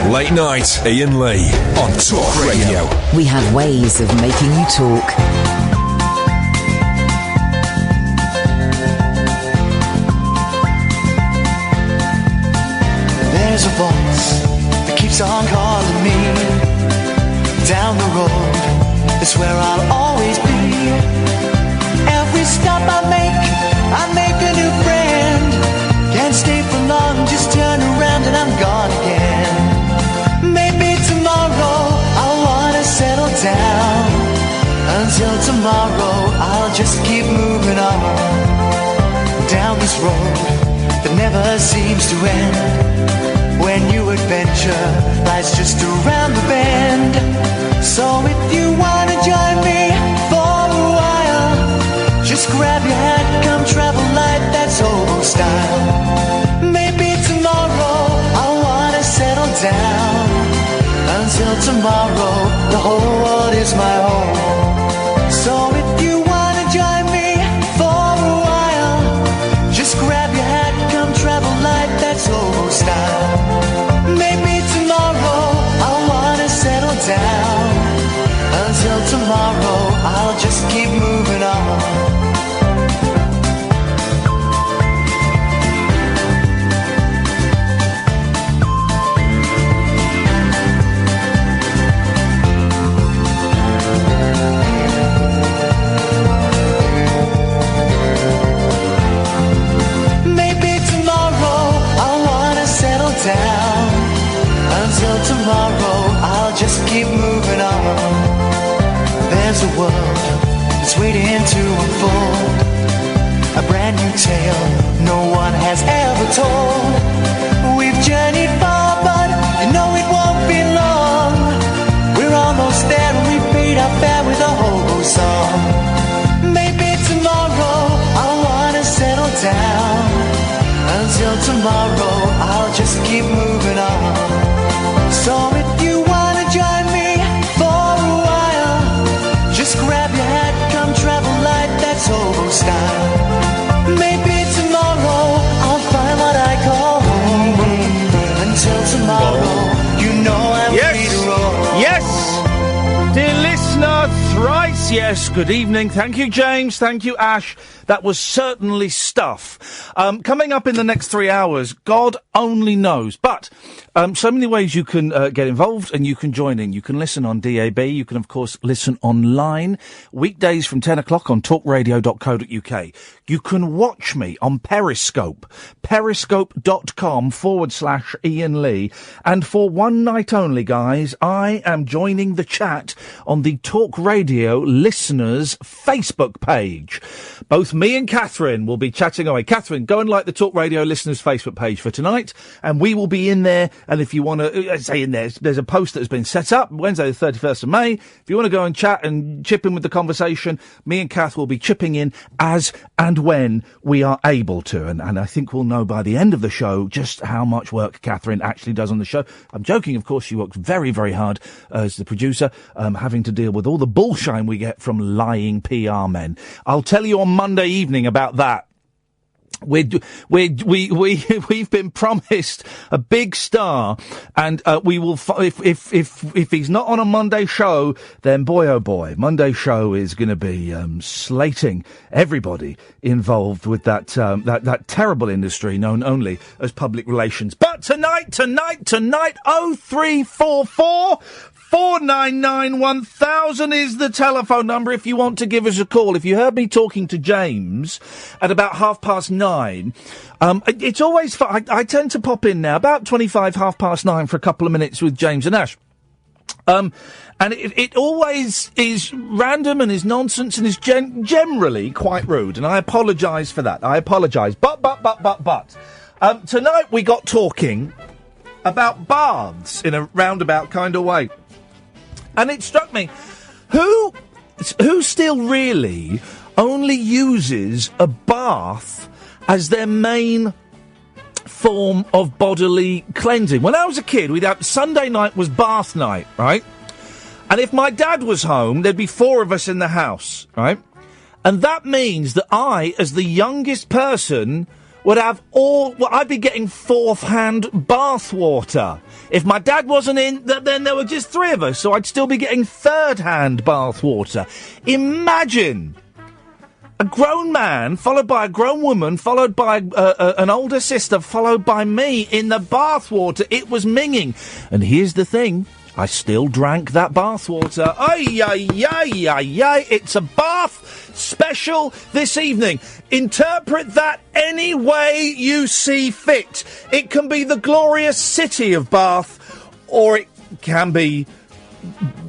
Late night, Iain Lee on Talk Radio. We have ways of making you talk. There's a voice that keeps on calling me down the road. It's where I'll always be. Every stop I make a new friend. Can't stay for long, just turn around and I'm gone again. Maybe tomorrow I'll wanna settle down. Until tomorrow I'll just keep moving on down this road that never seems to end. When new adventure lies just around the bend. So if you wanna join me for a while, just grab your hat, come travel light, that's old style. Maybe tomorrow I'll wanna settle down. Until tomorrow, the whole world is my home. So if you wanna join me for a while, just grab your hat, come travel light, that's old style. Maybe tomorrow I'll wanna settle down. Until tomorrow, I'll just keep moving on. Down. Until tomorrow, I'll just keep moving on. There's a world that's waiting to unfold, a brand new tale no one has ever told. We've journeyed far, but you know it won't be long. We're almost there and we paid our fare with a hobo song. Maybe tomorrow I'll wanna settle down. Until tomorrow, I'll just keep moving on. So if you wanna join me for a while, just grab your hat, come travel light, that's hobo style. Maybe tomorrow, I'll find what I call home. Until tomorrow, you know I'm free to roll. Yes! Dear listener, thrice yes, good evening. Thank you, James. Thank you, Ash. That was certainly stuff. Coming up in the next 3 hours, God only knows. But so many ways you can get involved and you can join in. You can listen on DAB. You can, of course, listen online. Weekdays from 10 o'clock on talkradio.co.uk. You can watch me on Periscope. Periscope.com/Iain Lee. And for one night only, guys, I am joining the chat on the Talk Radio listeners Facebook page. Both me and Catherine will be chatting away. Catherine, go and like the Talk Radio listeners Facebook page for tonight, and we will be in there. And if you want to, say in there, there's a post that has been set up, Wednesday the 31st of May. If you want to go and chat and chip in with the conversation, me and Kath will be chipping in as and when we are able to. And I think we'll know by the end of the show just how much work Catherine actually does on the show. I'm joking, of course. She works very, very hard as the producer, having to deal with all the bullshine we get from lying PR men. I'll tell you on Monday evening about that. We've been promised a big star, and we will. If he's not on a Monday show, then boy oh boy, Monday show is going to be slating everybody involved with that terrible industry known only as public relations. But tonight, 0344. 499-1000 is the telephone number if you want to give us a call. If you heard me talking to James at about 9:30, it's always fun. I tend to pop in now about 25, 9:30 for a couple of minutes with James and Ash. And it always is random and is nonsense and is generally quite rude, and I apologise for that. I apologise. But, tonight we got talking about baths in a roundabout kind of way. And it struck me, who still really only uses a bath as their main form of bodily cleansing? When I was a kid, we'd have Sunday night was bath night, right? And if my dad was home, there'd be 4 of us in the house, right? And that means that I, as the youngest person, would have I'd be getting fourth-hand bath water. If my dad wasn't in, then there were just three of us, so I'd still be getting third-hand bath water. Imagine a grown man, followed by a grown woman, followed by an older sister, followed by me in the bath water. It was minging. And here's the thing. I still drank that bath water. Ay, ay, ay, ay, ay. It's a bath special this evening. Interpret that any way you see fit. It can be the glorious city of Bath, or it can be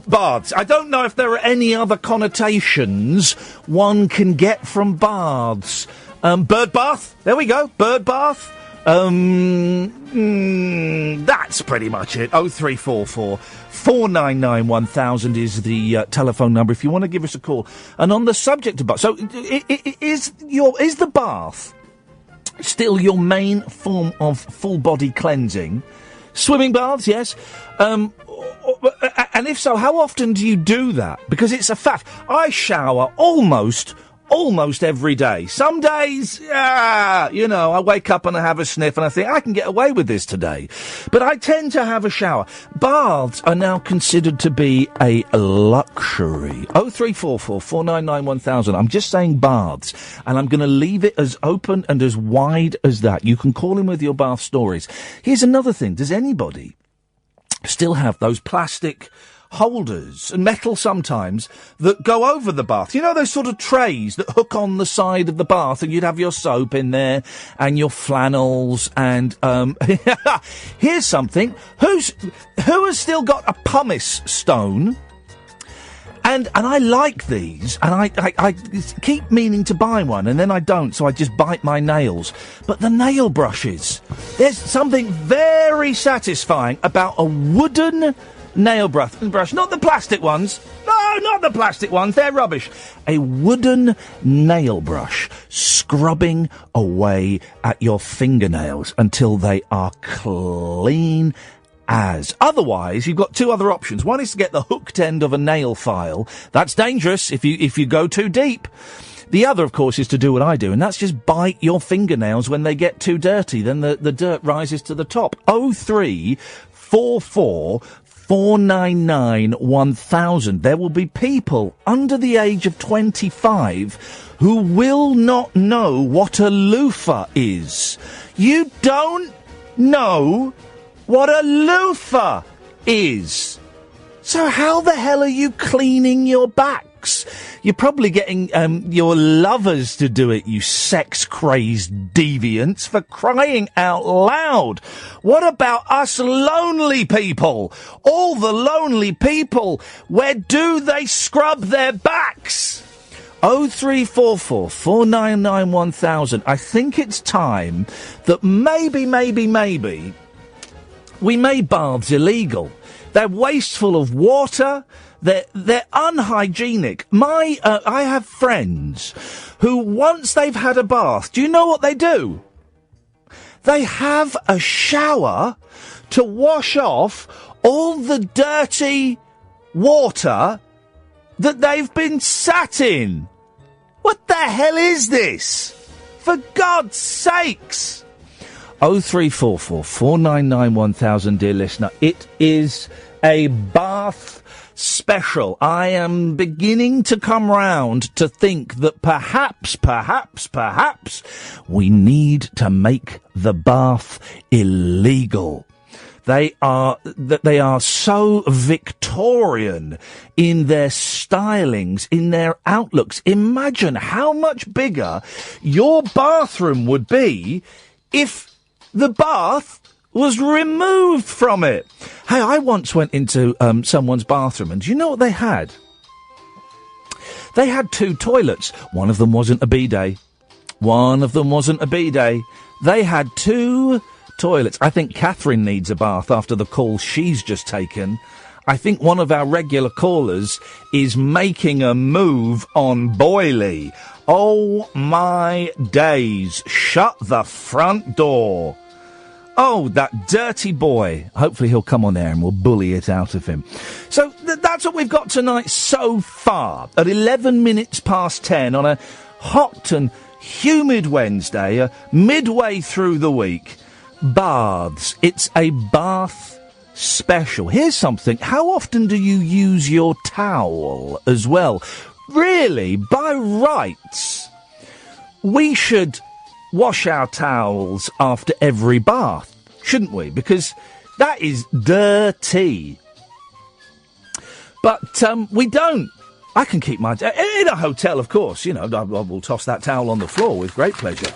baths. I don't know if there are any other connotations one can get from baths. Bird bath. There we go. Bird bath. That's pretty much it. 0344 499 1000 is the telephone number if you want to give us a call. And on the subject of bath, so is the bath still your main form of full body cleansing? Swimming baths, yes. And if so, how often do you do that? Because it's a faff. I shower almost every day. Some days, I wake up and I have a sniff and I think, I can get away with this today. But I tend to have a shower. Baths are now considered to be a luxury. 0344 499 1000. I'm just saying baths, and I'm going to leave it as open and as wide as that. You can call in with your bath stories. Here's another thing. Does anybody still have those plastic holders, and metal sometimes, that go over the bath? You know those sort of trays that hook on the side of the bath, and you'd have your soap in there and your flannels and here's something. Who has still got a pumice stone? And I like these, and I keep meaning to buy one, and then I don't, so I just bite my nails. But the nail brushes, there's something very satisfying about a wooden nail brush, not the plastic ones. No, not the plastic ones. They're rubbish. A wooden nail brush scrubbing away at your fingernails until they are clean as. Otherwise, you've got two other options. One is to get the hooked end of a nail file. That's dangerous if you go too deep. The other, of course, is to do what I do, and that's just bite your fingernails when they get too dirty. Then the dirt rises to the top. 0344 499 1000. There will be people under the age of 25 who will not know what a loofah is. You don't know what a loofah is. So how the hell are you cleaning your backs? You're probably getting your lovers to do it, you sex-crazed deviants, for crying out loud. What about us lonely people? All the lonely people, where do they scrub their backs? 0344 499 1000. I think it's time that maybe we made baths illegal. They're wasteful of water. They're unhygienic. I have friends who, once they've had a bath, do you know what they do? They have a shower to wash off all the dirty water that they've been sat in. What the hell is this? For God's sakes! 0344 499 1000, dear listener. It is a bath special. I am beginning to come round to think that perhaps we need to make the bath illegal. They are so Victorian in their stylings, in their outlooks. Imagine how much bigger your bathroom would be if the bath was removed from it. Hey, I once went into someone's bathroom, and do you know what they had? They had two toilets. One of them wasn't a bidet. They had two toilets. I think Catherine needs a bath after the call she's just taken. I think one of our regular callers is making a move on Boyley. Oh, my days. Shut the front door. Oh, that dirty boy. Hopefully he'll come on air and we'll bully it out of him. So that's what we've got tonight so far. At 11 minutes past 10 on a hot and humid Wednesday, midway through the week. Baths. It's a bath special. Here's something. How often do you use your towel as well? Really, by rights, we should wash our towels after every bath, shouldn't we? Because that is dirty. But we don't. I can keep my... in a hotel, of course, you know, I will toss that towel on the floor with great pleasure.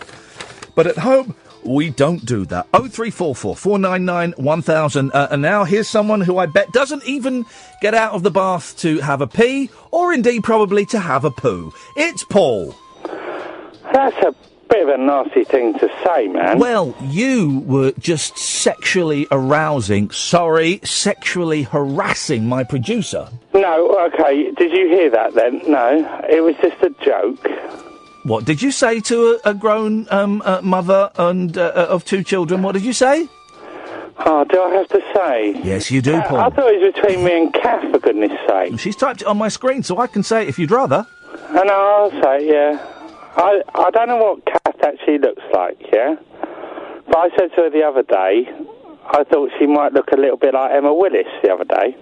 But at home, we don't do that. 0344 499 1000. And now here's someone who I bet doesn't even get out of the bath to have a pee, or indeed probably to have a poo. It's Paul. That's a bit of a nasty thing to say, man. Well, you were just sexually sexually harassing my producer. No, okay, did you hear that then? No, it was just a joke. What did you say to a grown mother and of two children? What did you say? Oh, do I have to say? Yes, you do, Paul. I thought it was between me and Kath, for goodness sake. She's typed it on my screen, so I can say it if you'd rather. I know, I'll say it, yeah. I don't know what Kath actually looks like, yeah? But I said to her the other day, I thought she might look a little bit like Emma Willis the other day.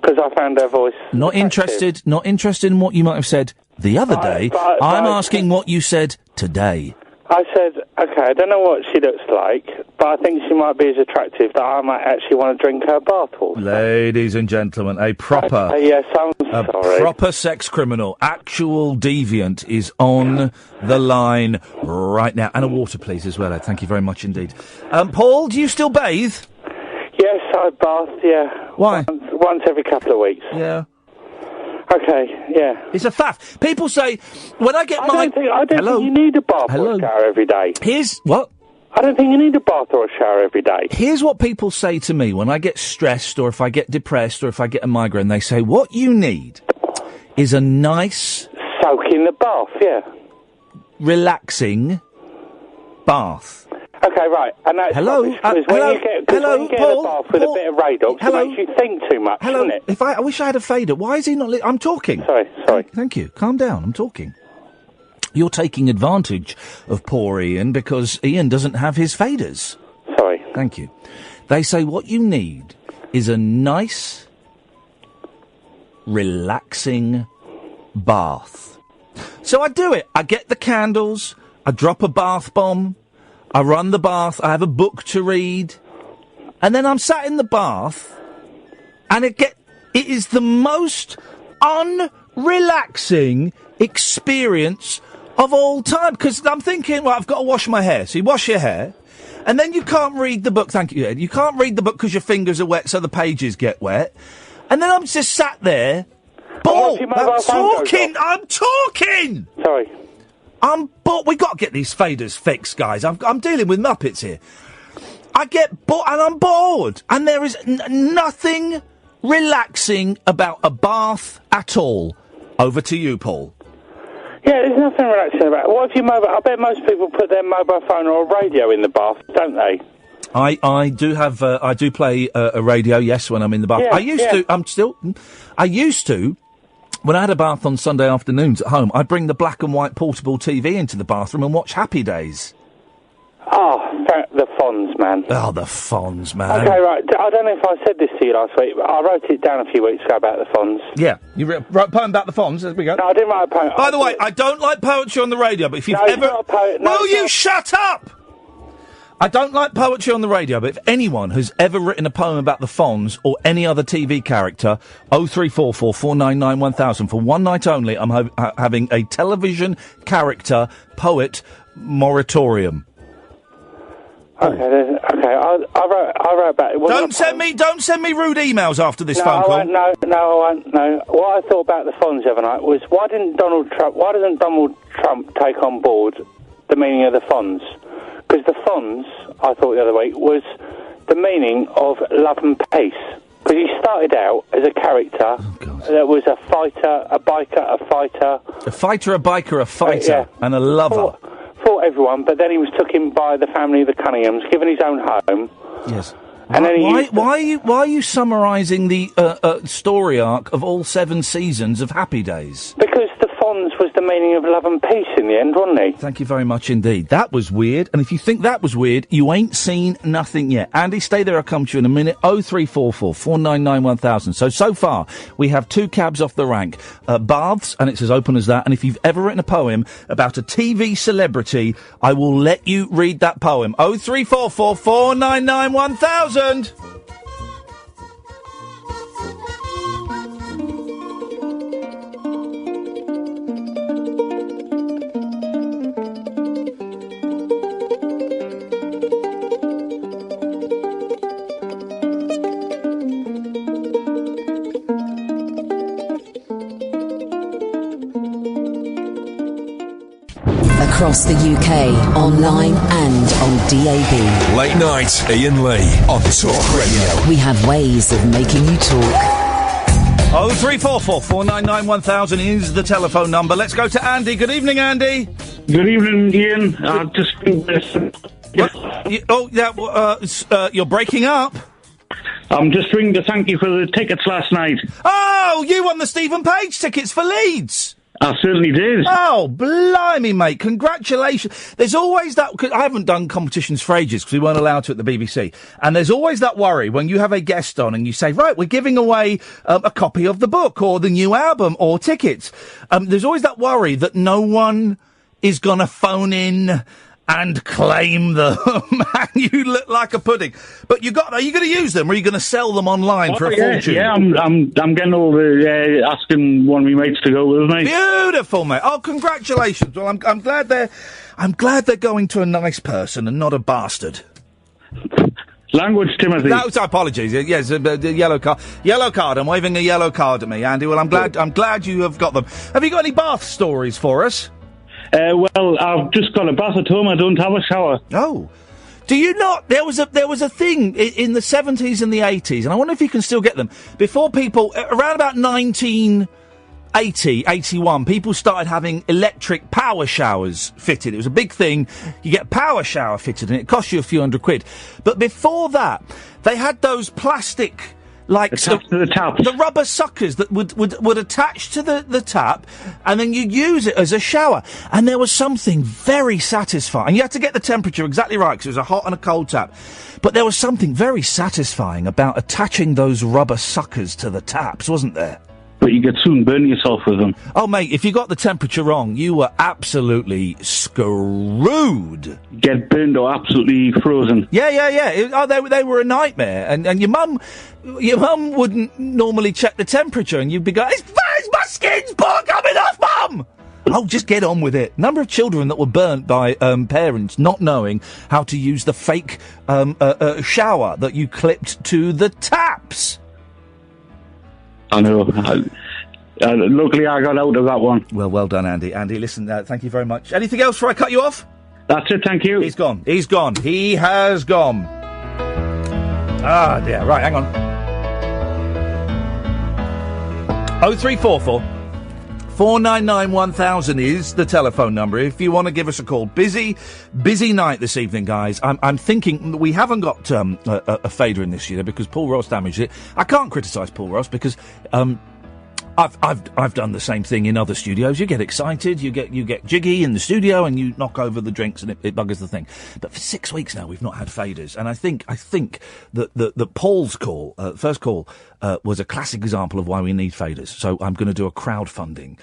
Because I found her voice Not interested in what you might have said the other day. I'm asking what you said today. I said, okay, I don't know what she looks like, but I think she might be as attractive that I might actually want to drink her bath also. Ladies and gentlemen, a proper... yes, I'm sorry. Proper sex criminal, actual deviant is on the line right now. And a water, please, as well. Thank you very much indeed. Paul, do you still bathe? Yes, I bath, yeah. Why? Once every couple of weeks. Yeah. Okay, yeah. It's a faff. People say, when I get I don't think you need a bath or a shower every day. Here's what? I don't think you need a bath or a shower every day. Here's what people say to me when I get stressed or if I get depressed or if I get a migraine. They say, what you need is a nice... Soak in the bath, yeah. Relaxing bath. Okay, right. And that's hello, when you get Paul, in the bath with a bit of Radox, it makes you think too much, doesn't it? I wish I had a fader. Why is he not... I'm talking. Sorry. Thank you. Calm down. I'm talking. You're taking advantage of poor Iain because Iain doesn't have his faders. Sorry. Thank you. They say what you need is a nice, relaxing bath. So I do it. I get the candles. I drop a bath bomb. I run the bath, I have a book to read, and then I'm sat in the bath, and it is the most unrelaxing experience of all time, because I'm thinking, well, I've got to wash my hair. So you wash your hair, and then you can't read the book, thank you, Ed. You can't read the book because your fingers are wet, so the pages get wet. And then I'm just sat there, Paul, I'm talking! Sorry. But we got to get these faders fixed, guys. I'm dealing with Muppets here. I get bored, and I'm bored. And there is nothing relaxing about a bath at all. Over to you, Paul. Yeah, there's nothing relaxing about it. What if you I bet most people put their mobile phone or a radio in the bath, don't they? I do have, I do play a radio, yes, when I'm in the bath. Yeah, I used to, when I had a bath on Sunday afternoons at home, I'd bring the black and white portable TV into the bathroom and watch Happy Days. Oh, the Fonz, man. Oh, the Fonz, man. Okay, right. I don't know if I said this to you last week, but I wrote it down a few weeks ago about the Fonz. Yeah, you wrote a poem about the Fonz. There we go. No, I didn't write a poem. By the way, I don't like poetry on the radio, but if you've ever... Not a poet. Will you shut up? I don't like poetry on the radio, but if anyone has ever written a poem about the Fonz or any other TV character, 0344 499 1000. For one night only, I'm having a television character poet moratorium. Okay. I wrote about it. Don't send me rude emails after this phone call. No, I won't. No. What I thought about the Fonz the other night was why doesn't Donald Trump take on board the meaning of the Fonz? Because the Fonz, I thought the other week, was the meaning of love and peace. Because he started out as a character that was a fighter, a biker, a fighter. A fighter, a biker, a fighter, and a lover. Fought everyone, but then he was taken by the family of the Cunninghams, given his own home. Yes. And why are you summarising the story arc of all 7 seasons of Happy Days? Because the Fonz was the meaning of love and peace in the end, wasn't he? Thank you very much indeed. That was weird, and if you think that was weird, you ain't seen nothing yet. Andy, stay there, I'll come to you in a minute. 0344 499 1000. So far, we have 2 cabs off the rank. Baths, and it's as open as that, and if you've ever written a poem about a TV celebrity, I will let you read that poem. 0344 499 1000. Across the UK, online and on DAB. Late night, Iain Lee on Talk Radio. We have ways of making you talk. 0344 499 1000 is the telephone number. Let's go to Andy. Good evening, Andy. Good evening, Ian. Just you're breaking up. I'm just ringing to thank you for the tickets last night. Oh, you won the Stephen Page tickets for Leeds. I certainly did. Oh, blimey, mate. Congratulations. There's always that... Cause I haven't done competitions for ages because we weren't allowed to at the BBC. And there's always that worry when you have a guest on and you say, right, we're giving away a copy of the book or the new album or tickets. There's always that worry that no one is going to phone in and claim them. And you look like a pudding. But are you going to use them or are you going to sell them online for a fortune? Yeah, I'm getting all the asking one of my mates to go with me. Beautiful, mate. Oh, congratulations. Well, I'm glad they're going to a nice person and not a bastard. Language, Timothy. No, apologies. Yes, the yellow card. Yellow card. I'm waving a yellow card at me, Andy. Well, I'm glad you have got them. Have you got any bath stories for us? Well, I've just got a bath at home. I don't have a shower. Oh. Do you not? There was a thing in the 70s and the 80s, and I wonder if you can still get them. Before people, around about 1980, 81, people started having electric power showers fitted. It was a big thing. You get a power shower fitted, and it cost you a few £100. But before that, they had those plastic... attached to the tap. The rubber suckers that would attach to the tap, and then you'd use it as a shower. And there was something very satisfying. And you had to get the temperature exactly right, because it was a hot and a cold tap. But there was something very satisfying about attaching those rubber suckers to the taps, wasn't there? But you could soon burn yourself with them. Oh, mate, if you got the temperature wrong, you were absolutely screwed. Get burned or absolutely frozen. Yeah. They were a nightmare. And your mum wouldn't normally check the temperature, and you'd be going, it's my skin's coming off, Mum! Oh, just get on with it. Number of children that were burnt by parents not knowing how to use the fake shower that you clipped to the taps. I know. Luckily, I got out of that one. Well done, Andy. Andy, listen, thank you very much. Anything else before I cut you off? That's it, thank you. He's gone. He has gone. Ah, dear. Right, hang on. 0344 499 1000 is the telephone number if you want to give us a call. Busy night this evening, guys. I'm thinking we haven't got a fader in this year because Paul Ross damaged it. I can't criticise Paul Ross because I've done the same thing in other studios. You get excited, you get jiggy in the studio, and you knock over the drinks, and it buggers the thing. But for 6 weeks now, we've not had faders, and I think that Paul's call, first call, was a classic example of why we need faders. So I'm going to do a crowdfunding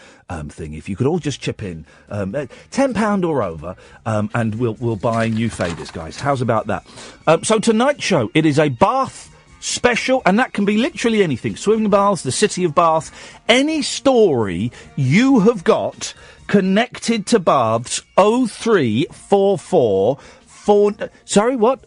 thing. If you could all just chip in £10 or over, and we'll buy new faders, guys. How's about that? So tonight's show, it is a Bath special, and that can be literally anything. Swimming baths, the city of Bath, any story you have got connected to baths. 0344 Sorry, what?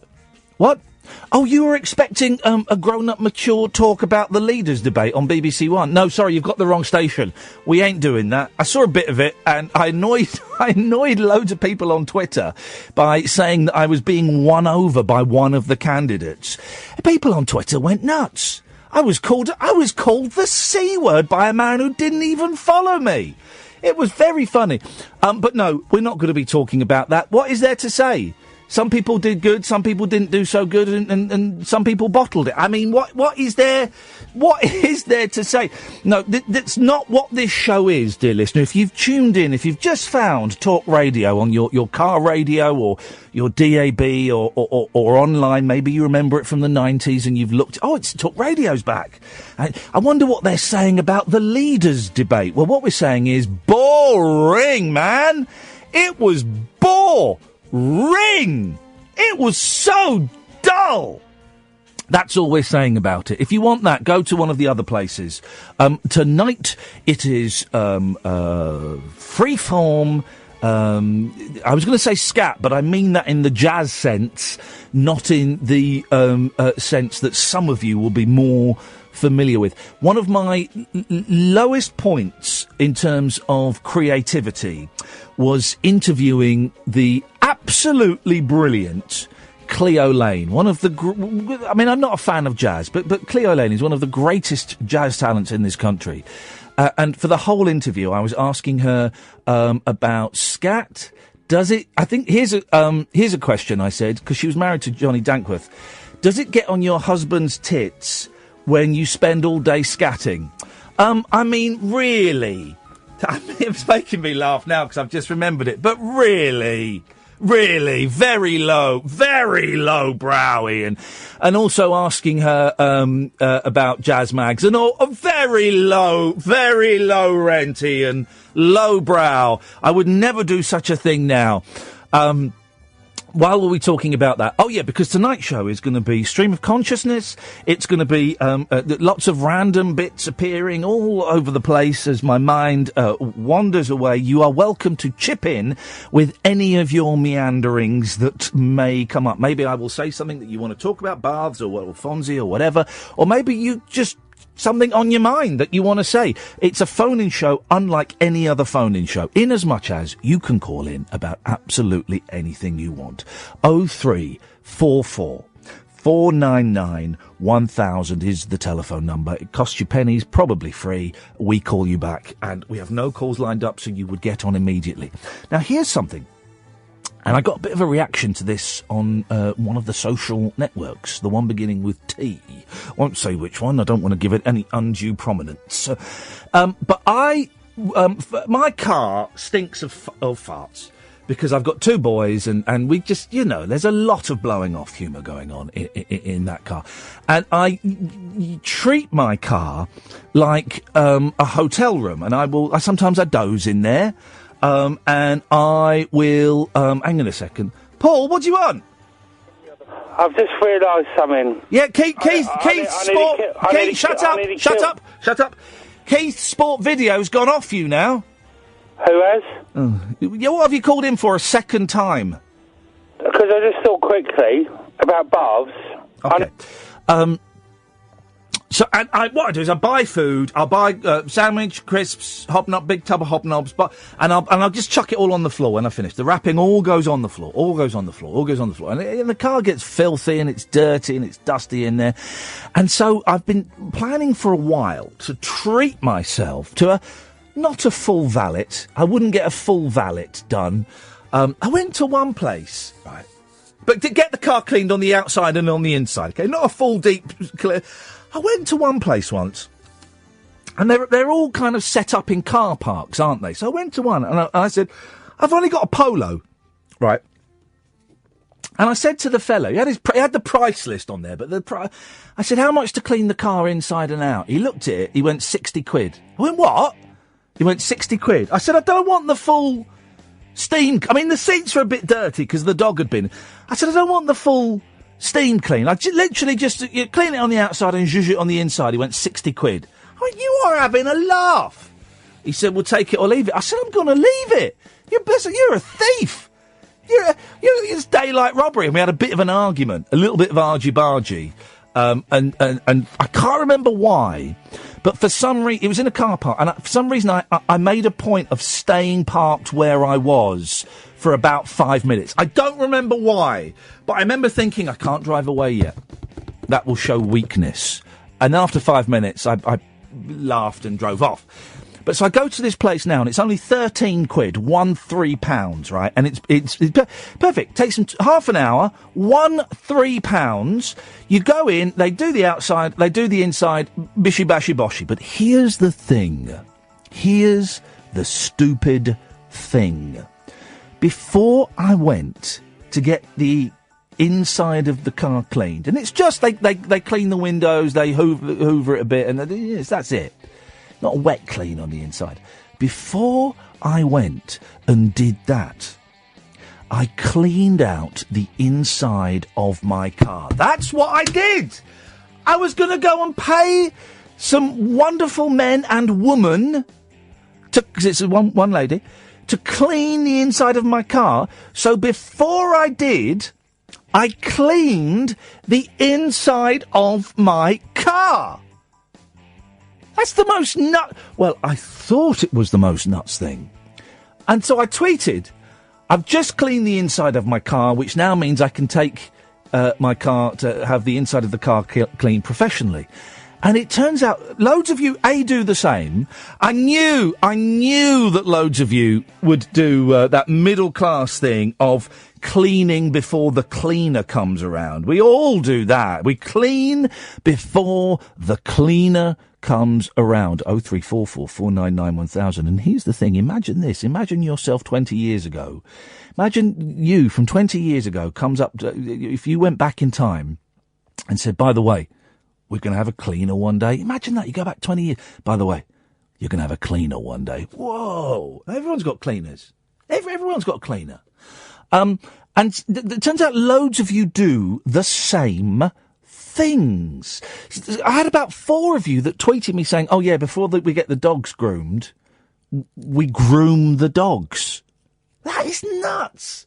Oh, you were expecting a grown-up, mature talk about the leaders' debate on BBC One. No, sorry, you've got the wrong station. We ain't doing that. I saw a bit of it, and I annoyed loads of people on Twitter by saying that I was being won over by one of the candidates. People on Twitter went nuts. I was called the C word by a man who didn't even follow me. It was very funny. But no, we're not going to be talking about that. What is there to say? Some people did good, some people didn't do so good, and some people bottled it. I mean, what is there to say? No, that's not what this show is, dear listener. If you've tuned in, if you've just found Talk Radio on your car radio or your DAB or online, maybe you remember it from the 90s and you've looked, it's Talk Radio's back. I wonder what they're saying about the leaders' debate. Well, what we're saying is boring, man. It was boring. It was so dull. That's all we're saying about it. If you want that, go to one of the other places. Tonight it is freeform. I was going to say scat, but I mean that in the jazz sense, not in the sense that some of you will be more familiar with. One of my lowest points in terms of creativity was interviewing the absolutely brilliant Cleo Lane. One of the... I'm not a fan of jazz, but Cleo Lane is one of the greatest jazz talents in this country. And for the whole interview, I was asking her about scat. Does it... I think... Here's a question, I said, because she was married to Johnny Dankworth. Does it get on your husband's tits when you spend all day scatting? Really? It's making me laugh now because I've just remembered it. But really, very low brow, Ian. And also asking her about jazz mags and all. Very low rent, Ian. Low brow. I would never do such a thing now. While were we talking about that? Oh, yeah, because tonight's show is going to be stream of consciousness. It's going to be lots of random bits appearing all over the place as my mind wanders away. You are welcome to chip in with any of your meanderings that may come up. Maybe I will say something that you want to talk about, baths or Fonzie or whatever. Or maybe you just... something on your mind that you want to say. It's a phone-in show unlike any other phone-in show, in as much as you can call in about absolutely anything you want. 0344 499 1000 is the telephone number. It costs you pennies, probably free. We call you back, and we have no calls lined up, so you would get on immediately. Now, here's something. And I got a bit of a reaction to this on one of the social networks, the one beginning with T. Won't say which one. I don't want to give it any undue prominence. But my car stinks of farts because I've got two boys and we just, there's a lot of blowing off humour going on in that car. And I treat my car like a hotel room, and I sometimes I doze in there. And I will, hang on a second. Paul, what do you want? I've just realised something. Yeah, Keith, shut up. Keith, Sport Video's gone off you now. Who has? Oh. Yeah, what have you called in for a second time? Because I just thought quickly about baths. Okay. So, what I do is I buy food. I'll buy sandwich, crisps, hobnob, big tub of hobnobs, and I'll just chuck it all on the floor when I finish. The wrapping all goes on the floor, and the car gets filthy and it's dirty and it's dusty in there. And so I've been planning for a while to treat myself to not a full valet. I wouldn't get a full valet done. I went to one place, right, but to get the car cleaned on the outside and on the inside. Okay, not a full deep clear. I went to one place once, and they're all kind of set up in car parks, aren't they? So I went to one, and I said, I've only got a Polo, right? And I said to the fellow, he had the price list on there, but I said, how much to clean the car inside and out? He looked at it, he went 60 quid. I went, what? He went 60 quid. I said, I don't want the full steam. I mean, the seats were a bit dirty because the dog had been. I said, I don't want the full steam clean. I literally just clean it on the outside and zhuzh it on the inside. He went 60 quid. I went, you are having a laugh. He said, well, take it or leave it. I said, I'm going to leave it. You're a thief. It's daylight robbery. And we had a bit of an argument, a little bit of argy-bargy. And I can't remember why, but for some reason, it was in a car park, and for some reason I made a point of staying parked where I was for about 5 minutes. I don't remember why, but I remember thinking, I can't drive away yet. That will show weakness. And after 5 minutes, I laughed and drove off. But so I go to this place now, and it's only 13 quid, £13, right? And it's perfect. Takes them half an hour, £13. You go in, they do the outside, they do the inside, bishy bashy boshy. But here's the thing. Here's the stupid thing. Before I went to get the inside of the car cleaned, and it's just they clean the windows, they hoover it a bit, and that's it. Not a wet clean on the inside. Before I went and did that, I cleaned out the inside of my car. That's what I did. I was going to go and pay some wonderful men and women, because it's one lady, to clean the inside of my car. So before I did, I cleaned the inside of my car. That's the most well, I thought it was the most nuts thing. And so I tweeted, I've just cleaned the inside of my car, which now means I can take my car to have the inside of the car cleaned professionally. And it turns out loads of you, do the same. I knew that loads of you would do that middle class thing of cleaning before the cleaner comes around. We all do that. We clean before the cleaner comes around. 0344 499 1000. And here's the thing. Imagine this. Imagine yourself 20 years ago. Imagine you from 20 years ago comes up to, if you went back in time and said, by the way, we're going to have a cleaner one day. Imagine that. You go back 20 years. By the way, you're going to have a cleaner one day. Whoa. Everyone's got cleaners. Everyone's got a cleaner. And it turns out loads of you do the same things. I had about 4 of you that tweeted me saying, oh yeah, before we get the dogs groomed, we groom the dogs. That is nuts.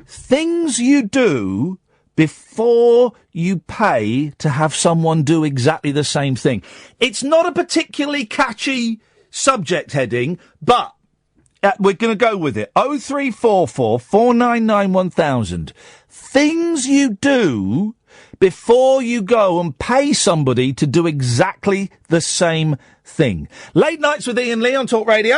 Things you do before you pay to have someone do exactly the same thing. It's not a particularly catchy subject heading, but we're going to go with it. 0344 499 1000. Things you do before you go and pay somebody to do exactly the same thing. Late Nights with Iain Lee on Talk Radio.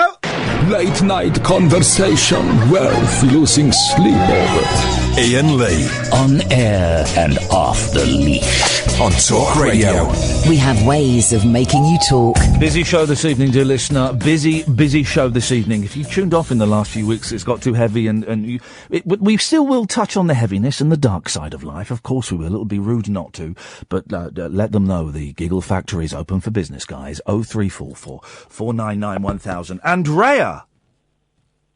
Late night conversation worth losing sleep over. Iain Lee. On air and off the leash. On Talk Radio. We have ways of making you talk. Busy show this evening, dear listener. Busy show this evening. If you tuned off in the last few weeks, it's got too heavy, and we still will touch on the heaviness and the dark side of life. Of course we will. It'll be rude not to. But let them know the Giggle Factory is open for business, guys. 0344 499 1000. Andrea.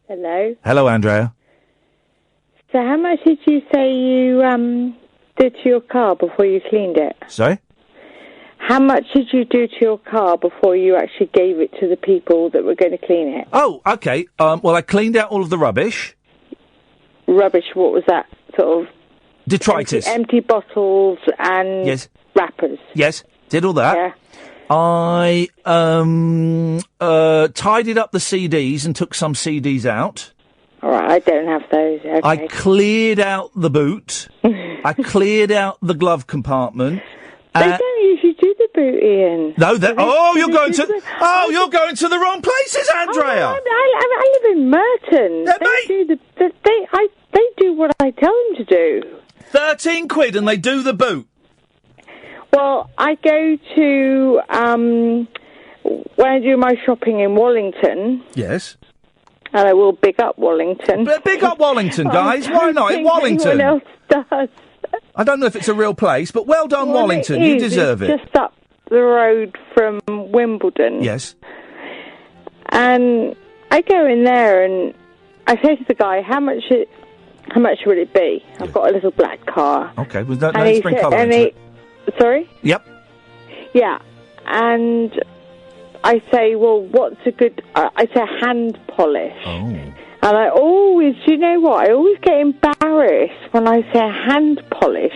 Hello. Hello, Andrea. So how much did you say you did to your car before you cleaned it? Sorry? How much did you do to your car before you actually gave it to the people that were going to clean it? Oh, okay. Well, I cleaned out all of the rubbish. Rubbish, what was that? Sort of... Detritus. Empty bottles and yes. wrappers. Yes, did all that. Yeah. I tidied up the CDs and took some CDs out. All right, I don't have those. Okay. I cleared out the boot. I cleared out the glove compartment. They don't usually do the boot, Ian. No, you're going to the wrong places, Andrea. Oh, I live in Merton. They do what I tell them to do. 13 quid and they do the boot. Well, I go to when I do my shopping in Wallington. Yes. And I will big up Wallington. Big up Wallington, guys. Why not? In Wallington. Anyone else does. I don't know if it's a real place, but well done, Wallington. You deserve it. Just up the road from Wimbledon. Yes. And I go in there and I say to the guy, how much would it be? Yeah. I've got a little black car. Okay, well, let's bring colour into it. Sorry? Yep. Yeah. And I say, well, what's a good... I say hand polish. Oh. And I always... Do you know what? I always get embarrassed when I say hand polish.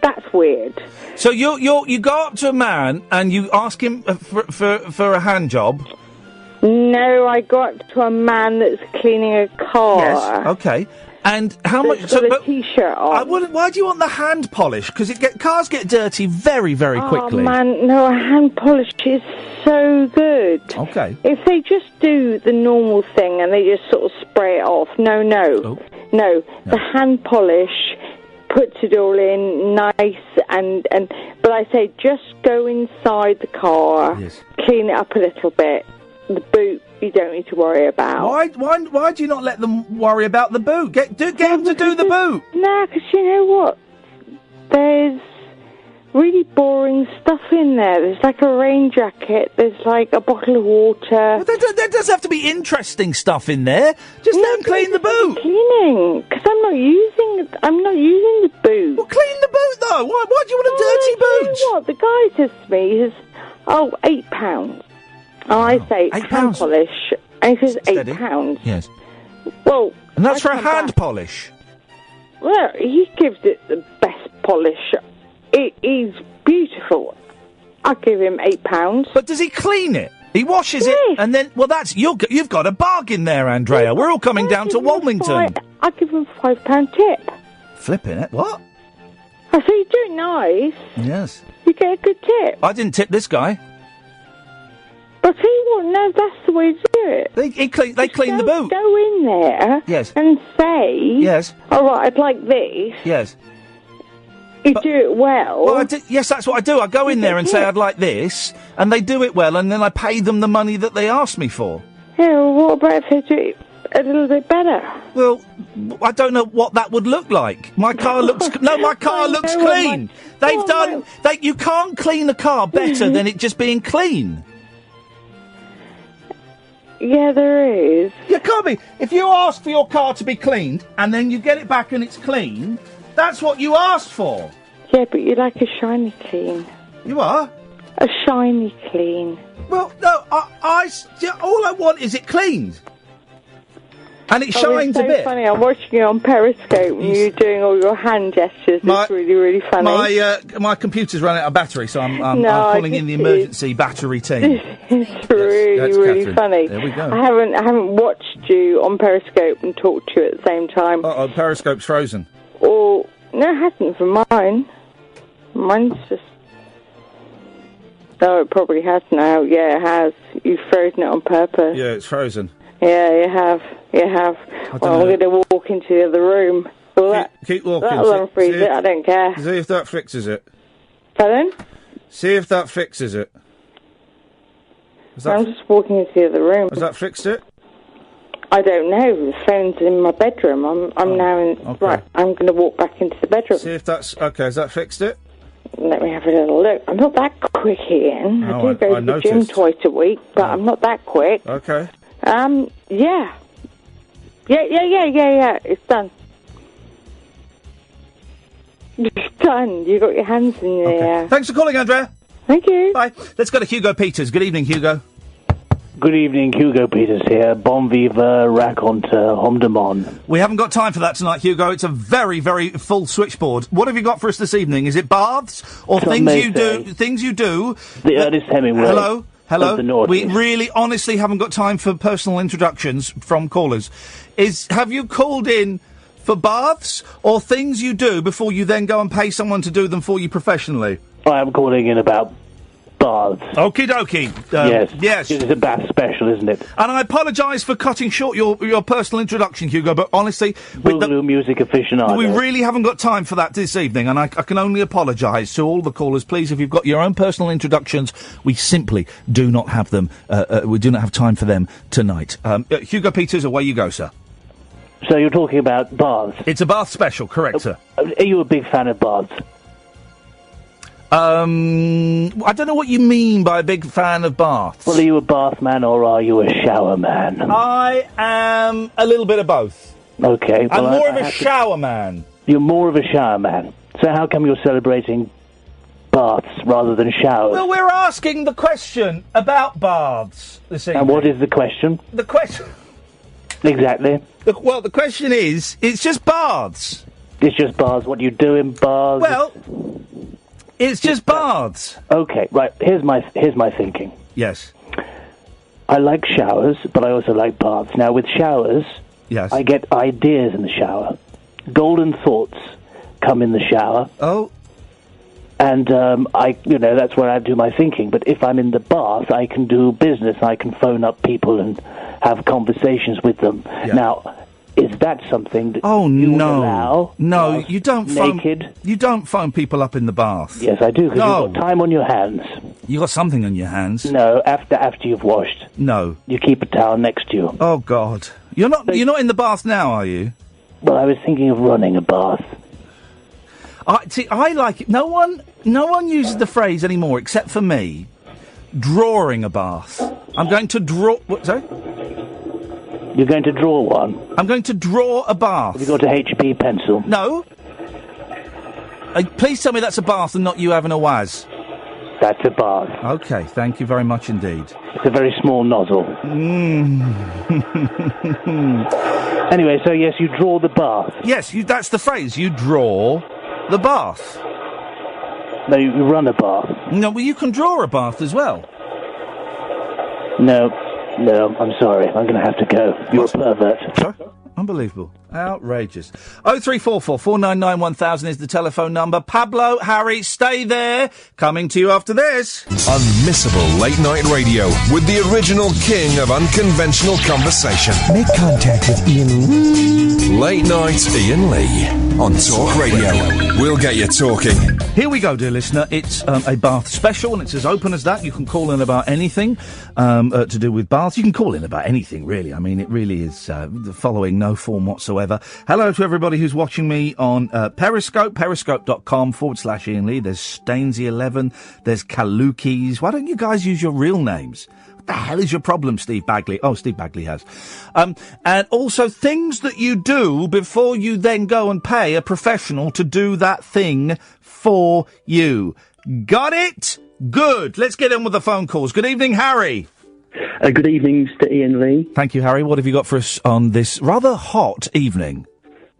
That's weird. So you go up to a man and you ask him for a hand job? No, I go up to a man that's cleaning a car. Yes, okay. And how much? Got a T-shirt on. I wouldn't. Why do you want the hand polish? Because cars get dirty very, very quickly. Oh man, no, a hand polish is so good. Okay. If they just do the normal thing and they just sort of spray it off, no. The hand polish puts it all in nice and but I say just go inside the car, clean it up a little bit. The boot you don't need to worry about. Why do you not let them worry about the boot? Get them to do the boot. No, because you know what? There's really boring stuff in there. There's like a rain jacket. There's like a bottle of water. Well, there does have to be interesting stuff in there. Just let them clean the boot. Cleaning, because I'm not using the boot. Well, clean the boot though. Why do you want a dirty boot? You know what? The guy says to me, he says, £8. And I say, hand polish. And he says, £8. Yes. Well... And that's for a hand polish? Well, he gives it the best polish. It is beautiful. I give him £8. But does he clean it? He washes it, and then... Well, you've got a bargain there, Andrea. We're all coming down to Walmington. I give him a £5 tip. Flipping it? What? I say, you do it nice. Yes. You get a good tip. I didn't tip this guy. But tell you what, no, that's the way to do it. They clean the boot. Go in there and say, yes, all right, I'd like this. Yes. You do it well. Well, yes, that's what I do. I go in there and say, I'd like this, and they do it well, and then I pay them the money that they asked me for. Yeah, well, what about if they do it a little bit better? Well, I don't know what that would look like. My car looks... No, my car looks clean. You can't clean a car better than it just being clean. Yeah, there is. You can't be. If you ask for your car to be cleaned, and then you get it back and it's clean, that's what you asked for. Yeah, but you like a shiny clean. You are? A shiny clean. Well, no, all I want is it cleaned. And it shines it's so a bit. Funny. I'm watching you on Periscope and you're doing all your hand gestures. It's really, really funny. My computer's run out of battery, so I'm calling in the emergency battery team. It's really Catherine. funny. There we go. I haven't watched you on Periscope and talked to you at the same time. Uh-oh, Periscope's frozen. No, it hasn't for mine. Mine's just... No, it probably has now. Yeah, it has. You've frozen it on purpose. Yeah, it's frozen. Yeah, you have. Well, I'm going to walk into the other room. Well, keep walking. That'll unfreeze it, I don't care. See if that fixes it. Pardon? See if that fixes it. I'm just walking into the other room. Has that fixed it? I don't know. The phone's in my bedroom. I'm now in... Okay. Right, I'm going to walk back into the bedroom. See if that's... Okay, has that fixed it? Let me have a little look. I'm not that quick, Ian. I do go to the gym twice a week, but I'm not that quick. Okay. Yeah. Yeah. It's done. It's done. You got your hands in the air. Thanks for calling, Andrea. Thank you. Bye. Let's go to Hugo Peters. Good evening, Hugo. Good evening, Hugo Peters here. Bon vivre, raconte, homme de monde. We haven't got time for that tonight, Hugo. It's a very, very full switchboard. What have you got for us this evening? Is it baths or things you do? Things you do. The Ernest Hemingway. Hello. Of the noughtiness. We really, honestly haven't got time for personal introductions from callers. Have you called in for baths or things you do before you then go and pay someone to do them for you professionally? I am calling in about baths. Okie dokie. Yes. It's a bath special, isn't it? And I apologise for cutting short your personal introduction, Hugo, but honestly... Boogaloo music aficionado. We really haven't got time for that this evening, and I can only apologise to all the callers. Please, if you've got your own personal introductions, we simply do not have them. We do not have time for them tonight. Hugo Peters, away you go, sir. So you're talking about baths? It's a bath special, correct, sir. Are you a big fan of baths? I don't know what you mean by a big fan of baths. Well, are you a bath man or are you a shower man? I am a little bit of both. Okay. I'm more of a shower man. You're more of a shower man. So how come you're celebrating baths rather than showers? Well, we're asking the question about baths this evening. And what is the question? The question... Exactly. The question is, it's just baths. It's just baths. What do you do in baths? Well... It's just baths. Okay, right. Here's my thinking. Yes. I like showers, but I also like baths. Now, with showers, Yes. I get ideas in the shower. Golden thoughts come in the shower. Oh. And that's where I do my thinking. But if I'm in the bath, I can do business. I can phone up people and have conversations with them. Yeah. Now, is that something that you would allow? No, you don't naked? You don't phone people up in the bath. Yes, I do, because you've got time on your hands. You got something on your hands. No, after you've washed. No. You keep a towel next to you. Oh, God. You're not in the bath now, are you? Well, I was thinking of running a bath. I like it. No one uses the phrase anymore, except for me. Drawing a bath. I'm going to draw... What, sorry? You're going to draw one? I'm going to draw a bath. Have you got a HB pencil? No. Please tell me that's a bath and not you having a waz. That's a bath. Okay, thank you very much indeed. It's a very small nozzle. Anyway, so yes, you draw the bath. Yes, that's the phrase. You draw the bath. No, you run a bath. No, well, you can draw a bath as well. No, I'm sorry. I'm going to have to go. You're a pervert. Sorry? Unbelievable. Outrageous. 0344 499 1000 is the telephone number. Pablo, Harry, stay there. Coming to you after this. Unmissable late night radio with the original king of unconventional conversation. Make contact with Iain Lee. Late night Iain Lee on Talk Radio. We'll get you talking. Here we go, dear listener. It's a bath special, and it's as open as that. You can call in about anything to do with baths. You can call in about anything, really. I mean, it really is following no form whatsoever. Hello to everybody who's watching me on Periscope, periscope.com/Iain Lee. There's Stainsy11, there's Kalukis. Why don't you guys use your real names? What the hell is your problem, Steve Bagley? Oh, Steve Bagley has. And also things that you do before you then go and pay a professional to do that thing for you. Got it? Good. Let's get on with the phone calls. Good evening, Harry. Good evening, Mr. Iain Lee. Thank you, Harry. What have you got for us on this rather hot evening?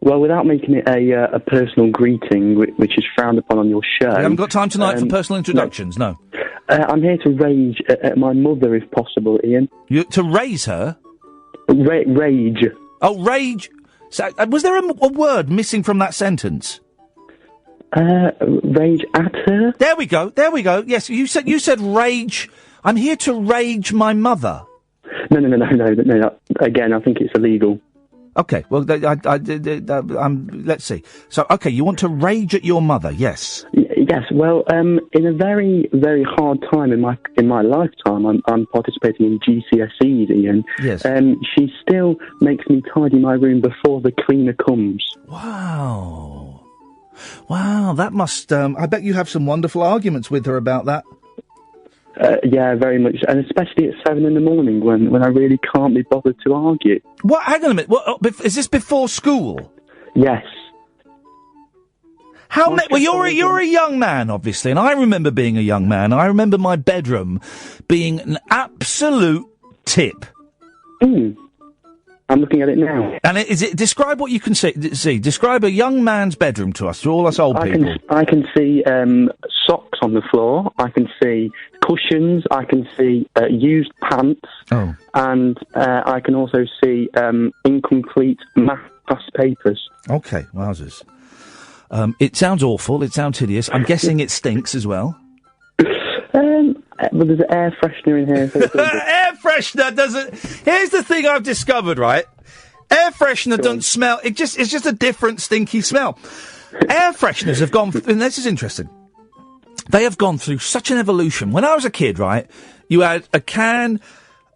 Well, without making it a personal greeting, which is frowned upon on your show... We haven't got time tonight for personal introductions, no. I'm here to rage at my mother, if possible, Ian. To raise her? Rage. Oh, rage. So, was there a word missing from that sentence? Rage at her? There we go. Yes, you said rage... I'm here to rage my mother. No. Again, I think it's illegal. Okay, well, let's see. So, okay, you want to rage at your mother, yes? Yes. Well, in a very, very hard time in my lifetime, I'm participating in GCSEs, Ian. Yes. She still makes me tidy my room before the cleaner comes. Wow, that must. I bet you have some wonderful arguments with her about that. Yeah, very much, and especially at 7 in the morning when I really can't be bothered to argue. What? Hang on a minute. What, is this before school? Yes. Well, you're a young man, obviously, and I remember being a young man. I remember my bedroom being an absolute tip. I'm looking at it now. And describe what you can see. Describe a young man's bedroom to us, to all us old people. I can see socks on the floor. I can see cushions. I can see used pants. Oh. And I can also see incomplete math past papers. Okay, wowzers. It sounds awful. It sounds hideous. I'm guessing it stinks as well. Well, there's an air freshener in here. So air freshener doesn't... Here's the thing I've discovered, right? Air freshener doesn't smell... It's just a different stinky smell. Air fresheners have gone... And this is interesting. They have gone through such an evolution. When I was a kid, right, you had a can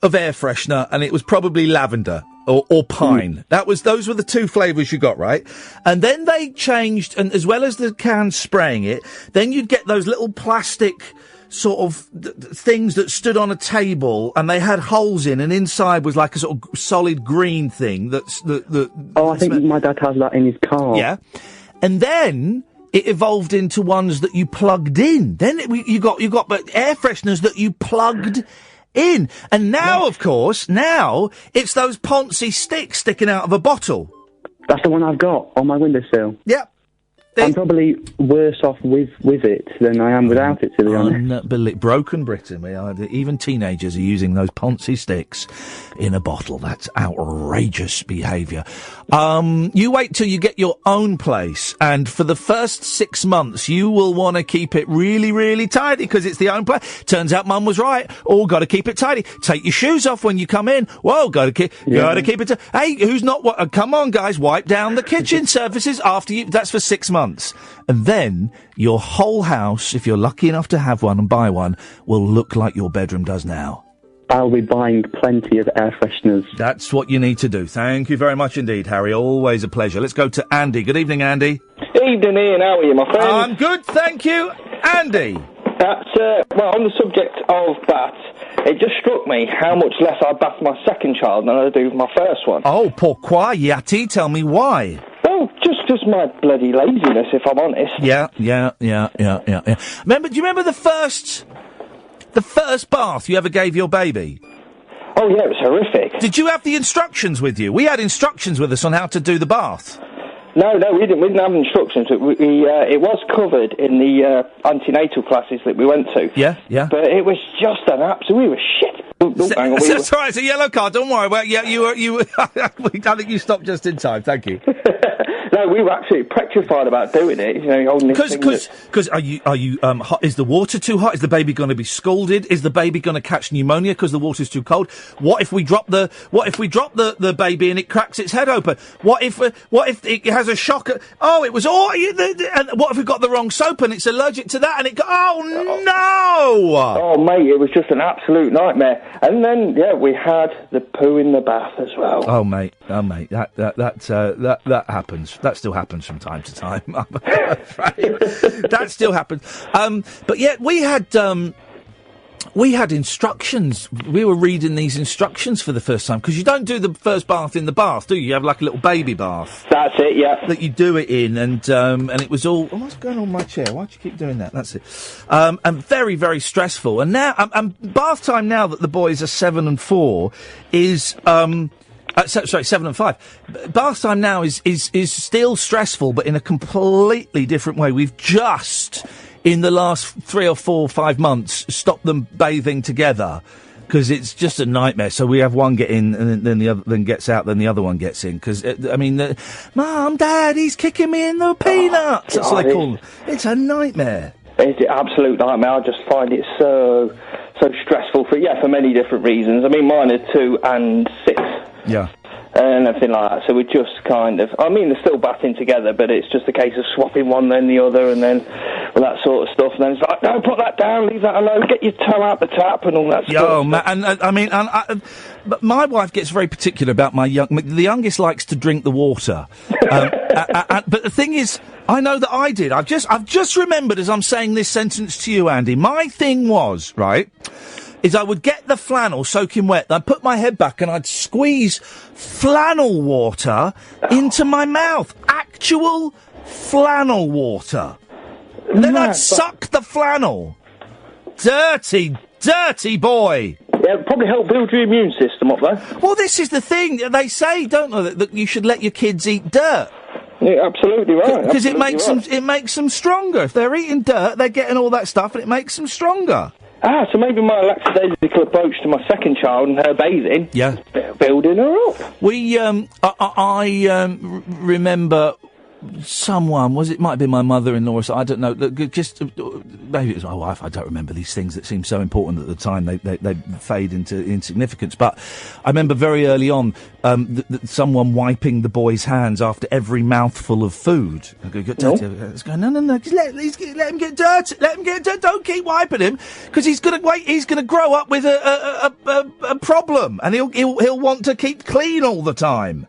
of air freshener and it was probably lavender or pine. Those were the two flavours you got, right? And then they changed, and as well as the can spraying it, then you'd get those little plastic... sort of things that stood on a table and they had holes in, and inside was like a sort of solid green thing that's I think my dad has that in his car. Yeah. And then it evolved into ones that you plugged in. Then you got air fresheners that you plugged in. And now, of course, it's those Ponzi sticks sticking out of a bottle. That's the one I've got on my windowsill. Yep. I'm probably worse off with it than I am without it, to be honest. Broken Britain, we are. Even teenagers are using those Ponzi sticks in a bottle. That's outrageous behaviour. You wait till you get your own place, and for the first 6 months, you will want to keep it really, really tidy because it's the own place. Turns out Mum was right. All got to keep it tidy. Take your shoes off when you come in. Whoa, got to keep it. Hey, who's not? Come on, guys, wipe down the kitchen surfaces after you. That's for 6 months. And then your whole house, if you're lucky enough to have one and buy one, will look like your bedroom does now. I'll be buying plenty of air fresheners. That's what you need to do. Thank you very much indeed, Harry. Always a pleasure. Let's go to Andy. Good evening, Andy. Evening, Ian. How are you, my friend? I'm good, thank you. Andy. That's, well, on the subject of baths, it just struck me how much less I bath my second child than I do with my first one. Oh, pourquoi, Yati? Tell me why. Well, just my bloody laziness, if I'm honest. Yeah. Do you remember the first bath you ever gave your baby? Oh, yeah, it was horrific. Did you have the instructions with you? We had instructions with us on how to do the bath. No, we didn't have instructions. It was covered in the antenatal classes that we went to. Yeah. But it was just an absolute... We were shit. That's all right, it's a yellow card, don't worry. Well, yeah, you I think you stopped just in time, thank you. No, we were absolutely petrified about doing it. You know, holding this thing. Because are you hot? Is the water too hot? Is the baby going to be scalded? Is the baby going to catch pneumonia because the water's too cold? What if we drop the baby and it cracks its head open? What if it has a shock? And what if we got the wrong soap and it's allergic to that? And no! Oh mate, it was just an absolute nightmare. And then we had the poo in the bath as well. Oh mate, that happens. That still happens from time to time. That still happens. But yet we had instructions. We were reading these instructions for the first time because you don't do the first bath in the bath, do you? You have like a little baby bath. That's it, yeah. That you do it in, and it was all. Oh, what's going on with my chair? Why'd you keep doing that? That's it. And very, very stressful. And now, bath time now that the boys are 7 and 4 is 7 and 5. Bath time now is still stressful, but in a completely different way. We've just, in the last 3 or 4 or 5 months, stopped them bathing together because it's just a nightmare. So we have one get in, and then the other then gets out, then the other one gets in. Because Mum, Dad, he's kicking me in the peanuts. That's what they call them. It's a nightmare. It's an absolute nightmare. I just find it so stressful for many different reasons. I mean, mine are 2 and 6. Yeah. And everything like that. So we're just kind of... I mean, they're still bathing together, but it's just a case of swapping one, then the other, and then that sort of stuff. And then it's like, no, put that down, leave that alone, get your toe out the tap and all that stuff. Oh, man, but my wife gets very particular about the youngest likes to drink the water. But the thing is, I know that I did. I've just remembered as I'm saying this sentence to you, Andy. My thing was, right, is I would get the flannel soaking wet, I'd put my head back and I'd squeeze flannel water into my mouth. Actual flannel water. And then I'd suck the flannel. Dirty, dirty boy. Yeah, it'd probably help build your immune system up there. Well, this is the thing. They say, don't they, that you should let your kids eat dirt. Yeah, absolutely right. Because it makes them stronger. If they're eating dirt, they're getting all that stuff and it makes them stronger. So maybe my lackadaisical approach to my second child and her bathing, building her up. We, I remember someone, might have been my mother-in-law or something, I don't know, just, maybe it was my wife, I don't remember these things that seem so important at the time, they fade into insignificance, but I remember very early on, someone wiping the boy's hands after every mouthful of food. It's going, no, just let him get dirty, don't keep wiping him, because he's gonna grow up with a problem, and he'll want to keep clean all the time.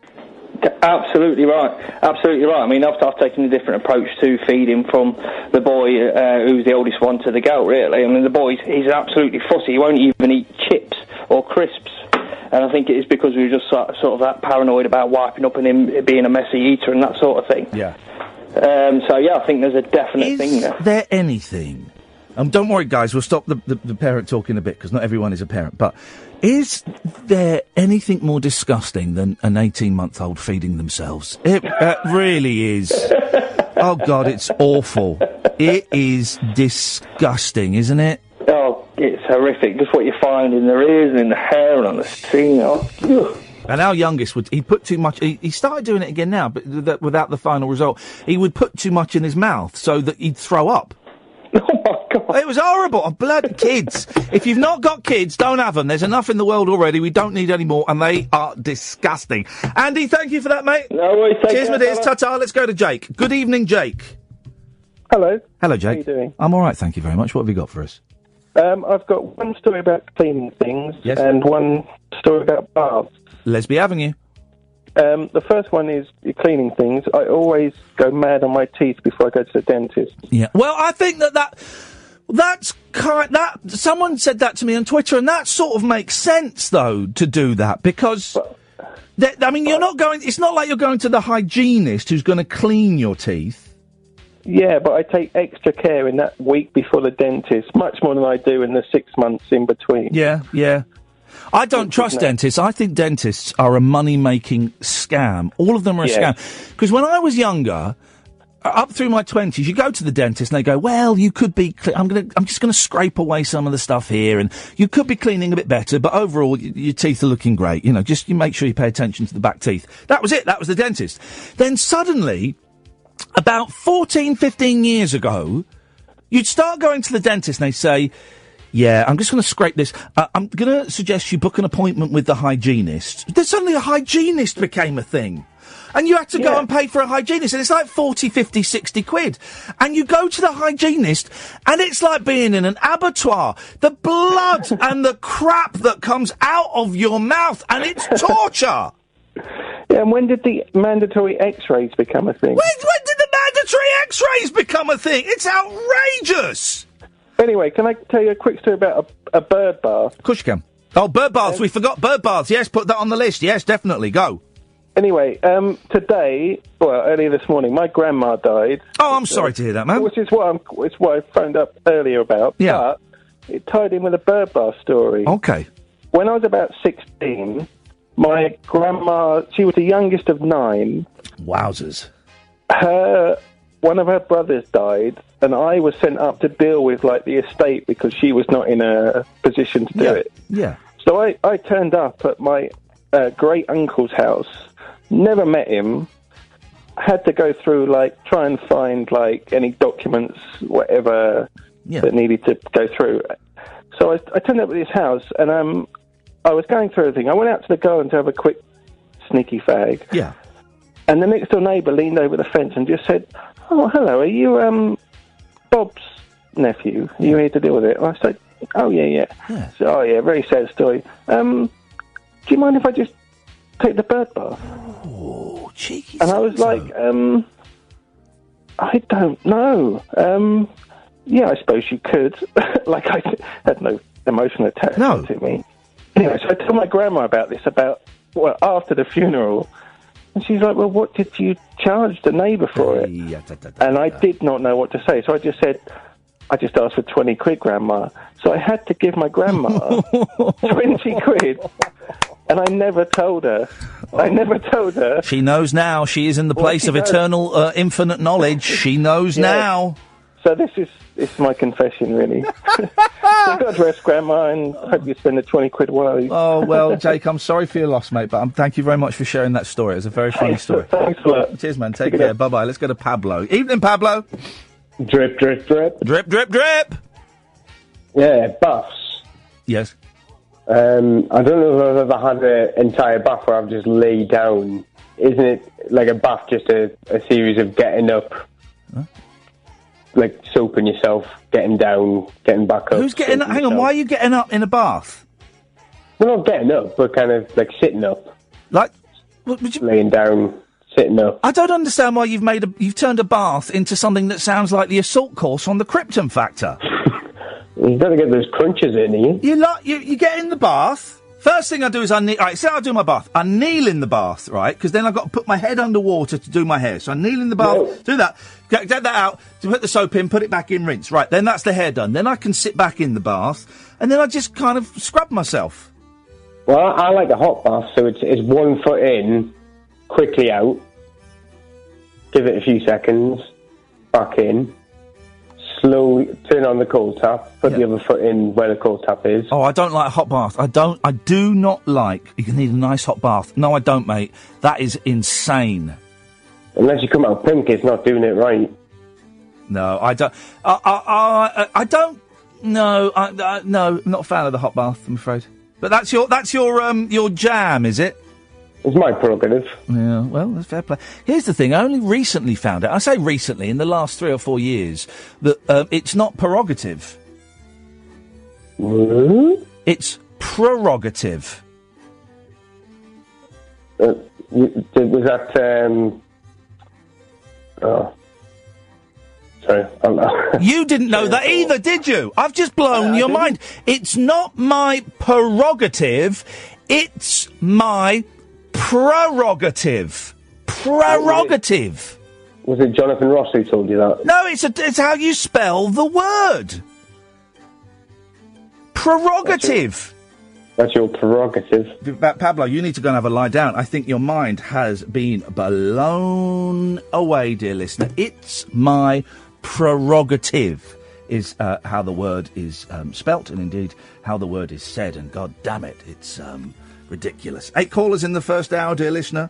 Absolutely right. I mean, I've taken a different approach to feeding from the boy, who's the oldest one, to the girl, really. I mean, the boy, he's absolutely fussy. He won't even eat chips or crisps. And I think it is because we were just sort of that paranoid about wiping up and him being a messy eater and that sort of thing. Yeah. I think there's a definite thing there. Is there anything... don't worry, guys, we'll stop the parent talk in a bit, because not everyone is a parent, but is there anything more disgusting than an 18-month-old feeding themselves? It really is. Oh, God, it's awful. It is disgusting, isn't it? Oh, it's horrific. Just what you find in their ears and in the hair and on the skin. Oh, and our youngest he put too much. He started doing it again now, but without the final result. He would put too much in his mouth so that he'd throw up. Oh my God! It was horrible. Oh, blood, kids. If you've not got kids, don't have them. There's enough in the world already. We don't need any more, and they are disgusting. Andy, thank you for that, mate. No worries. Cheers, my dears. Ta-ta. Let's go to Jake. Good evening, Jake. Hello. Hello, Jake. How are you doing? I'm all right, thank you very much. What have you got for us? I've got one story about cleaning things and one story about baths. Lesbie Avenue. The first one is cleaning things. I always go mad on my teeth before I go to the dentist. Yeah. Well, I think that's someone said that to me on Twitter, and that sort of makes sense, though, to do that, because... you're not going... It's not like you're going to the hygienist who's going to clean your teeth. Yeah, but I take extra care in that week before the dentist, much more than I do in the 6 months in between. Yeah. I don't trust dentists. I think dentists are a money-making scam. All of them are a scam. Because when I was younger, up through my 20s, you go to the dentist and they go, well, you could be... I'm just going to scrape away some of the stuff here, and you could be cleaning a bit better, but overall, your teeth are looking great. You know, just you make sure you pay attention to the back teeth. That was it. That was the dentist. Then suddenly... About 14, 15 years ago, you'd start going to the dentist and they'd say, yeah, I'm just going to scrape this. I'm going to suggest you book an appointment with the hygienist. Then suddenly a hygienist became a thing. And you had to go and pay for a hygienist. And it's like 40, 50, 60 quid. And you go to the hygienist and it's like being in an abattoir. The blood and the crap that comes out of your mouth, and it's torture. Yeah, and when did the mandatory X-rays become a thing? When did the mandatory X-rays become a thing? It's outrageous! Anyway, can I tell you a quick story about a bird bath? Of course you can. Oh, bird baths. We forgot bird baths. Yes, put that on the list. Yes, definitely. Go. Anyway, earlier this morning, my grandma died. Oh, I'm sorry to hear that, man. Which is what I phoned up earlier about. Yeah. But it tied in with a bird bath story. Okay. When I was about 16... my grandma, she was the youngest of 9. Wowzers. One of her brothers died, and I was sent up to deal with, the estate because she was not in a position to do it. Yeah. So I turned up at my great-uncle's house, never met him, had to go through, try and find, any documents, whatever, that needed to go through. So I turned up at his house, and I was going through everything. I went out to the garden to have a quick sneaky fag. Yeah. And the next door neighbour leaned over the fence and just said, oh, hello, are you Bob's nephew? Are you here to deal with it? And I said, oh, yeah. So, oh, yeah, very sad story. Do you mind if I just take the bird bath? Oh, cheeky. And I was like, I don't know. Yeah, I suppose you could. I had no emotional attachment to me. Anyway, so I told my grandma about this, after the funeral, and she's like, well, what did you charge the neighbour for it? And I did not know what to say, so I just said, I just asked for 20 quid, Grandma. So I had to give my grandma 20 quid, and I never told her. She knows now. She is in the place of eternal, infinite knowledge. She knows now. So this is my confession, really. So God rest, Grandma, and hope you spend the 20 quid well. Oh, well, Jake, I'm sorry for your loss, mate, but thank you very much for sharing that story. It was a very funny story. Thanks a lot. Cheers, man. Take care. Bye-bye. Let's go to Pablo. Evening, Pablo. Drip, drip, drip. Drip, drip, drip. Yeah, baths. Yes. I don't know if I've ever had an entire bath where I've just laid down. Isn't it like a bath, just a series of getting up? Huh? Like soaping yourself, getting down, getting back up. Who's getting up? Hang on, why are you getting up in a bath? Well, not getting up, but kind of like sitting up. Like, would you... laying down, sitting up. I don't understand why you've turned a bath into something that sounds like the assault course on the Krypton Factor. You've got to get those crunches in, You get in the bath. First thing I do is say I do my bath. I kneel in the bath, right? Because then I've got to put my head underwater to do my hair. So I kneel in the bath, do that, get that out, to put the soap in, put it back in, rinse. Right, then that's the hair done. Then I can sit back in the bath, and then I just kind of scrub myself. Well, I like a hot bath, so it's 1 foot in, quickly out, give it a few seconds, back in, slowly turn on the cold tap, put the other foot in where the cold tap is. Oh, I don't like a hot bath. I do not like... You need a nice hot bath. No, I don't, mate. That is insane. Unless you come out pink, it's not doing it right. No, I don't... I don't... No, no, I'm not a fan of the hot bath, I'm afraid. But that's your jam, is it? It's my prerogative. Yeah, well, that's fair play. Here's the thing, I only recently found out, I say recently, in the last 3 or 4 years, that it's not prerogative. What? It's prerogative. Was that, oh. Sorry. You didn't know that either, did you? I've just blown your mind. It's not my prerogative, it's my prerogative. Prerogative. Was it Jonathan Ross who told you that? No, it's how you spell the word. Prerogative. That's your prerogative. Pablo, you need to go and have a lie down. I think your mind has been blown away, dear listener. It's my prerogative is how the word is spelt, and indeed how the word is said. And God damn it, it's ridiculous. 8 callers in the first hour, dear listener.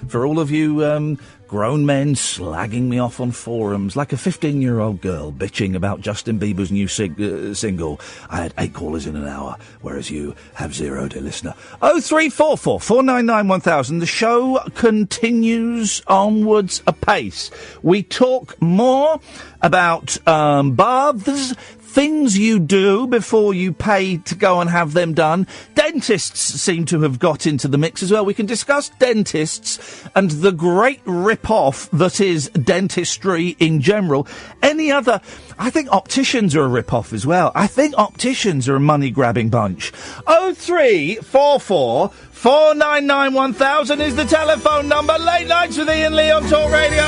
For all of you grown men slagging me off on forums like a 15-year-old girl bitching about Justin Bieber's new single, I had 8 callers in an hour, whereas you have 0, dear listener. 0344 499 1000. The show continues onwards apace. We talk more about baths, things you do before you pay to go and have them done. Dentists seem to have got into the mix as well. We can discuss dentists and the great rip-off that is dentistry in general. Any other... I think opticians are a rip-off as well. I think opticians are a money-grabbing bunch. 0344 499 1000 is the telephone number. Late Nights with Iain Lee on Talk Radio.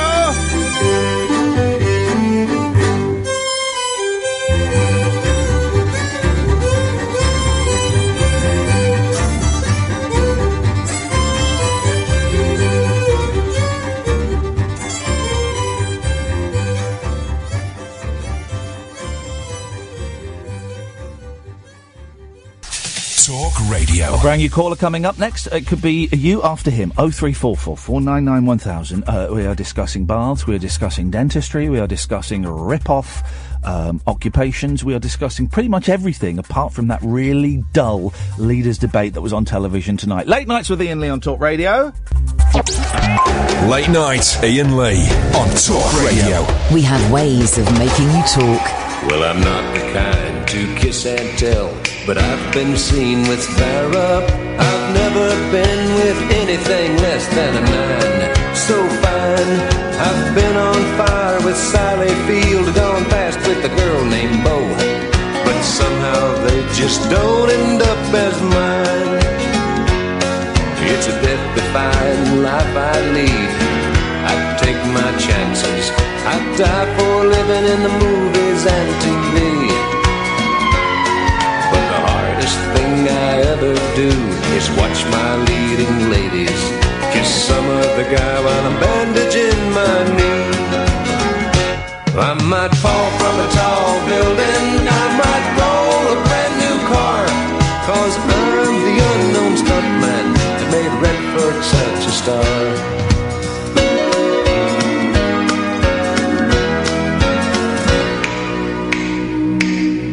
Talk Radio. A brand new caller coming up next. It could be you after him. 0344 499 1000. We are discussing baths. We are discussing dentistry. We are discussing rip-off occupations. We are discussing pretty much everything apart from that really dull leaders' debate that was on television tonight. Late Nights with Iain Lee on Talk Radio. Late Night, Iain Lee on Talk Radio. We have ways of making you talk. Well, I'm not the kind to kiss and tell, but I've been seen with fire up. I've never been with anything less than a 9. So fine, I've been on fire with Sally Field, gone past with a girl named Bo, but somehow they just don't end up as mine. It's a death-defying life I lead. I take my chances. I die for living in the movies and TV. But the hardest thing I ever do is watch my leading ladies kiss some other guy while I'm bandaging my knee. I might fall from a tall building, I might roll a brand new car, 'cause I'm the unknown stuntman that made Redford such a star.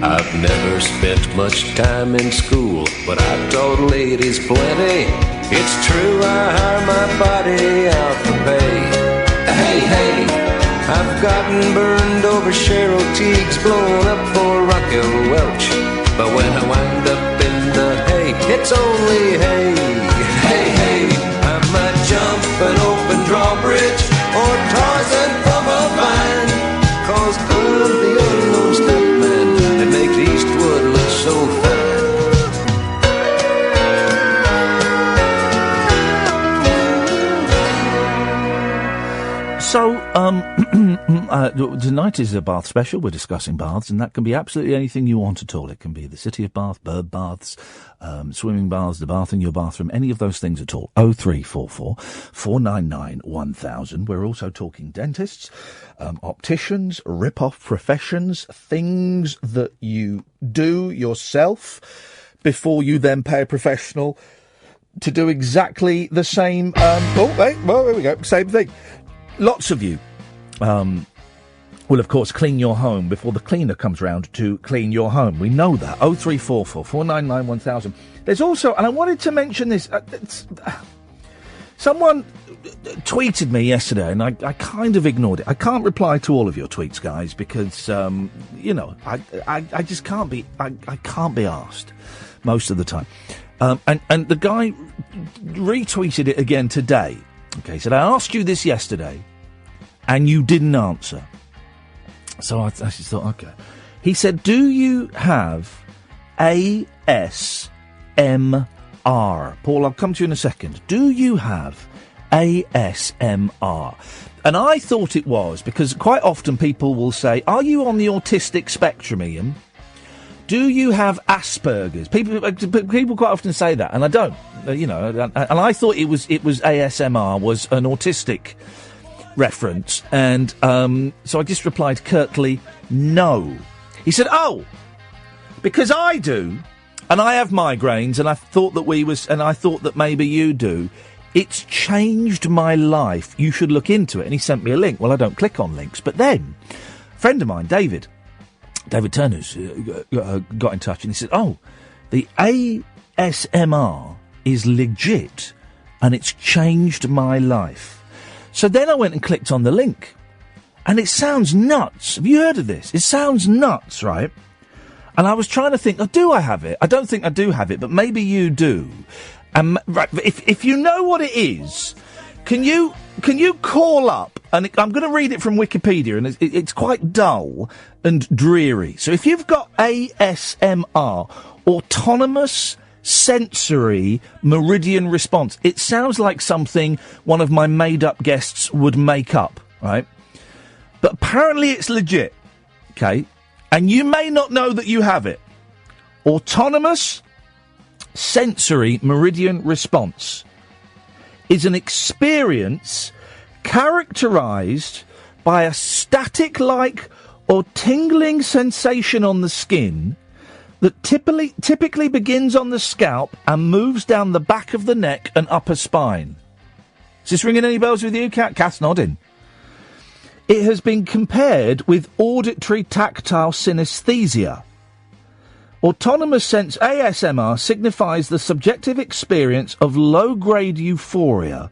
I've never spent much time in school, but I've taught ladies plenty. It's true, I hire my body out for pay. Hey, hey, I've gotten burned over Cheryl Teague's, blown up for Raquel Welch. But when I wind up in the hay, it's only hay. Hey, hey, I might jump an open drawbridge or Tarzan from a vine, 'cause I'm the unknown stuntman that makes Eastwood look so fine. So, Tonight is a bath special. We're discussing baths, and that can be absolutely anything you want at all. It can be the City of Bath, bird baths, swimming baths, the bath in your bathroom, any of those things at all. 0344 499 1000. We're also talking dentists, opticians, rip-off professions, things that you do yourself before you then pay a professional to do exactly the same. There we go. Same thing. Lots of you will, of course, clean your home before the cleaner comes round to clean your home. We know that. 0344 499 1000. There's also, and I wanted to mention this, someone tweeted me yesterday, and I kind of ignored it. I can't reply to all of your tweets, guys, because, I just can't be, I can't be asked most of the time. And the guy retweeted it again today. Okay, he said, I asked you this yesterday, and you didn't answer. So I just thought, okay. He said, do you have ASMR? Paul, I'll come to you in a second. Do you have ASMR? And I thought it was, because quite often people will say, are you on the autistic spectrum, Ian? Do you have Asperger's? People quite often say that, and I don't. And I thought it was ASMR was an autistic reference, and so I just replied curtly, no. He said, oh, because I do, and I have migraines, and I thought that maybe you do. It's changed my life. You should look into it. And he sent me a link. Well, I don't click on links, but then a friend of mine, David Turner's got in touch, and he said, oh, the ASMR is legit, and it's changed my life. So then I went and clicked on the link, and it sounds nuts. Have you heard of this? It sounds nuts, right? And I was trying to think, do I have it? I don't think I do have it, but maybe you do. Right, if you know what it is, can you call up, and I'm going to read it from Wikipedia, and it's quite dull and dreary. So if you've got ASMR, autonomous sensory meridian response, it sounds like something one of my made-up guests would make up, right? But apparently it's legit, okay? And you may not know that you have it. Autonomous sensory meridian response is an experience characterized by a static-like or tingling sensation on the skin that typically begins on the scalp and moves down the back of the neck and upper spine. Is this ringing any bells with you, Kat? Kat's nodding. It has been compared with auditory tactile synesthesia. Autonomous sense ASMR signifies the subjective experience of low-grade euphoria,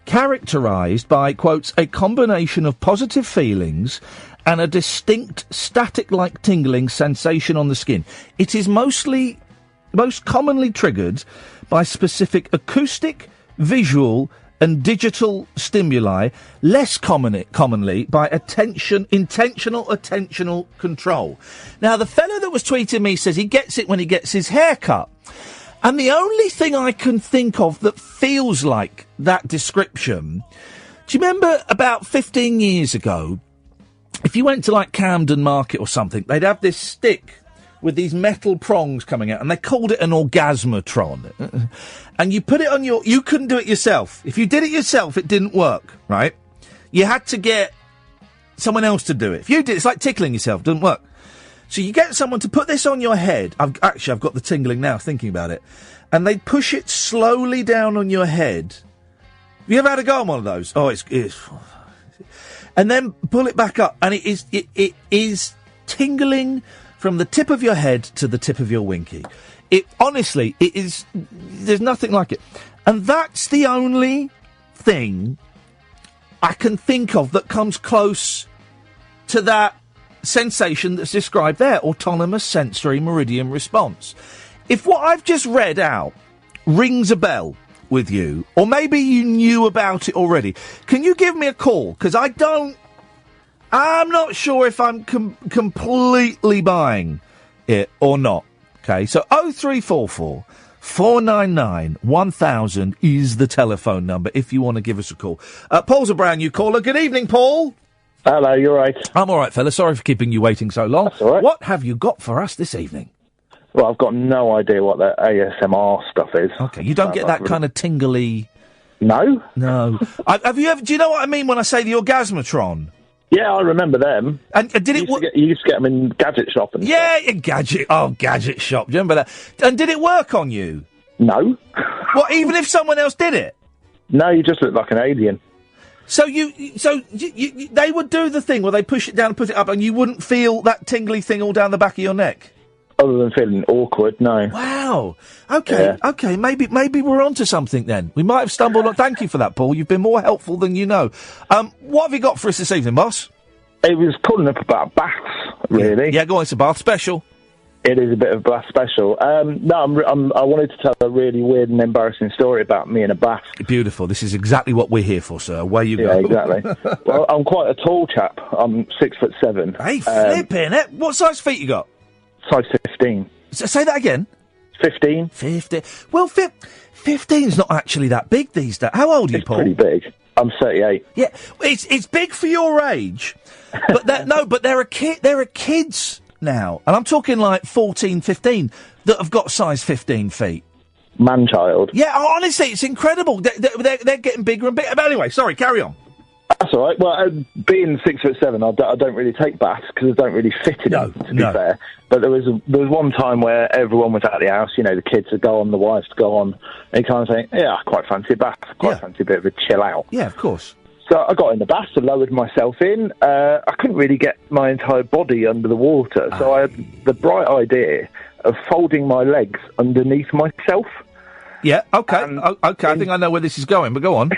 characterised by, quotes, a combination of positive feelings and a distinct static-like tingling sensation on the skin. It is most commonly triggered by specific acoustic, visual, and digital stimuli, less commonly by intentional attentional control. Now, the fellow that was tweeting me says he gets it when he gets his hair cut. And the only thing I can think of that feels like that description, do you remember about 15 years ago, if you went to like Camden Market or something, they'd have this stick with these metal prongs coming out, and they called it an orgasmatron. And you put it on you couldn't do it yourself. If you did it yourself, it didn't work, right? You had to get someone else to do it. If you did, it's like tickling yourself, it doesn't work. So you get someone to put this on your head. I've got the tingling now thinking about it. And they push it slowly down on your head. Have you ever had a go on one of those? Oh, it's and then pull it back up, and it is tingling from the tip of your head to the tip of your winky. There's nothing like it. And that's the only thing I can think of that comes close to that sensation that's described there, autonomous sensory meridian response. If what I've just read out rings a bell with you, or maybe you knew about it already, can you give me a call? Because I'm not sure if I'm completely buying it or not. Okay, so 0344 499 1000 is the telephone number if you want to give us a call. Paul's a brand new caller. Good evening, Paul. Hello, you all right? I'm all right, fella. Sorry for keeping you waiting so long. That's all right. What have you got for us this evening? Well, I've got no idea what that ASMR stuff is. Okay, you don't get that kind of tingly... No? No. Have you ever... Do you know what I mean when I say the orgasmatron? Yeah, I remember them. And did it... You used to get them in Gadget Shop and Yeah, in Gadget Shop. Do you remember that? And did it work on you? No. What, even if someone else did it? No, you just look like an alien. So they would do the thing where they push it down and put it up, and you wouldn't feel that tingly thing all down the back of your neck? Other than feeling awkward, no. Wow. Okay, okay. Maybe we're onto something then. We might have stumbled on... Thank you for that, Paul. You've been more helpful than you know. What have you got for us this evening, boss? It was calling up about baths, really. Yeah, go on. It's a bath special. It is a bit of a bath special. No, I wanted to tell a really weird and embarrassing story about me in a bath. Beautiful. This is exactly what we're here for, sir. Away you go. Yeah, exactly. Well, I'm quite a tall chap. I'm 6'7". Hey, flipping it. What size feet you got? Size 15. Say that again. 15. 15. Well, 15's not actually that big these days. How old are you, Paul? Pretty big. I'm 38. Yeah, it's big for your age, but there are kids now, and I'm talking like 14, 15 that have got size 15 feet. Man-child. Yeah, honestly, it's incredible. They're getting bigger and bigger. But anyway, sorry, carry on. That's all right. Well, being 6'7", I don't really take baths because I don't really fit in them, to be fair. But there was one time where everyone was at the house, you know, the kids would go on, the wives would go on, and you kind of think, yeah, I quite fancy a bath, fancy a bit of a chill out. Yeah, of course. So I got in the bath, I lowered myself in. I couldn't really get my entire body under the water, so I had the bright idea of folding my legs underneath myself. Yeah, okay, okay. I think I know where this is going, but go on.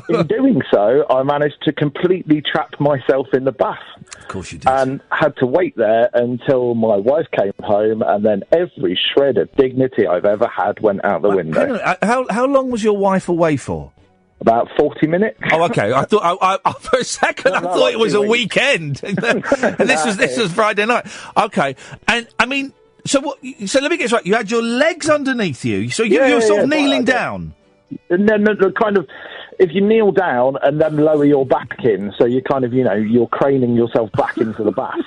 In doing so, I managed to completely trap myself in the bath. Of course you did. And had to wait there until my wife came home, and then every shred of dignity I've ever had went out the window. How long was your wife away for? About 40 minutes. Oh, okay. I thought for a second I thought it was a weekend, and this was Friday night. Okay, and I mean. So let me get this right. You had your legs underneath you, so you were sort of kneeling down. And then kind of, if you kneel down and then lower your back in, so you kind of, you know, you're craning yourself back into the bath.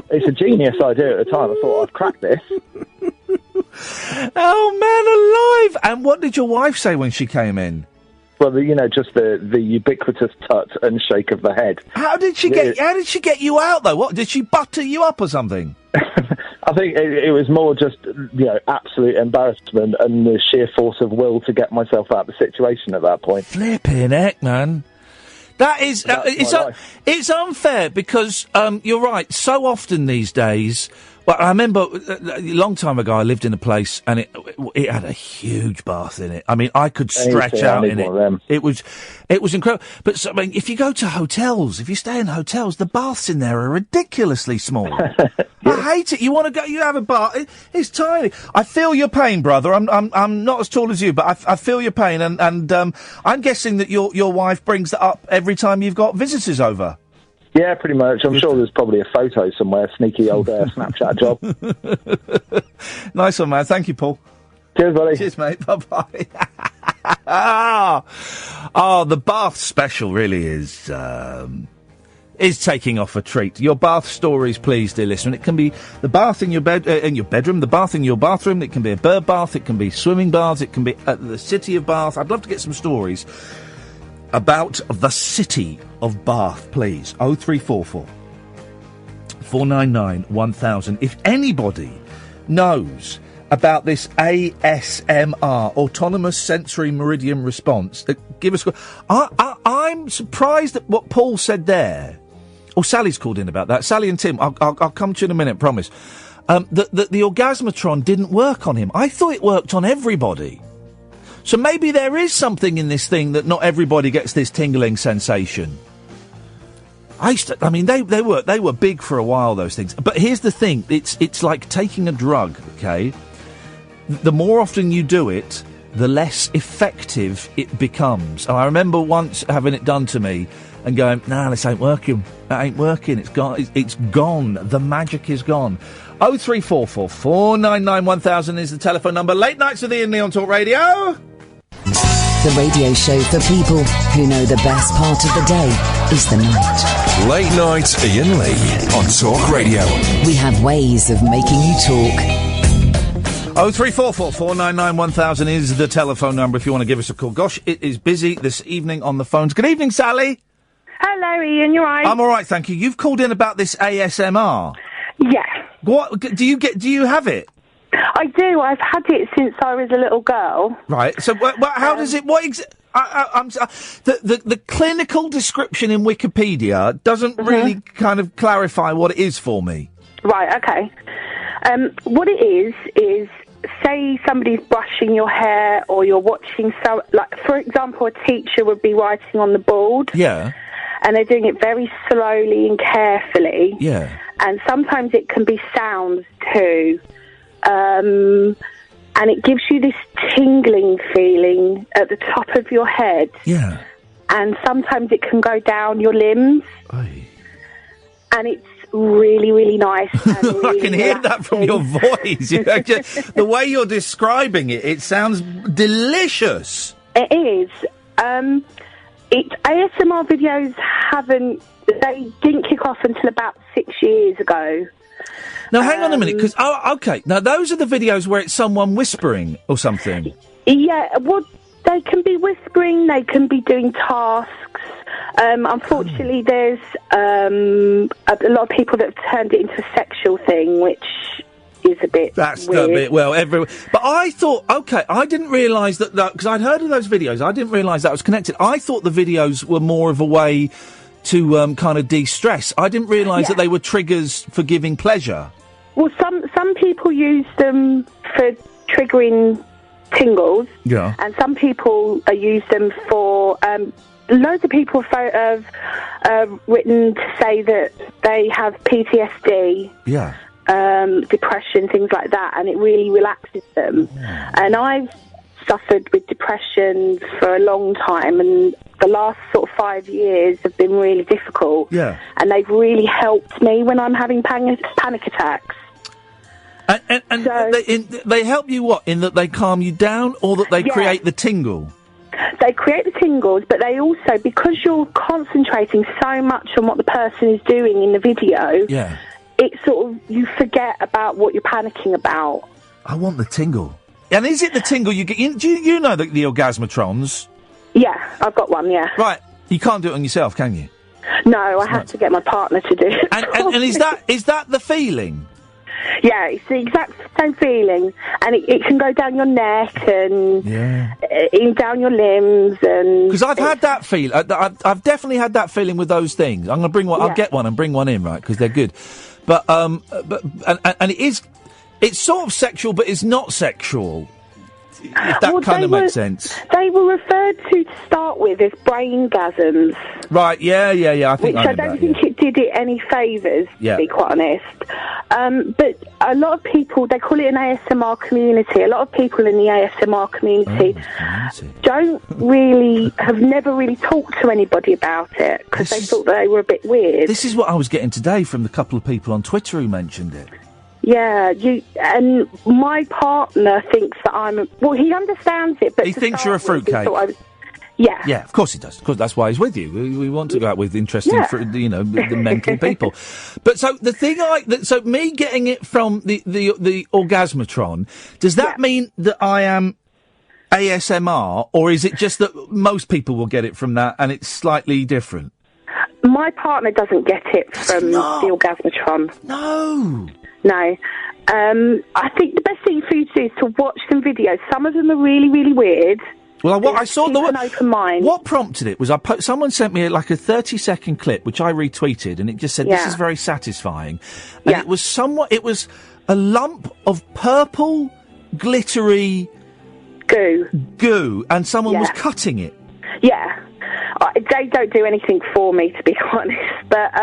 It's a genius idea at the time. I thought I'd crack this. Oh man, alive! And what did your wife say when she came in? Well, you know, just the ubiquitous tut and shake of the head. How did she get you out though? What did she butter you up or something? I think it was more just, you know, absolute embarrassment and the sheer force of will to get myself out of the situation at that point. Flipping heck, man. That is, it's unfair because, you're right, so often these days, well, I remember a long time ago I lived in a place and it had a huge bath in it. I mean, I could stretch out in it. It was incredible. But I mean, if you go to hotels, if you stay in hotels, the baths in there are ridiculously small. I hate it. You want to go, you have a bath, it's tiny. I feel your pain, brother. I'm not as tall as you, but I feel your pain and I'm guessing that your wife brings that up every time you've got visitors over. Yeah, pretty much. I'm sure there's probably a photo somewhere, sneaky old Snapchat job. Nice one, man. Thank you, Paul. Cheers, buddy. Cheers, mate. Bye-bye. The bath special really is taking off a treat. Your bath stories, please, dear listener. It can be the bath in your bedroom, the bath in your bathroom. It can be a bird bath. It can be swimming baths. It can be at the city of Bath. I'd love to get some stories about the city of Bath, please. 0344 499 1000. If anybody knows about this ASMR, Autonomous Sensory Meridian Response, give us... I'm surprised at what Paul said there. Oh, Sally's called in about that. Sally and Tim, I'll come to you in a minute, promise. The Orgasmatron didn't work on him. I thought it worked on everybody. So maybe there is something in this thing that not everybody gets this tingling sensation. They were big for a while, those things. But here's the thing, it's like taking a drug, okay? The more often you do it, the less effective it becomes. And I remember once having it done to me and going, nah, this ain't working. That ain't working. It's gone. It's gone. The magic is gone. 0344 499 1000 is the telephone number. Late nights with Iain Lee on Talk Radio. The radio show for people who know the best part of the day is the night. Late night Iain Lee on Talk Radio. We have ways of making you talk. 03444991000 is the telephone number if you want to give us a call. Gosh, it is busy this evening on the phones. Good evening, Sally. Hello, Ian. You alright? I'm all right, thank you. You've called in about this ASMR. Yeah. What do you have it? I do. I've had it since I was a little girl. Right. So, how does it? The clinical description in Wikipedia doesn't really kind of clarify what it is for me. Right. Okay. What it is say somebody's brushing your hair, or you're watching for example, a teacher would be writing on the board. Yeah. And they're doing it very slowly and carefully. Yeah. And sometimes it can be sounds too. And it gives you this tingling feeling at the top of your head. Yeah. And sometimes it can go down your limbs. Aye. And it's really, really nice. And really I can hear that from your voice. The way you're describing it, it sounds delicious. It is. ASMR videos they didn't kick off until about 6 years ago. Now, hang on a minute, because, okay, now those are the videos where it's someone whispering or something. Yeah, well, they can be whispering, they can be doing tasks. Unfortunately, there's a lot of people that have turned it into a sexual thing, which is a bit weird. But I thought, okay, I didn't realise that, because I'd heard of those videos, I didn't realise that was connected. I thought the videos were more of a way to kind of de-stress. I didn't realise that they were triggers for giving pleasure. Well, some people use them for triggering tingles. Yeah. And some people use them for... loads of people have written to say that they have PTSD. Yeah. Depression, things like that, and it really relaxes them. Yeah. And I've suffered with depression for a long time, and the last sort of 5 years have been really difficult. Yeah. And they've really helped me when I'm having panic attacks. And they help you what? In that they calm you down, or that they create the tingle? They create the tingles, but they also, because you're concentrating so much on what the person is doing in the video, it sort of, you forget about what you're panicking about. I want the tingle. And is it the tingle you get? Do you know the orgasmatrons? Yeah, I've got one, yeah. Right. You can't do it on yourself, can you? No, I have to get my partner to do it. And is that the feeling? Yeah, it's the exact same feeling, and it can go down your neck and down your limbs, and because I've had that feel. I've definitely had that feeling with those things. I'm going to bring one. I'll get one and bring one in, right? Because they're good. But it's sort of sexual, but it's not sexual. If that kind of makes sense. They were referred to start with as braingasms. Right, yeah. I think I don't think it did it any favours, to be quite honest. But a lot of people, they call it an ASMR community. A lot of people in the ASMR community have never really talked to anybody about it, because they thought they were a bit weird. This is what I was getting today from the couple of people on Twitter who mentioned it. Yeah, and my partner thinks that he understands it, but he thinks you're a fruitcake. Yeah, of course he does. Of course, that's why he's with you. We want to go out with interesting, the mental people. But so the thing so me getting it from the orgasmatron, does that mean that I am ASMR, or is it just that most people will get it from that and it's slightly different? My partner doesn't get it from the orgasmatron. No. I think the best thing for you to do is to watch some videos. Some of them are really, really weird. Well, I saw an open mind. What prompted it was someone sent me like a 30-second clip, which I retweeted, and it just said, "This is very satisfying." And it was a lump of purple, glittery goo, and someone was cutting it. Yeah. They don't do anything for me, to be honest, but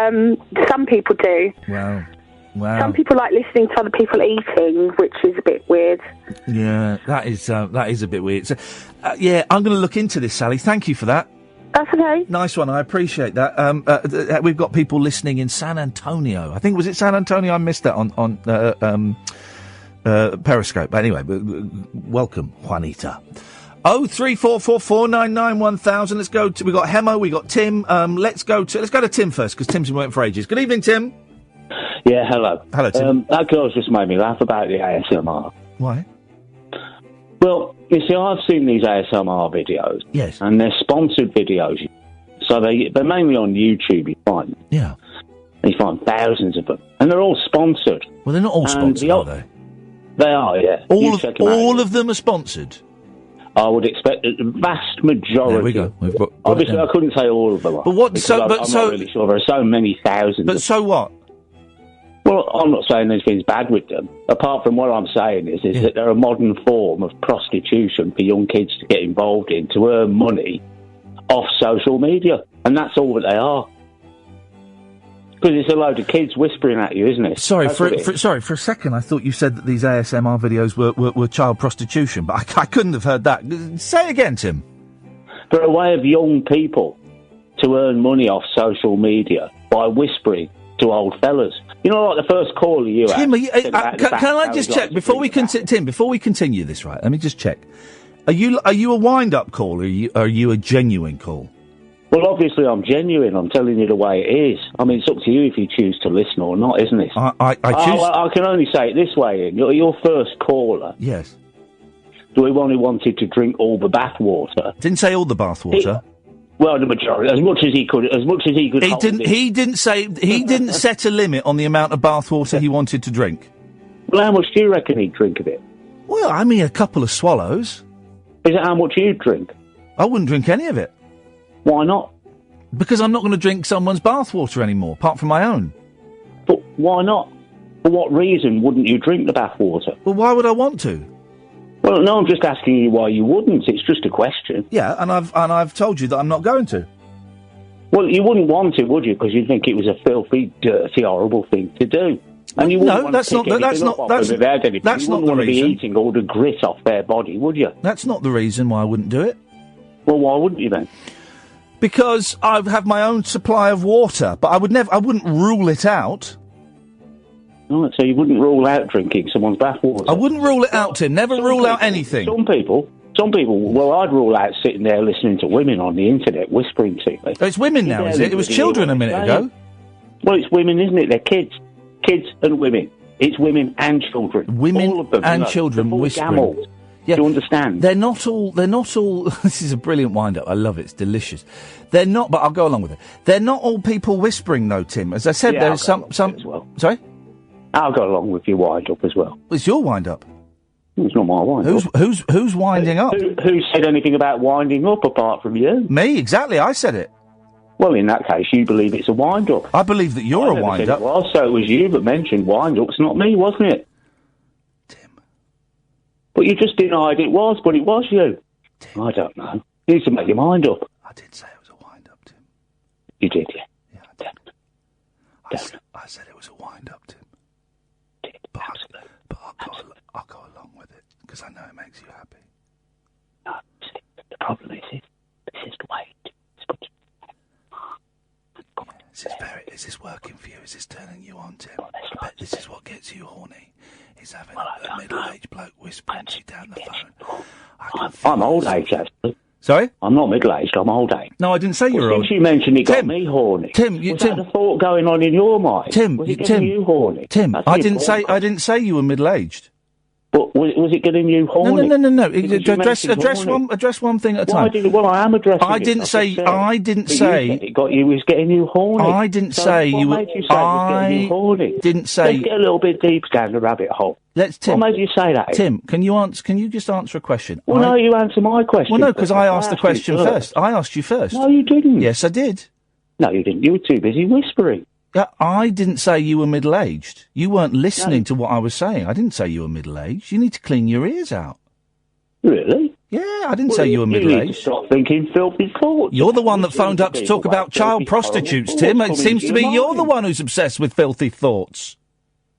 some people do. Wow. Some people like listening to other people eating, which is a bit weird. Yeah, that is a bit weird. So, I'm going to look into this, Sally. Thank you for that. That's okay. Nice one. I appreciate that. We've got people listening in San Antonio. I think, was it San Antonio? I missed that on Periscope. But anyway, welcome, Juanita. 03444991000. Let's go to. We got Hemo. We got Tim. Let's go to Tim first because Tim's been waiting for ages. Good evening, Tim. Yeah, hello. Hello, Tim. That girl's just made me laugh about the ASMR. Why? Well, you see, I've seen these ASMR videos. Yes. And they're sponsored videos. So they're mainly on YouTube, you find. Yeah. And you find thousands of them. And they're all sponsored. Well, they're not all sponsored, are they? They are, yeah. All of them are sponsored? I would expect the vast majority. There we go. Obviously, I couldn't say all of them. But what? I'm not really sure. There are so many thousands. But so what? Well, I'm not saying anything's bad with them. Apart from what I'm saying is that they're a modern form of prostitution for young kids to get involved in to earn money off social media, and that's all that they are. Because it's a load of kids whispering at you, isn't it? Sorry, for a second, I thought you said that these ASMR videos were child prostitution, but I couldn't have heard that. Say it again, Tim. They're a way of young people to earn money off social media by whispering to old fellas. You know, like the first caller you had. Tim, can I just check before we Tim? Before we continue this, right? Let me just check. Are you a wind-up call, or are you a genuine call? Well, obviously I'm genuine. I'm telling you the way it is. I mean, it's up to you if you choose to listen or not, isn't it? I choose. I can only say it this way, Ian. You're your first caller. Yes. We only wanted to drink all the bath water. Didn't say all the bath water. Well, the majority, as much as he could. He didn't set a limit on the amount of bath water he wanted to drink. Well, how much do you reckon he'd drink of it? Well, I mean, a couple of swallows. Is it how much you'd drink? I wouldn't drink any of it. Why not? Because I'm not going to drink someone's bath water anymore, apart from my own. But why not? For what reason wouldn't you drink the bath water? Well, why would I want to? Well, no, I'm just asking you why you wouldn't. It's just a question. Yeah, and I've told you that I'm not going to. Well, you wouldn't want to, would you? Because you'd think it was a filthy, dirty, horrible thing to do. And you wouldn't want to pick anything up off them without anything. You wouldn't want to be eating all the grit off their body, would you? That's not the reason why I wouldn't do it. Well, why wouldn't you then? Because I have my own supply of water, but I wouldn't rule it out. Right, so you wouldn't rule out drinking someone's bath water? I wouldn't rule it out, Tim. Never rule out anything. Some people, well, I'd rule out sitting there listening to women on the internet whispering to me. Oh, it's women now, is it? It was children a minute ago. Well, it's women, isn't it? They're kids. Kids and women. It's women and children. Women all of them, and children whispering. Yeah. Do you understand? They're not all, this is a brilliant wind-up. I love it. It's delicious. They're not, but I'll go along with it. They're not all people whispering, though, Tim. As I said, there's some as well. Sorry? I'll go along with your wind-up as well. It's your wind-up. It's not my wind-up. Who's winding up? Who said anything about winding up apart from you? Me, exactly. I said it. Well, in that case, you believe it's a wind-up. I believe that you're a wind-up. Well, so it was you that mentioned wind-ups, not me, wasn't it? Tim. But you just denied it was, but it was you. Tim. I don't know. You need to make your mind up. I did say it was a wind-up, Tim. You did, yeah? Yeah, I did. I said it was a wind-up, Tim. But I'll go along with it, because I know it makes you happy. No, see, the problem is this is the way Is this working for you? Is this turning you on, Tim? I bet this is what gets you horny. Is having a middle-aged bloke whispering to you down the phone. I'm old age, actually. Sorry? I'm not middle-aged, I'm old age. No, I didn't say you were old. Since you mentioned it got me horny. Tim, was that the thought going on in your mind? Tim, was it getting you horny? Tim, I didn't say you were middle-aged. But was it getting you horny? No. Address one thing at a time. Well, I am addressing I didn't say. It was getting you horny. I didn't say you were. What made you say it was getting you horny? Didn't say. Let's get a little bit deeper down the rabbit hole. Tim. What made you say that? Tim, can you just answer a question? Well, no, you answer my question. Well, no, because I asked the question first. I asked you first. No, you didn't. Yes, I did. No, you didn't. You were too busy whispering. Yeah, I didn't say you were middle-aged. You weren't listening to what I was saying. I didn't say you were middle-aged. You need to clean your ears out. Really? Yeah, I didn't say you were middle-aged. You need to stop thinking filthy thoughts. You're the one that phoned up to talk about child prostitutes, Tim. It seems to be you're the one who's obsessed with filthy thoughts.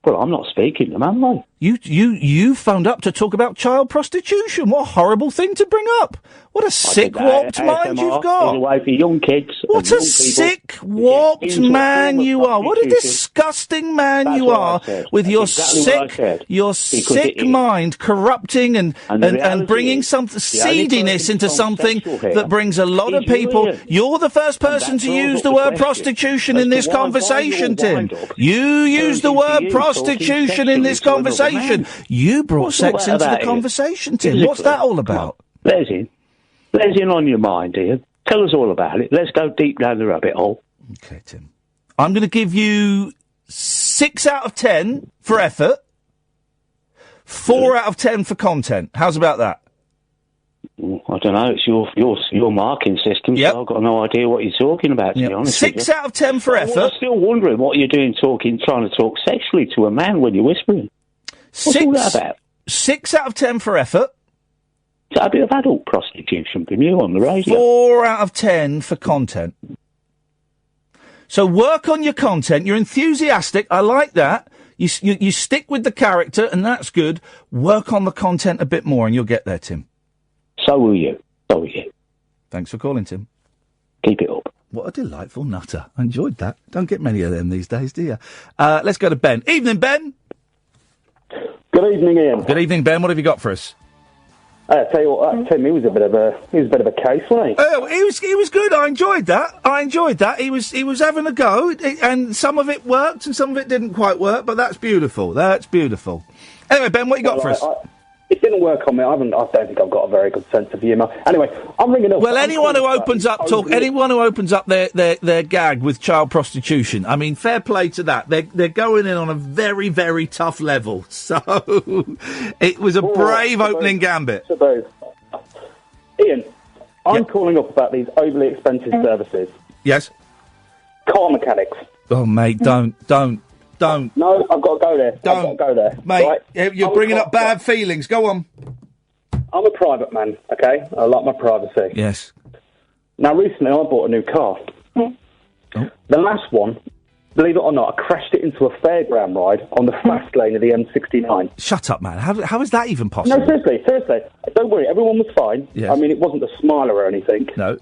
Well, I'm not speaking them, am I? You phoned up to talk about child prostitution. What a horrible thing to bring up. What a sick, warped mind you've got. Away for young kids. What a sick, warped man you are. What a disgusting man you are with your sick mind corrupting and bringing some seediness into something that brings a lot of people. You're the first person to use the word prostitution in this conversation, Tim. You used the word prostitution in this conversation. You brought sex into the conversation, Tim. What's that all about? There's in on your mind, Ian. Tell us all about it. Let's go deep down the rabbit hole. Okay, Tim. I'm going to give you 6 out of 10 for effort, 4 out of 10 for content. How's about that? I don't know. It's your marking system, so I've got no idea what you're talking about, to be honest. 6 out of 10 for effort. I'm still wondering what you're doing trying to talk sexually to a man when you're whispering. What's all that about? 6 out of 10 for effort. So a bit of adult prostitution from you on the radio. 4 out of 10 for content. So work on your content. You're enthusiastic. I like that. You stick with the character, and that's good. Work on the content a bit more, and you'll get there, Tim. So will you. So will you. Thanks for calling, Tim. Keep it up. What a delightful nutter. I enjoyed that. Don't get many of them these days, do you? Let's go to Ben. Evening, Ben. Good evening, Ian. Good evening, Ben. What have you got for us? I tell you what, Tim, he was a bit of a case, wasn't he? Oh, he was good. I enjoyed that. He was having a go, and some of it worked, and some of it didn't quite work. But that's beautiful. Anyway, Ben, what you got for us? It didn't work on me. I don't think I've got a very good sense of humour. Anyway, I'm ringing up. Well, anyone who opens up their gag with child prostitution, I mean, fair play to that. They're going in on a very, very tough level. So it was a brave opening gambit. Ian, I'm calling up about these overly expensive services. Yes. Car mechanics. Oh, mate, don't. No, I've got to go there. Mate, right? You're bringing up bad feelings. Go on. I'm a private man, okay? I like my privacy. Yes. Now, recently I bought a new car. Oh. The last one, believe it or not, I crashed it into a fairground ride on the fast lane of the M69. Shut up, man. How is that even possible? No, seriously. Don't worry, everyone was fine. Yes. I mean, it wasn't a smiler or anything. No.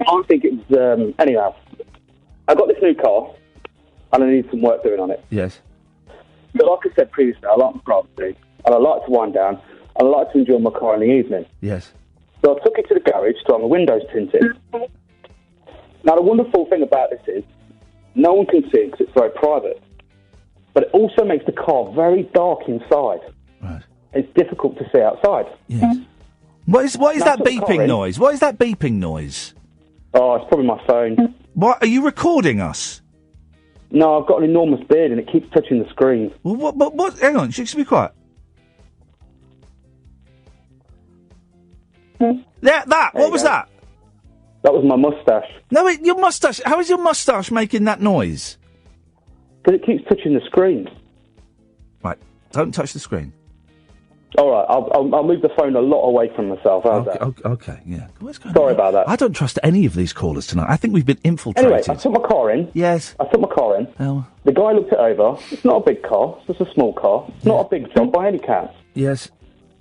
I think it was... anyhow, I got this new car, and I need some work doing on it. Yes. But like I said previously, I like my privacy, and I like to wind down, and I like to enjoy my car in the evening. Yes. So I took it to the garage to have my windows tinted. Now, the wonderful thing about this is, no one can see it because it's very private. But it also makes the car very dark inside. Right. It's difficult to see outside. Yes. What is that beeping noise? What is that beeping noise? Oh, it's probably my phone. What, are you recording us? No, I've got an enormous beard and it keeps touching the screen. Well, what? Hang on, just be quiet. What was that? That was my moustache. No, your moustache. How is your moustache making that noise? Because it keeps touching the screen. Right, don't touch the screen. All right, I'll move the phone a lot away from myself. How's that? Okay, yeah. What's going Sorry about that. I don't trust any of these callers tonight. I think we've been infiltrated. Anyway, I took my car in. Yes. I took my car in. Oh. The guy looked it over. It's not a big car. It's just a small car. It's not a big job by any count. Yes.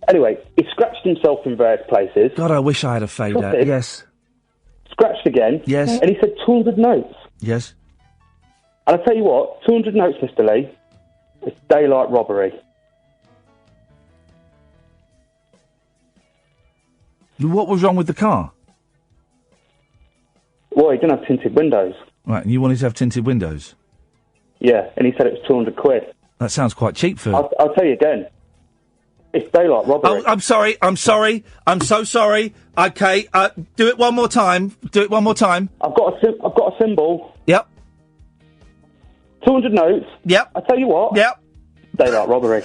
Anyway, he scratched himself in various places. God, I wish I had a fader. Yes. Scratched again. Yes. And he said 200 notes. Yes. And I tell you what, 200 notes, Mr. Lee, it's daylight robbery. What was wrong with the car? Well, he didn't have tinted windows. Right, and you wanted to have tinted windows? Yeah, and he said it was 200 quid. That sounds quite cheap for... I'll tell you again. It's daylight robbery. Oh, I'm sorry. I'm so sorry. Okay, do it one more time. I've got a symbol. Yep. 200 notes. Yep. I tell you what. Yep. Daylight robbery.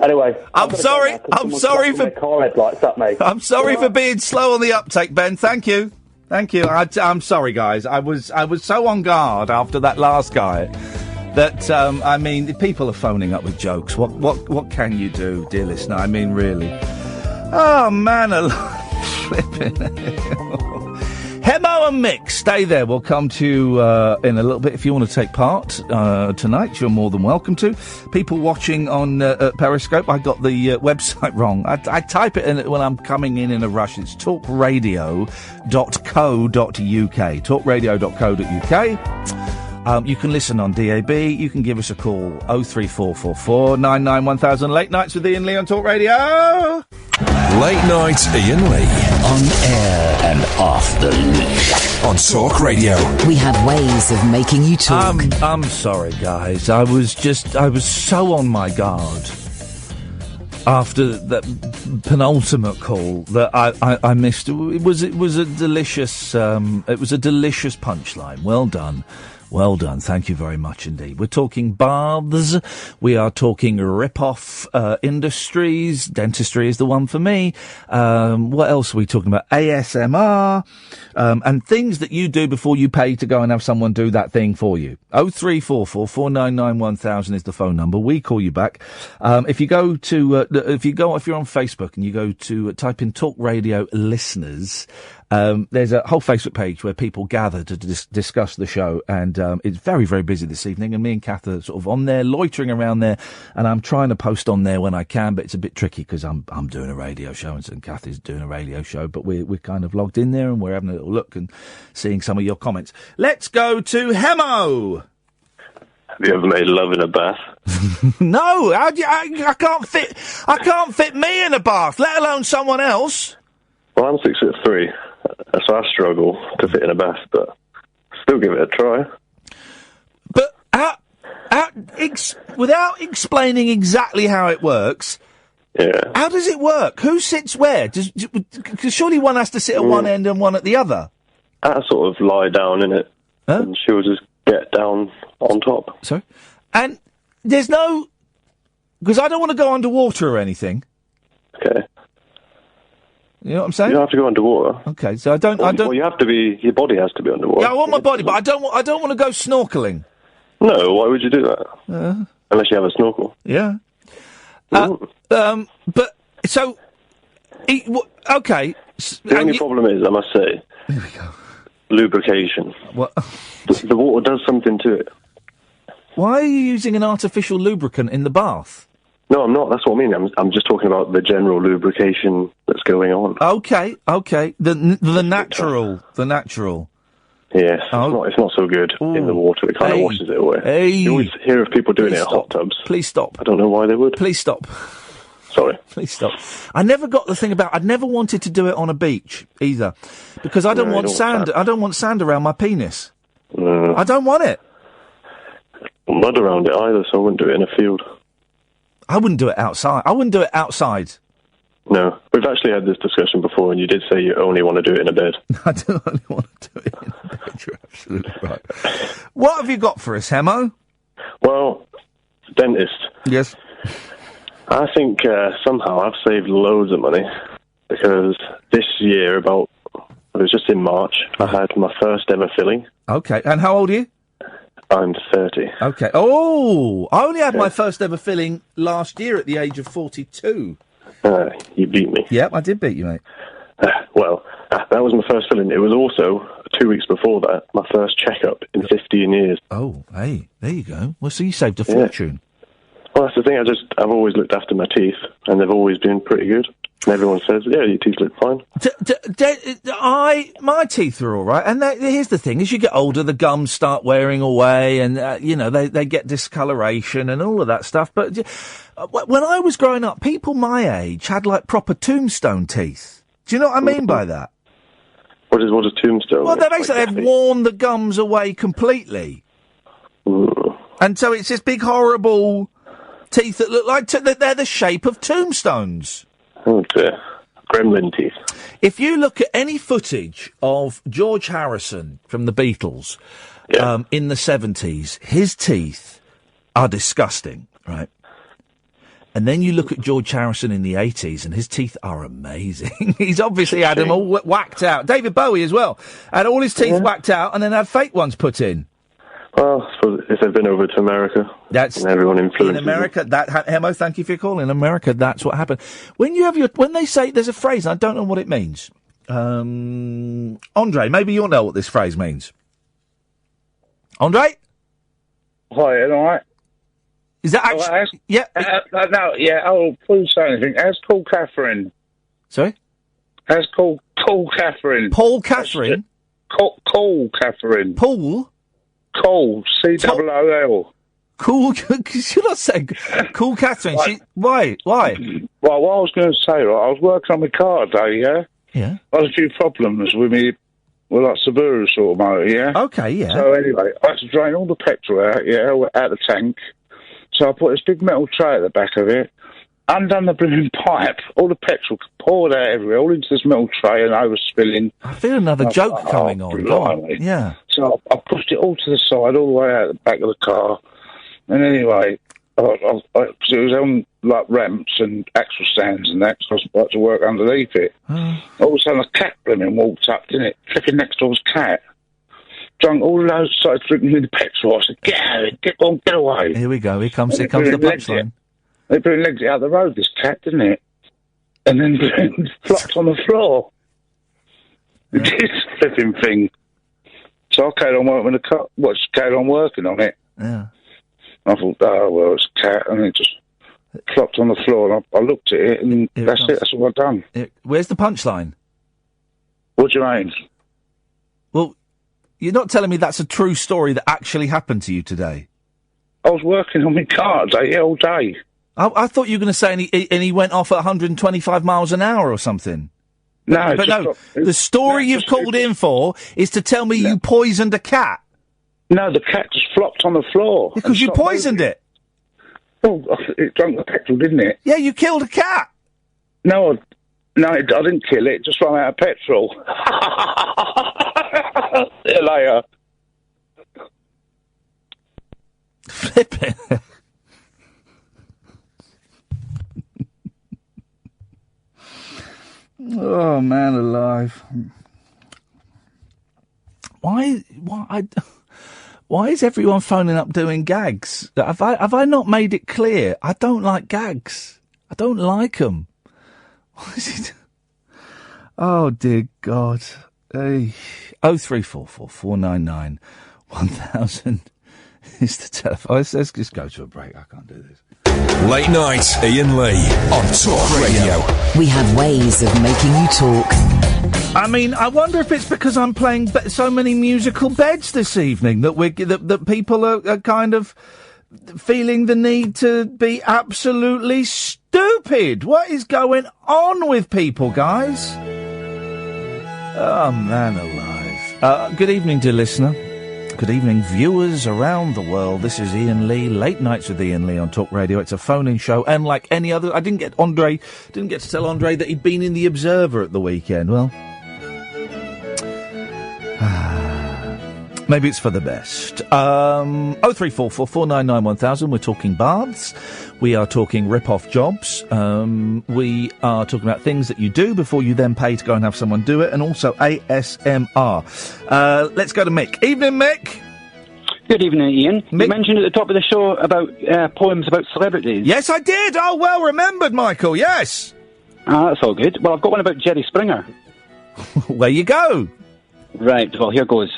Anyway, I'm sorry for car headlights up, mate. I'm sorry for being slow on the uptake, Ben. Thank you. I'm sorry, guys. I was so on guard after that last guy that I mean, people are phoning up with jokes. What can you do, dear listener? I mean, really. Oh man, flipping hell. Hemo Maximum Mix. Stay there. We'll come to you in a little bit. If you want to take part tonight, you're more than welcome to. People watching on Periscope, I got the website wrong. I type it in when I'm coming in a rush. It's talkradio.co.uk. Talkradio.co.uk. You can listen on DAB. You can give us a call, 03444 99 1000. Late Nights with Iain Lee on Talk Radio. Late Night Iain Lee. On air and off the leash. On Talk Radio. We have ways of making you talk. I'm sorry, guys. I was so on my guard after that penultimate call that I missed. It was a delicious punchline. Well done. Well done. Thank you very much indeed. We're talking baths. We are talking rip-off industries. Dentistry is the one for me. What else are we talking about? ASMR. And things that you do before you pay to go and have someone do that thing for you. 0344 499 1000 is the phone number. We call you back. If you're on Facebook and you go to type in Talk Radio Listeners, there's a whole Facebook page where people gather to discuss the show, and it's very, very busy this evening, and me and Kath are sort of on there, loitering around there, and I'm trying to post on there when I can, but it's a bit tricky because I'm doing a radio show and Kath is doing a radio show, but we're kind of logged in there and we're having a little look and seeing some of your comments. Let's go to Hemo! Have you ever made love in a bath? No, I can't fit me in a bath, let alone someone else. Well, I'm 6'3", so I struggle to fit in a bath, but still give it a try. But without explaining exactly how it works, how does it work? Who sits where? Because surely one has to sit at one end and one at the other. I sort of lie down in it, and she'll just get down on top. Sorry? And there's no... Because I don't want to go underwater or anything. Okay. You know what I'm saying? You don't have to go underwater. Okay, so I don't... Well, you have to be... Your body has to be underwater. Yeah, I want my body, but I don't want to go snorkeling. No, why would you do that? Unless you have a snorkel. Yeah. But, so... okay. The only problem is, I must say... Here we go. Lubrication. What? The water does something to it. Why are you using an artificial lubricant in the bath? No, I'm not. That's what I mean. I'm just talking about the general lubrication that's going on. Okay. The natural. Yes, it's not so good in the water. It kind of washes it away. You always hear of people doing it in hot tubs. Please stop. I don't know why they would. Please stop. Sorry. Please stop. I never got the thing about... I'd never wanted to do it on a beach, either. Because I don't want sand. I don't want sand around my penis. I don't want it. Mud around it either, so I wouldn't do it in a field. I wouldn't do it outside. No. We've actually had this discussion before, and you did say you only want to do it in a bed. I do only want to do it in a bed. You're absolutely right. What have you got for us, Hemo? Well, dentist. Yes. I think somehow I've saved loads of money, because this year, it was just in March, I had my first ever filling. Okay, and how old are you? I'm 30. Okay. Oh, I only had my first ever filling last year at the age of 42. You beat me. Yep, I did beat you, mate. That was my first filling. It was also, 2 weeks before that, my first checkup in 15 years. Oh, hey, there you go. Well, so you saved a fortune. Well, that's the thing. I've always looked after my teeth, and they've always been pretty good. And everyone says, yeah, your teeth look fine. My teeth are all right. And here's the thing. As you get older, the gums start wearing away and, they get discoloration and all of that stuff. But when I was growing up, people my age had, like, proper tombstone teeth. Do you know what I mean by that? What is tombstone? Well, they've worn the gums away completely. And so it's this big, horrible teeth that look like they're the shape of tombstones. Oh dear. Gremlin teeth. If you look at any footage of George Harrison from the Beatles in the 70s, his teeth are disgusting, right? And then you look at George Harrison in the 80s, and his teeth are amazing. He's obviously had them all whacked out. David Bowie as well. Had all his teeth whacked out and then had fake ones put in. Well, I suppose if they've been over to America, and everyone influences in America. Hemo, thank you for your call. In America, that's what happened. When they say there's a phrase, and I don't know what it means. Andre, maybe you'll know what this phrase means. Andre? Hi, all right? Is that actually... Yeah. No, yeah, oh, please say anything. How's Paul Catherine? Sorry? How's Paul Catherine? Paul Catherine? Call Catherine. Paul? Call, C-O-O-L. Cool, should I say Cool Catherine? Right. Why? Well, what I was going to say, right, I was working on my car today, yeah? Yeah. I had a few problems with me, with like Subaru sort of motor, yeah? Okay, yeah. So anyway, I had to drain all the petrol out, yeah, out the tank. So I put this big metal tray at the back of it, undone the blooming pipe, all the petrol poured out everywhere, all into this metal tray and overspilling. I feel another joke coming on. Go on. Yeah. So I pushed it all to the side, all the way out the back of the car. And anyway, it was on like ramps and axle stands and that, so I was about to work underneath it. All of a sudden a cat blooming walked up, didn't it? Flipping next door's cat. Drunk all those, started drinking with the petrol. I said, get out, get away. Here we go, here comes the punchline. They put legs out the road, this cat, didn't it? And then flopped on the floor. This flipping thing. So I carried on working with the car. Carried on working on it. Yeah. I thought, oh, well, it's a cat. And it just flopped on the floor. And I looked at it, and that's it. That's all I've done. Where's the punchline? What do you mean? Well, you're not telling me that's a true story that actually happened to you today? I was working on my car today, all day. I thought you were going to say, and he went off at 125 miles an hour or something. No, but no. The story you've called in for is to tell me you poisoned a cat. No, the cat just flopped on the floor. Because you poisoned it. Well, it drank the petrol, didn't it? Yeah, you killed a cat. No, I didn't kill it. It just ran out of petrol. See you later. Flipping. Oh, man alive. Why is everyone phoning up doing gags? Have I not made it clear? I don't like gags. I don't like them. What is it? Oh, dear God. Hey. 0344 499 1000 is the telephone. Let's just go to a break. I can't do this. Late night, Iain Lee on Talk Radio. We have ways of making you talk. I mean, I wonder if it's because I'm playing so many musical beds this evening that people are kind of feeling the need to be absolutely stupid. What is going on with people, guys? Oh, man alive. Good evening, dear listener. Good evening, viewers around the world. This is Iain Lee, Late Nights with Iain Lee on Talk Radio. It's a phone-in show, and like any other, I didn't get to tell Andre that he'd been in The Observer at the weekend. Well, maybe it's for the best. 0344 499 1000. We're talking baths. We are talking rip-off jobs. We are talking about things that you do before you then pay to go and have someone do it, and also ASMR. Let's go to Mick. Evening, Mick. Good evening, Ian. Mick? You mentioned at the top of the show about poems about celebrities. Yes, I did. Oh, well remembered, Michael. Yes. That's all good. Well, I've got one about Jerry Springer. Where you go? Right, well, here goes.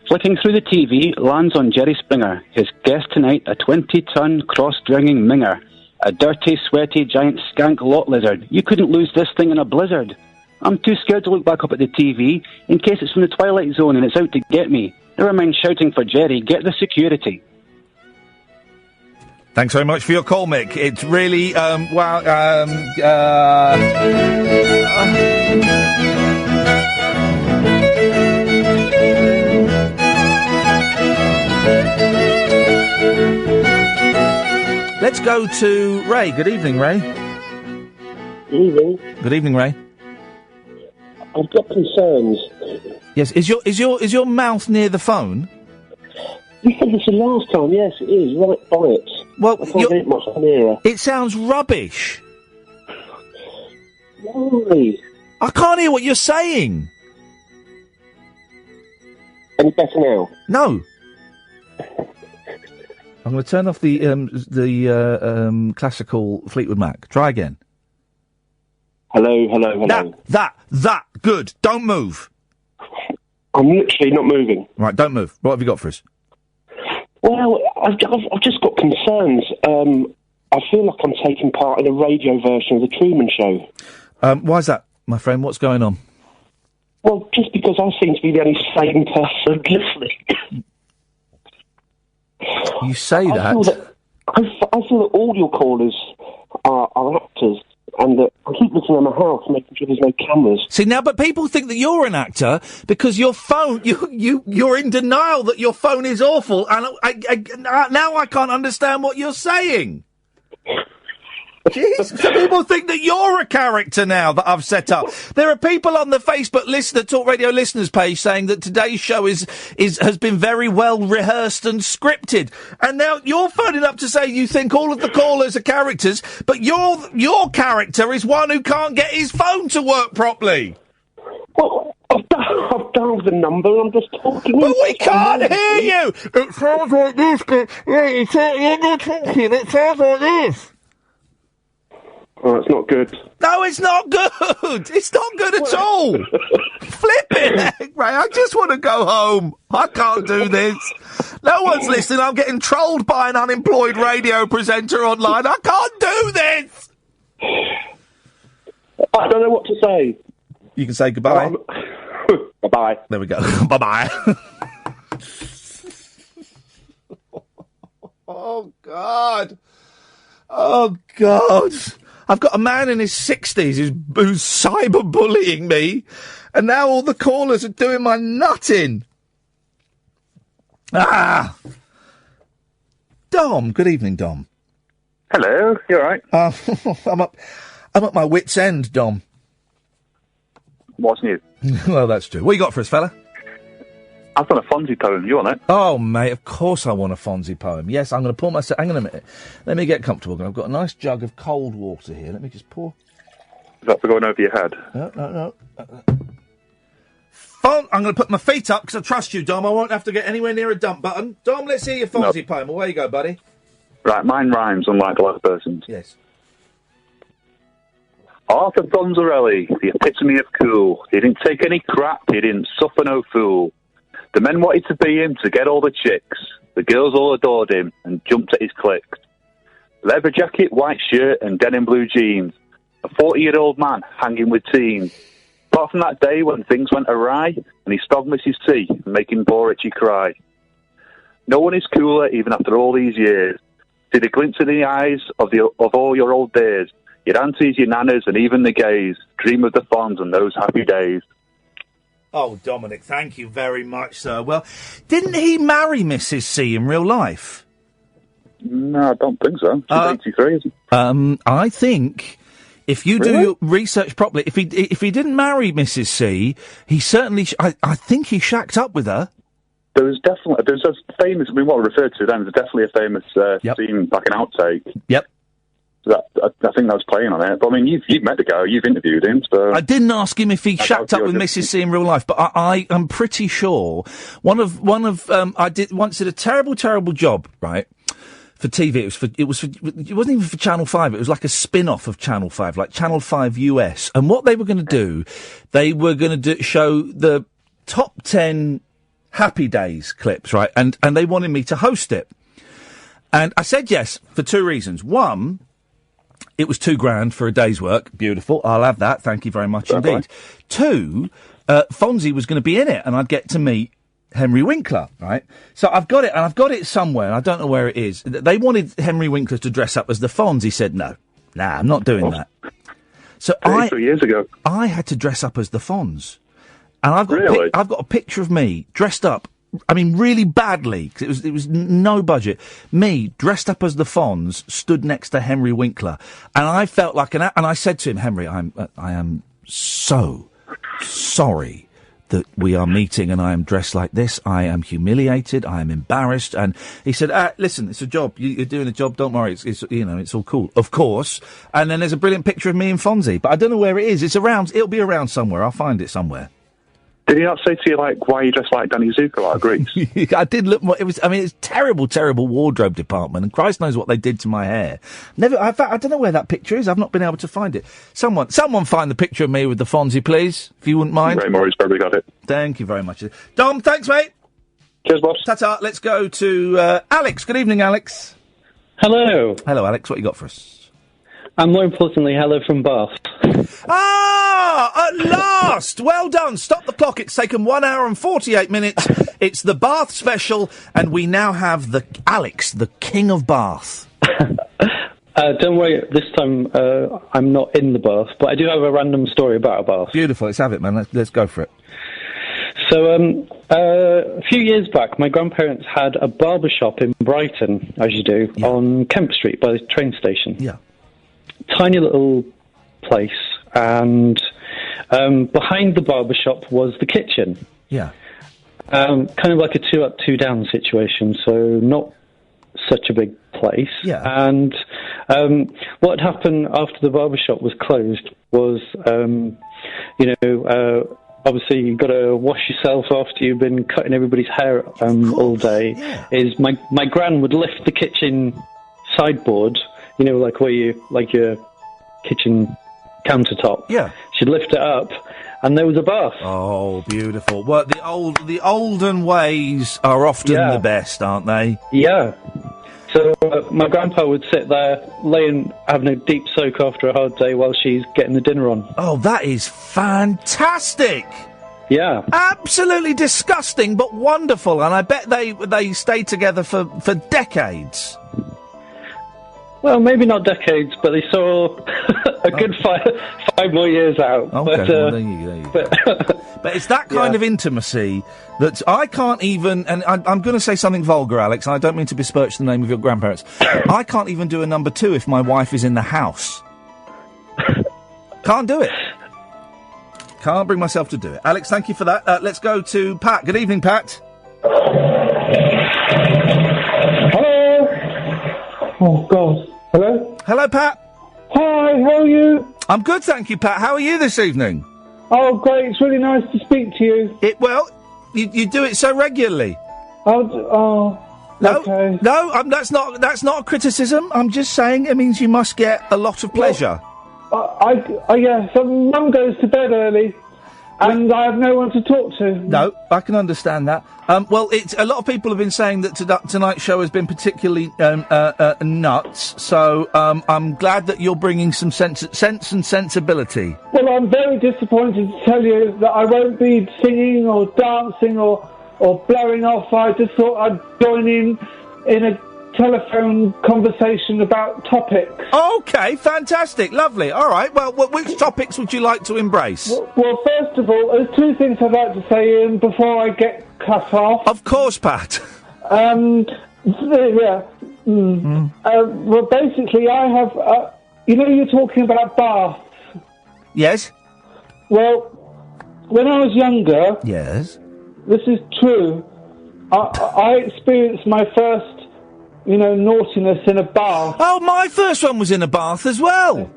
Flicking through the TV, lands on Jerry Springer. His guest tonight, a 20-ton cross-stringing minger. A dirty, sweaty, giant skank lot lizard. You couldn't lose this thing in a blizzard. I'm too scared to look back up at the TV, in case it's from the Twilight Zone and it's out to get me. Never mind shouting for Jerry, get the security. Thanks very much for your call, Mick. It's really, Let's go to Ray. Good evening, Ray. Good evening. Good evening, Ray. I've got concerns. Yes, is your mouth near the phone? You said this the last time. Yes, it is. Right by it. Well, I can't get it much nearer. It sounds rubbish. Why? I can't hear what you're saying. Any better now? No. I'm going to turn off the classical Fleetwood Mac. Try again. Hello. That. Good. Don't move. I'm literally not moving. Right, don't move. What have you got for us? Well, I've just got concerns. I feel like I'm taking part in a radio version of The Truman Show. Why is that, my friend? What's going on? Well, just because I seem to be the only sane person listening. You say that? I feel that all your callers are actors, and that I keep looking at my house, making sure there's no cameras. See, now, but people think that you're an actor because your phone, you're in denial that your phone is awful, and now I can't understand what you're saying. Jeez, so people think that you're a character now that I've set up. There are people on the Facebook Talk Radio listeners page saying that today's show has been very well rehearsed and scripted. And now you're phoning up to say you think all of the callers are characters, but your character is one who can't get his phone to work properly. Well, I've dialed the number, I'm just talking. But we can't hear you! It sounds like this, you're not talking, it sounds like this. Oh, it's not good. No, it's not good. It's not good at all. Flipping heck, Ray. I just want to go home. I can't do this. No one's listening. I'm getting trolled by an unemployed radio presenter online. I can't do this. I don't know what to say. You can say goodbye. Bye-bye. There we go. Bye-bye. Oh, God. Oh, God. I've got a man in his 60s who's cyberbullying me, and now all the callers are doing my nutting. Ah! Dom. Good evening, Dom. Hello. You all right? I'm at my wit's end, Dom. What's new? Well, that's true. What you got for us, fella? I've done a Fonzie poem. You want it? Oh, mate, of course I want a Fonzie poem. Yes, I'm going to pour myself... Hang on a minute. Let me get comfortable. I've got a nice jug of cold water here. Let me just pour... Is that for going over your head? No. I'm going to put my feet up because I trust you, Dom. I won't have to get anywhere near a dump button. Dom, let's hear your Fonzie poem. Away you go, buddy. Right, mine rhymes, unlike a lot of persons. Yes. Arthur Fonzarelli, the epitome of cool. He didn't take any crap. He didn't suffer no fool. The men wanted to be him to get all the chicks. The girls all adored him and jumped at his clicks. Leather jacket, white shirt and denim blue jeans. A 40-year-old man hanging with teens. Apart from that day when things went awry and he stogged Mrs. T, making poor Richie cry. No one is cooler even after all these years. See the glints in the eyes of all your old days. Your aunties, your nanas and even the gays. Dream of the Fonz and those happy days. Oh, Dominic, thank you very much, sir. Well, didn't he marry Mrs. C in real life? No, I don't think so. She's 83, isn't she? I think if you do your research properly, if he didn't marry Mrs. C, he certainly... I think he shacked up with her. There's a famous... I mean, what I referred to then, there's definitely a famous scene, like an outtake. Yep. I think that was playing on it. But I mean, you've met the guy, you've interviewed him, so... I didn't ask him if he shacked up with Mrs. C in real life, but I am pretty sure I did a terrible job, right, for TV. It wasn't even for Channel 5. It was like a spin-off of Channel 5, like Channel 5 US. And what they were going to do, they were going to show the top 10 Happy Days clips, right? And they wanted me to host it. And I said yes for two reasons. One, it was $2,000 for a day's work. Beautiful. I'll have that. Thank you very much indeed. Two, Fonzie was going to be in it and I'd get to meet Henry Winkler, right? So I've got it, and I've got it somewhere. I don't know where it is. They wanted Henry Winkler to dress up as the Fonz. He said, no, I'm not doing that. So 3 years ago, I had to dress up as the Fonz. And I've got a picture of me dressed up. I mean, really badly, because it was no budget. Me, dressed up as the Fonz, stood next to Henry Winkler. And I felt like and I said to him, Henry, I am so sorry that we are meeting and I am dressed like this. I am humiliated. I am embarrassed. And he said, listen, it's a job. You're doing a job. Don't worry. It's all cool. Of course. And then there's a brilliant picture of me and Fonzie, but I don't know where it is. It's around. It'll be around somewhere. I'll find it somewhere. Did he not say to you, like, why are you dressed like Danny Zuko out of Greece? I did look more, it's terrible, terrible wardrobe department, and Christ knows what they did to my hair. I don't know where that picture is. I've not been able to find it. Someone find the picture of me with the Fonzie, please, if you wouldn't mind. Ray Morris probably got it. Thank you very much. Dom, thanks, mate. Cheers, boss. Ta-ta. Let's go to Alex. Good evening, Alex. Hello. Hello, Alex. What you got for us? And more importantly, hello from Bath. Ah, at last! Well done. Stop the clock. It's taken 1 hour and 48 minutes. It's the Bath special, and we now have Alex, the king of Bath. Don't worry, this time I'm not in the bath, but I do have a random story about a bath. Beautiful. Let's have it, man. Let's go for it. So, a few years back, my grandparents had a barber shop in Brighton, as you do, on Kemp Street by the train station. Yeah. Tiny little place, and behind the barber shop was the kitchen. Yeah. Kind of like a 2 up, 2 down situation, so not such a big place. Yeah. And what happened after the barber shop was closed was, obviously you've got to wash yourself after you've been cutting everybody's hair all day. Yeah. Is my gran would lift the kitchen sideboard, like where your kitchen countertop. Yeah. She'd lift it up, and there was a bath. Oh, beautiful. Well, the olden ways are often the best, aren't they? Yeah. So my grandpa would sit there, having a deep soak after a hard day while she's getting the dinner on. Oh, that is fantastic! Yeah. Absolutely disgusting, but wonderful, and I bet they stayed together for decades. Well, maybe not decades, but they saw a good 5 more years out. Okay, but, well, there you go. But it's that kind of intimacy that I can't even, and I'm going to say something vulgar, Alex, and I don't mean to besmirch the name of your grandparents. I can't even do a number 2 if my wife is in the house. Can't do it. Can't bring myself to do it. Alex, thank you for that. Let's go to Pat. Good evening, Pat. Hello. Oh, God. Hello? Hello, Pat. Hi, how are you? I'm good, thank you, Pat. How are you this evening? Oh, great. It's really nice to speak to you. You do it so regularly. No, okay. No, that's not a criticism. I'm just saying it means you must get a lot of pleasure. So Mum goes to bed early, and I have no one to talk to. No, I can understand that. It's a lot of people have been saying that tonight's show has been particularly nuts. So I'm glad that you're bringing some sense and sensibility. Well, I'm very disappointed to tell you that I won't be singing or dancing or blowing off. I just thought I'd join in a telephone conversation about topics. Okay, fantastic, lovely. All right, well, which topics would you like to embrace? Well, first of all, there's 2 things I'd like to say, Ian, before I get cut off. Of course, Pat. Well, basically, I have, you're talking about baths. Yes. Well, when I was younger... Yes. This is true. I experienced my first, naughtiness in a bath. Oh, my first one was in a bath as well.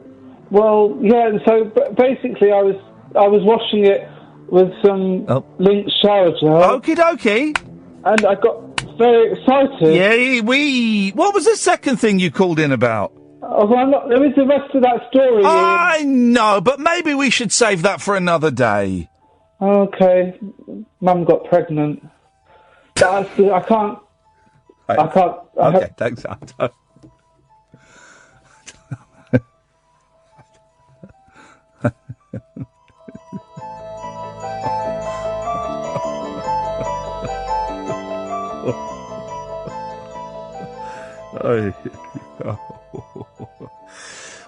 Well, yeah, and so basically I was washing it with some Lynx shower gel. Okie dokie. And I got very excited. Yeah, what was the second thing you called in about? There is the rest of that story. I know, but maybe we should save that for another day. Okay. Mum got pregnant. But I can't... Okay, thanks.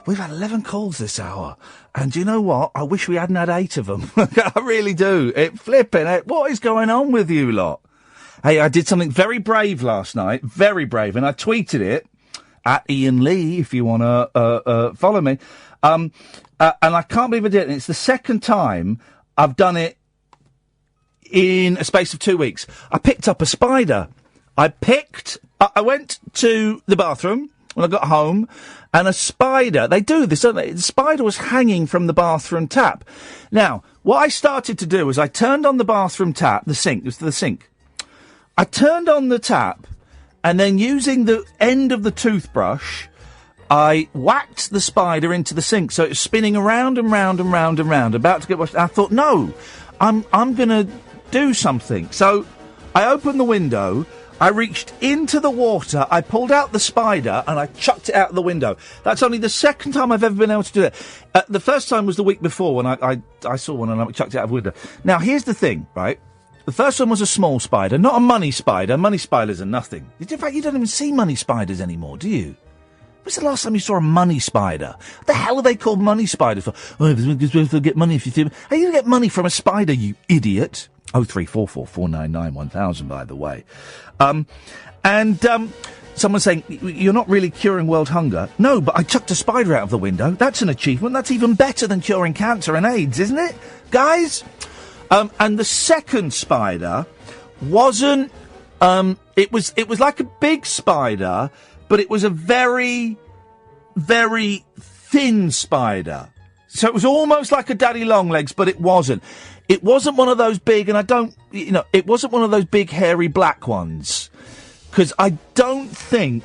We've had 11 calls this hour, and you know what? I wish we hadn't had 8 of them. I really do. What is going on with you lot? Hey, I did something very brave last night, very brave, and I tweeted it at Iain Lee, if you want to follow me. And I can't believe I did it. And it's the second time I've done it in a space of 2 weeks. I picked up a spider. I went to the bathroom. when I got home, and a spider, they do this, don't they? The spider was hanging from the bathroom tap. Now, what I started to do was I turned on the bathroom tap, the sink, it was the sink. I turned on the tap, and then using the end of the toothbrush, I whacked the spider into the sink, so it was spinning around and round and round and round, about to get washed. I thought, no, I'm gonna do something. So I opened the window, I reached into the water, I pulled out the spider, and I chucked it out the window. That's only the second time I've ever been able to do that. The first time was the week before when I saw one and I chucked it out of the window. Now, here's the thing, right? The first one was a small spider, not a money spider. Money spiders are nothing. In fact, you don't even see money spiders anymore, do you? When's the last time you saw a money spider? What the hell are they called money spiders for? Oh, because we'll get money if you do. How are you going to get money from a spider, you idiot? 0344 499 1000, by the way. Someone saying, you're not really curing world hunger. No, but I chucked a spider out of the window. That's an achievement. That's even better than curing cancer and AIDS, isn't it, guys? And the second spider wasn't, it was like a big spider, but it was a very, very thin spider. So it was almost like a daddy long legs, but it wasn't. It wasn't one of those big, and it wasn't one of those big hairy black ones. Because I don't think,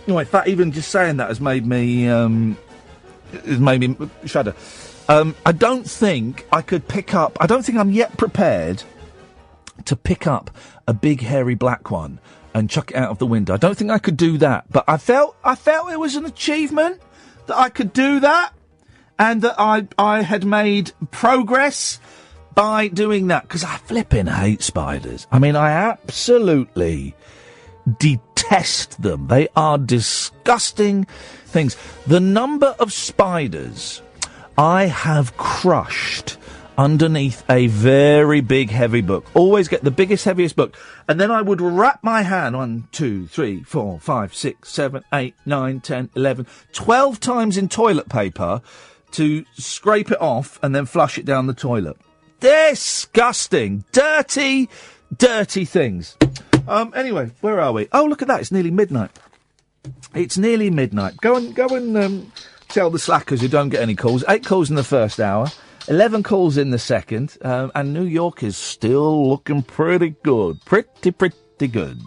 in fact, even just saying that has made me shudder. I don't think I could pick up, I don't think I'm yet prepared to pick up a big hairy black one and chuck it out of the window. I don't think I could do that. But I felt it was an achievement that I could do that, and that I had made progress by doing that. Because I flipping hate spiders. I mean, I absolutely detest them. They are disgusting things. The number of spiders I have crushed underneath a very big, heavy book. Always get the biggest, heaviest book. And then I would wrap my hand 1, 2, 3, 4, 5, 6, 7, 8, 9, 10, 11, 12 times in toilet paper to scrape it off and then flush it down the toilet. Disgusting. Dirty, dirty things. Anyway, where are we? Oh, look at that. It's nearly midnight. It's nearly midnight. Go and tell the slackers who don't get any calls. 8 calls in the first hour, 11 calls in the second, and New York is still looking pretty good. Pretty good.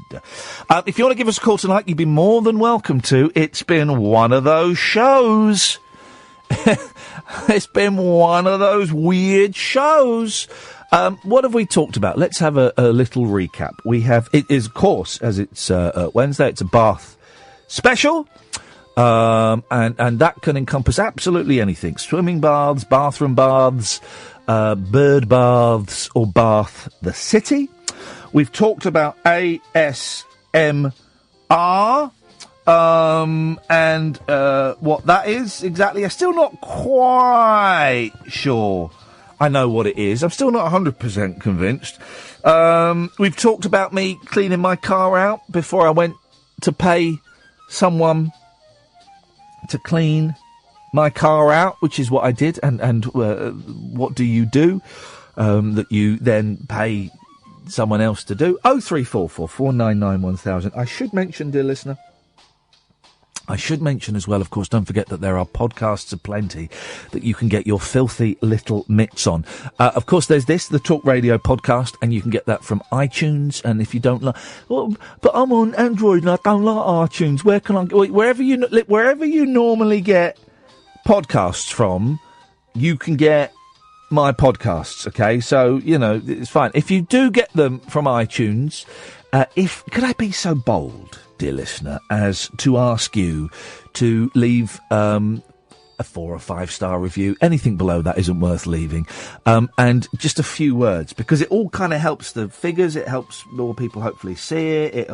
If you want to give us a call tonight, you'd be more than welcome to. It's been one of those shows. It's been one of those weird shows. What have we talked about? Let's have a little recap. It is, of course, as it's Wednesday, it's a bath special. And that can encompass absolutely anything. Swimming baths, bathroom baths, bird baths, or Bath the City. We've talked about ASMR, and what that is exactly. I'm still not quite sure I know what it is. I'm still not 100% convinced. We've talked about me cleaning my car out before I went to pay someone to clean my car out, which is what I did, and what do you do that you then pay someone else to do? 0344 499 1000. I should mention, dear listener, as well, of course, don't forget that there are podcasts aplenty that you can get your filthy little mitts on. Of course, there's the Talk Radio podcast, and you can get that from iTunes. And if you don't like, well, but I'm on Android and I don't like iTunes. Where can I go? Wherever you normally get podcasts from, you can get my podcasts. Okay, so it's fine if you do get them from iTunes. Could I be so bold, dear listener, as to ask you to leave a 4 or 5 star review? Anything below that isn't worth leaving. And just a few words, because it all kind of helps the figures. It helps more people hopefully see it. It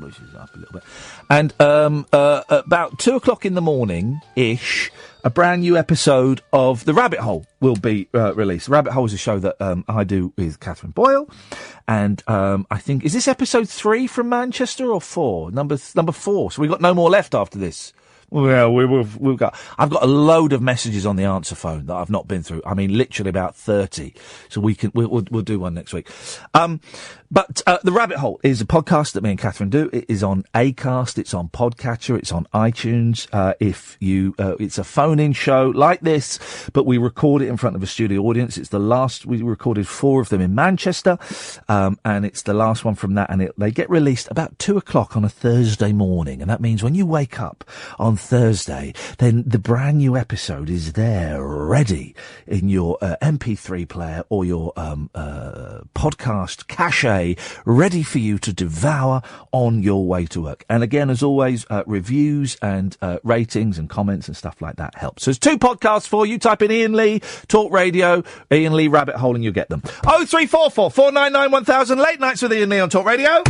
pushes up a little bit. And about 2 o'clock in the morning-ish, a brand new episode of The Rabbit Hole will be released. The Rabbit Hole is a show that I do with Catherine Boyle. And I think, is this episode 3 from Manchester or 4? Number 4. So we've got no more left after this. Well, we've got. I've got a load of messages on the answer phone that I've not been through. I mean, literally about 30. So we'll do one next week. But The Rabbit Hole is a podcast that me and Catherine do. It is on Acast, it's on Podcatcher, it's on iTunes. It's a phone-in show like this, but we record it in front of a studio audience. It's the last, we recorded 4 of them in Manchester, and it's the last one from that, and they get released about 2:00 on a Thursday morning, and that means when you wake up on Thursday, then the brand new episode is there, ready, in your MP3 player or your podcast cache, ready for you to devour on your way to work. And again, as always, reviews and ratings and comments and stuff like that helps. So there's 2 podcasts for you. Type in Iain Lee, Talk Radio, Iain Lee Rabbit Hole, and you'll get them. 0344 499 1000. Late Nights with Iain Lee on Talk Radio.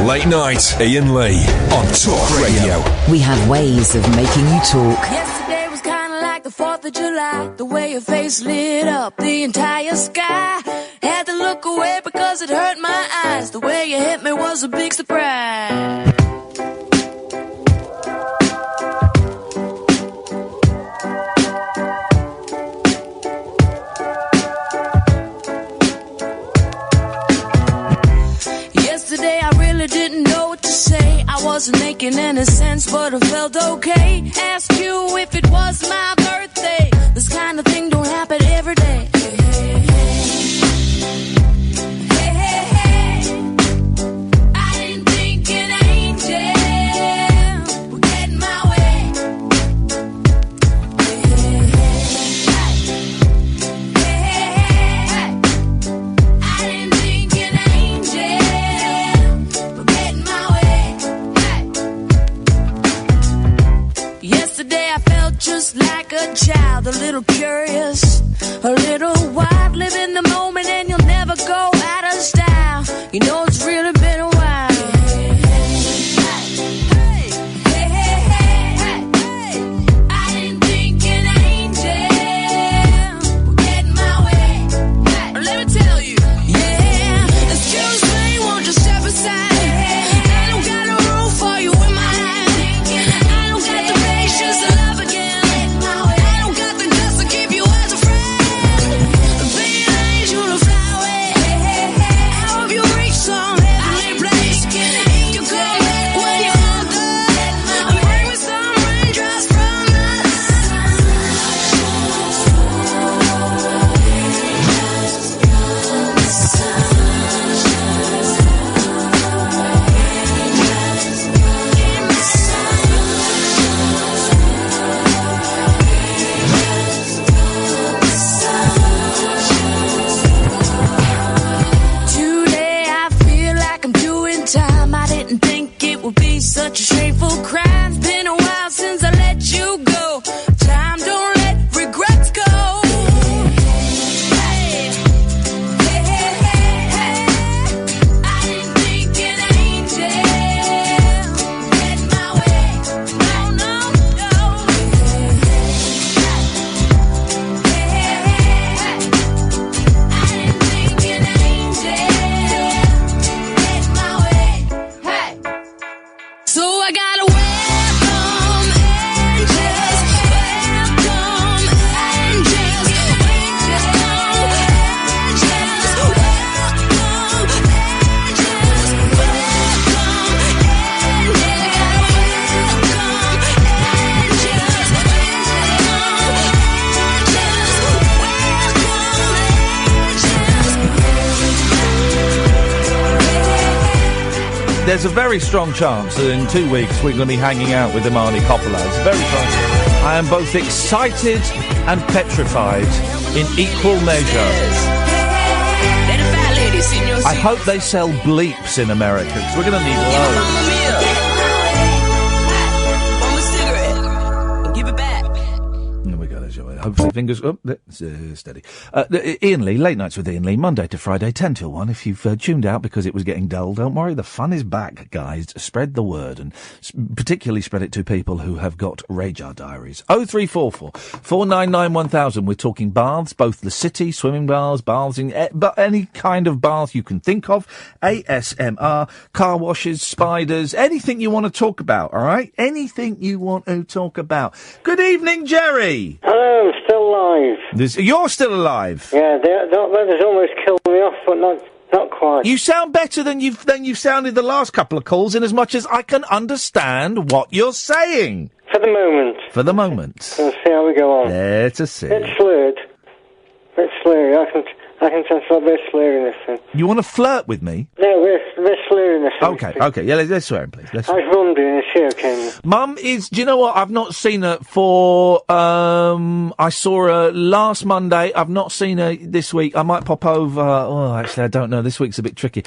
Late Night, Iain Lee on Talk Radio. We have ways of making you talk. Yesterday was kind of like the 4th of July. The way your face lit up the entire sky. Had to look away because it hurt my eyes. The way you hit me was a big surprise. Yesterday I really didn't know what to say. I wasn't making any sense, but I felt okay. Asked you if it was my birthday. This kind of thing don't happen every day. Just like a child, a little curious, a little wild. Live in the moment and you'll never go out of style. You know it's really been a while. Such a shameful crime. It's been a while since I let you go. Time don't let regrets go. Hey, hey, hey, hey, hey. I didn't think an angel get my way. No, no, no. Hey, hey, hey, hey. I didn't think an angel get my way. Hey. So I gotta welcome angels, welcome angels, welcome angels, welcome angels, There's a very strong chance that in 2 weeks we're going to be hanging out with Imani Coppola. It's very strong. I am both excited and petrified in equal measure. I hope they sell bleeps in America, because we're going to need loads. we go. Hopefully, fingers... Oh, steady. Iain Lee, Late Nights with Iain Lee, Monday to Friday, 10 till 1. If you've tuned out because it was getting dull, don't worry, the fun is back, guys. Spread the word, and particularly spread it to people who have got radar diaries. 0344 499 1000. We're talking baths, both the city, swimming baths, baths in... but any kind of bath you can think of. ASMR, car washes, spiders, anything you want to talk about, all right? Anything you want to talk about. Good evening, Jerry. Hello, I'm still alive. You're still alive? Yeah, the weather's almost killed me off, but not quite. You sound better than you've sounded the last couple of calls, in as much as I can understand what you're saying. For the moment. For the moment. We'll see how we go on. Let's see. Bit slurred. Bit slurry. I can sense a bit of slurriness. You want to flirt with me? No, we're slurriness. Okay, yeah, let's swear, please. How's Mum doing? Is she okay? Mum is, do you know what? I've not seen her for, I saw her last Monday. I've not seen her this week. I might pop over. Oh, actually, I don't know. This week's a bit tricky.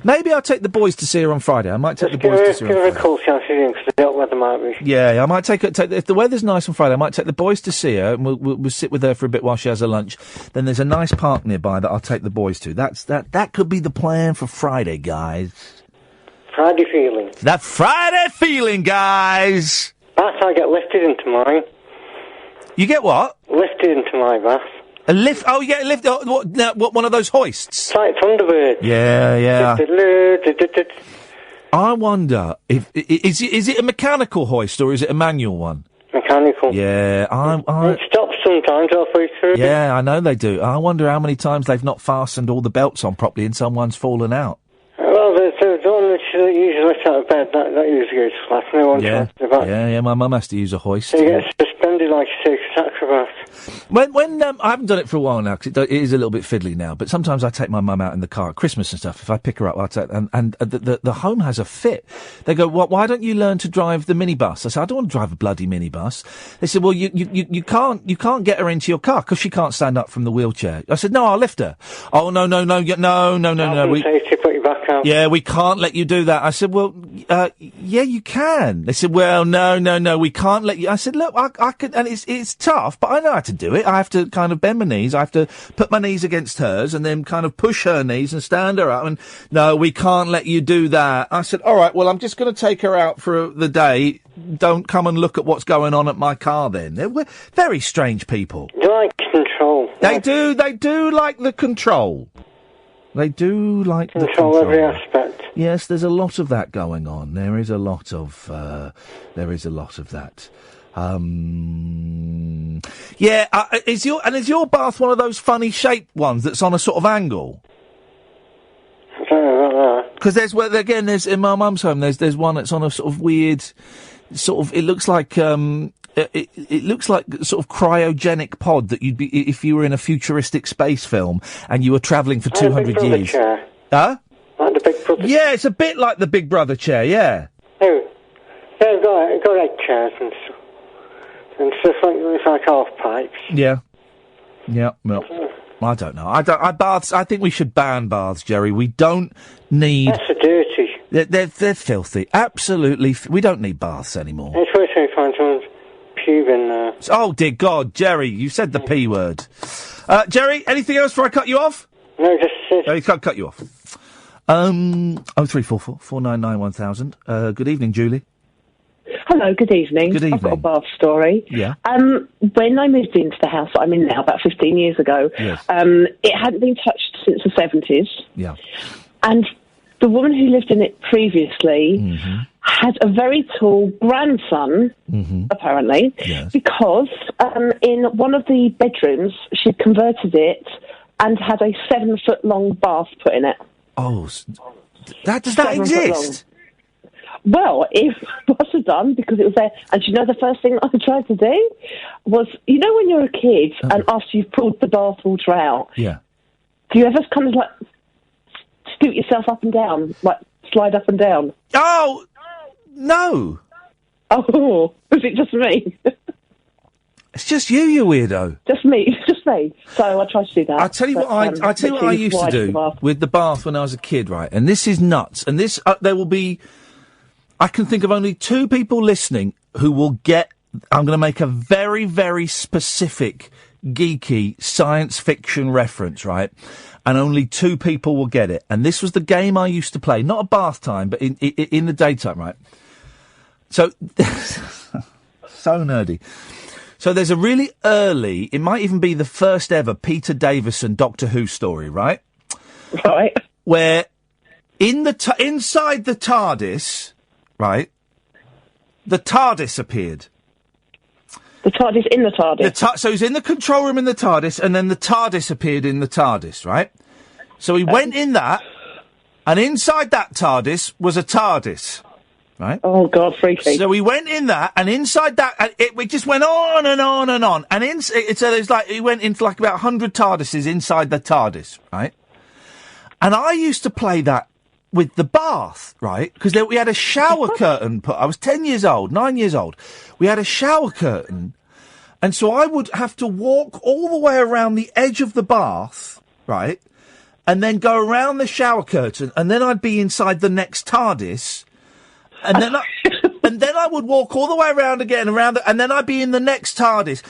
Maybe I'll take the boys to see her on Friday. I might take the boys to see her on Friday. Give her a call, chance she's in, because the hot weather might be. Yeah, I might take her, if the weather's nice on Friday, I might take the boys to see her, and we'll sit with her for a bit while she has her lunch. Then there's a nice park nearby that I'll take the boys to. That could be the plan for Friday, guys. Friday feeling. That Friday feeling, guys. Bath, I get lifted into mine. You get what? Lifted into my bath. A lift? Oh, you get a lift? Oh, what, one of those hoists? It's like Thunderbird. Yeah. I wonder if is it a mechanical hoist or is it a manual one? Mechanical. Yeah, It stops sometimes halfway through. Yeah, I know they do. I wonder how many times they've not fastened all the belts on properly and someone's fallen out. Well, the one that usually lifts out of bed, that usually goes flat. No one tries to do that. Yeah, my mum has to use a hoist. So you get suspended like a circus acrobat. When I haven't done it for a while now, because it is a little bit fiddly now, but sometimes I take my mum out in the car at Christmas and stuff. If I pick her up, I'll take, and the home has a fit. They go, why don't you learn to drive the minibus? I said, I don't want to drive a bloody minibus. They said, well, you can't get her into your car because she can't stand up from the wheelchair. I said, no, I'll lift her. Oh, no. Safety, put your back out. Yeah, we can't let you do that. I said, well, yeah, you can. They said, well, no, we can't let you. I said, look, I could, and it's tough, but I know how to do it. I have to kind of bend my knees. I have to put my knees against hers and then kind of push her knees and stand her up. And no, we can't let you do that. I said, all right, well, I'm just going to take her out for the day. Don't come and look at what's going on at my car then. They're very strange people. They like control. They do like the control. They do like the control. Every aspect. Yes, there's a lot of that going on. There is a lot of that. Is your bath one of those funny shaped ones that's on a sort of angle? I don't know about that. Because there's in my mum's home. There's one that's on a sort of weird, sort of. It looks like it looks like sort of cryogenic pod that you'd be if you were in a futuristic space film and you were travelling for 200 years. Chair. Huh? Like the Big Brother. Yeah, it's a bit like the Big Brother chair. Yeah. Oh, yeah, I've got egg chairs and stuff like half pipes. Yeah. Well, I don't know. I think we should ban baths, Jerry. We don't need. That's so dirty. They're filthy. Absolutely. We don't need baths anymore. It's worse when you find someone's pube in there. Oh dear God, Jerry, you said the P word. Jerry, anything else before I cut you off? No, just. I can't cut you off. 0344 499 1000. Good evening, Julie. Hello, good evening. Good evening. I've got a bath story. Yeah. When I moved into the house that I'm in now, about 15 years ago, yes. It hadn't been touched since the 70s. Yeah. And the woman who lived in it previously had a very tall grandson, apparently, because in one of the bedrooms, she'd converted it and had a 7-foot-long bath put in it. Oh, does that exist? Well, it must have done because it was there. And you know, the first thing I tried to do was, you know, when you're a kid and after you've pulled the bath water out, do you ever kind of like scoot yourself up and down, like slide up and down? Oh, no. Oh, was it just me? It's just you weirdo. Just me. So I tried to do that. I'll tell you what I used to do with the bath when I was a kid, right? And this is nuts. And this, there will be, I can think of only 2 people listening who will get I'm going to make a very, very specific, geeky science fiction reference, right? And only 2 people will get it. And this was the game I used to play, not at bath time, but in the daytime, right? So, so nerdy. So there's a really early, it might even be the first ever Peter Davison Doctor Who story, right? Right. Where inside the TARDIS, right, the TARDIS appeared. The TARDIS in the TARDIS? So he's in the control room in the TARDIS, and then the TARDIS appeared in the TARDIS, right? So he went in that, and inside that TARDIS was a TARDIS, right? Oh, God, freaky. So he went in that, and inside that, it just went on and on and on. And so there's like, he went into like about 100 TARDISes inside the TARDIS, right? And I used to play that with the bath, right? Because we had a shower curtain put. I was 9 years old. We had a shower curtain. And so I would have to walk all the way around the edge of the bath, right? And then go around the shower curtain. And then I'd be inside the next TARDIS. And then I would walk all the way around again, and then I'd be in the next TARDIS.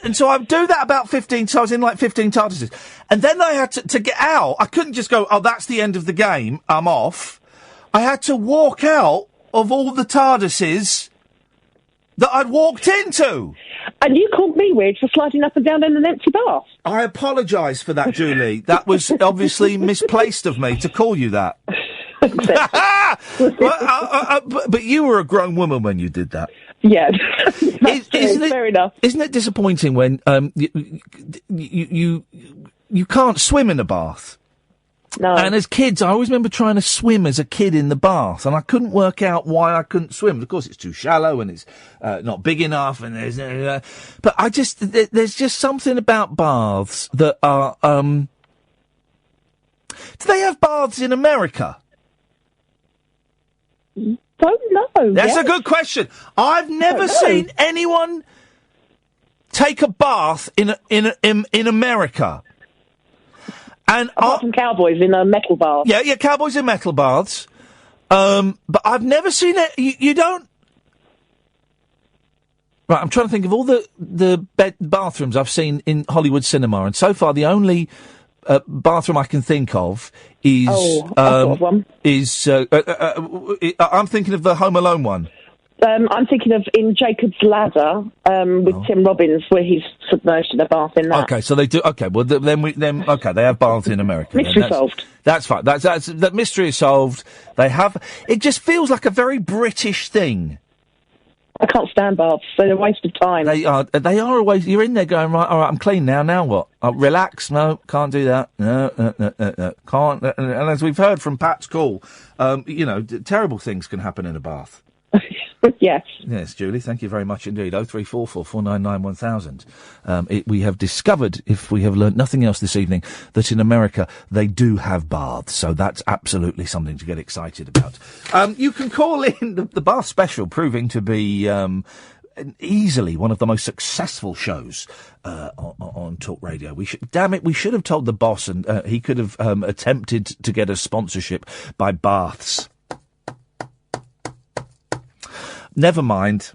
And so I'd do that about 15, so I was in like 15 TARDISes. And then I had to get out. I couldn't just go, oh, that's the end of the game, I'm off. I had to walk out of all the TARDISes that I'd walked into. And you called me weird for sliding up and down in an empty bath. I apologise for that, Julie. That was obviously misplaced of me to call you that. But you were a grown woman when you did that. Yeah, fair enough. Isn't it disappointing when you can't swim in a bath? No. And as kids, I always remember trying to swim as a kid in the bath, and I couldn't work out why I couldn't swim. Of course, it's too shallow and it's not big enough, and but there's just something about baths that are. Do they have baths in America? Don't know. That's a good question. I've never seen anyone take a bath in America. And apart from cowboys in a metal bath. Yeah, cowboys in metal baths. But I've never seen it. You don't. Right, I'm trying to think of all the bathrooms I've seen in Hollywood cinema, and so far the only bathroom I can think of is I'm thinking of the Home Alone one. I'm thinking of in Jacob's Ladder with Tim Robbins, where he's submerged in a bath in that. Okay, so they do. Okay, well then they have baths in America. Mystery solved. That's fine. That mystery is solved. They have. It just feels like a very British thing. I can't stand baths. They're a waste of time. They are a waste. You're in there going, right, all right, I'm clean now. Now what? Relax. No, can't do that. No. Can't. And as we've heard from Pat's call, terrible things can happen in a bath. Yes. Yes, Julie, thank you very much indeed. 0344 499 1000. We have discovered, if we have learnt nothing else this evening, that in America they do have baths, so that's absolutely something to get excited about. You can call in the Bath Special, proving to be easily one of the most successful shows on Talk Radio. We should have told the boss, and he could have attempted to get a sponsorship by baths. Never mind.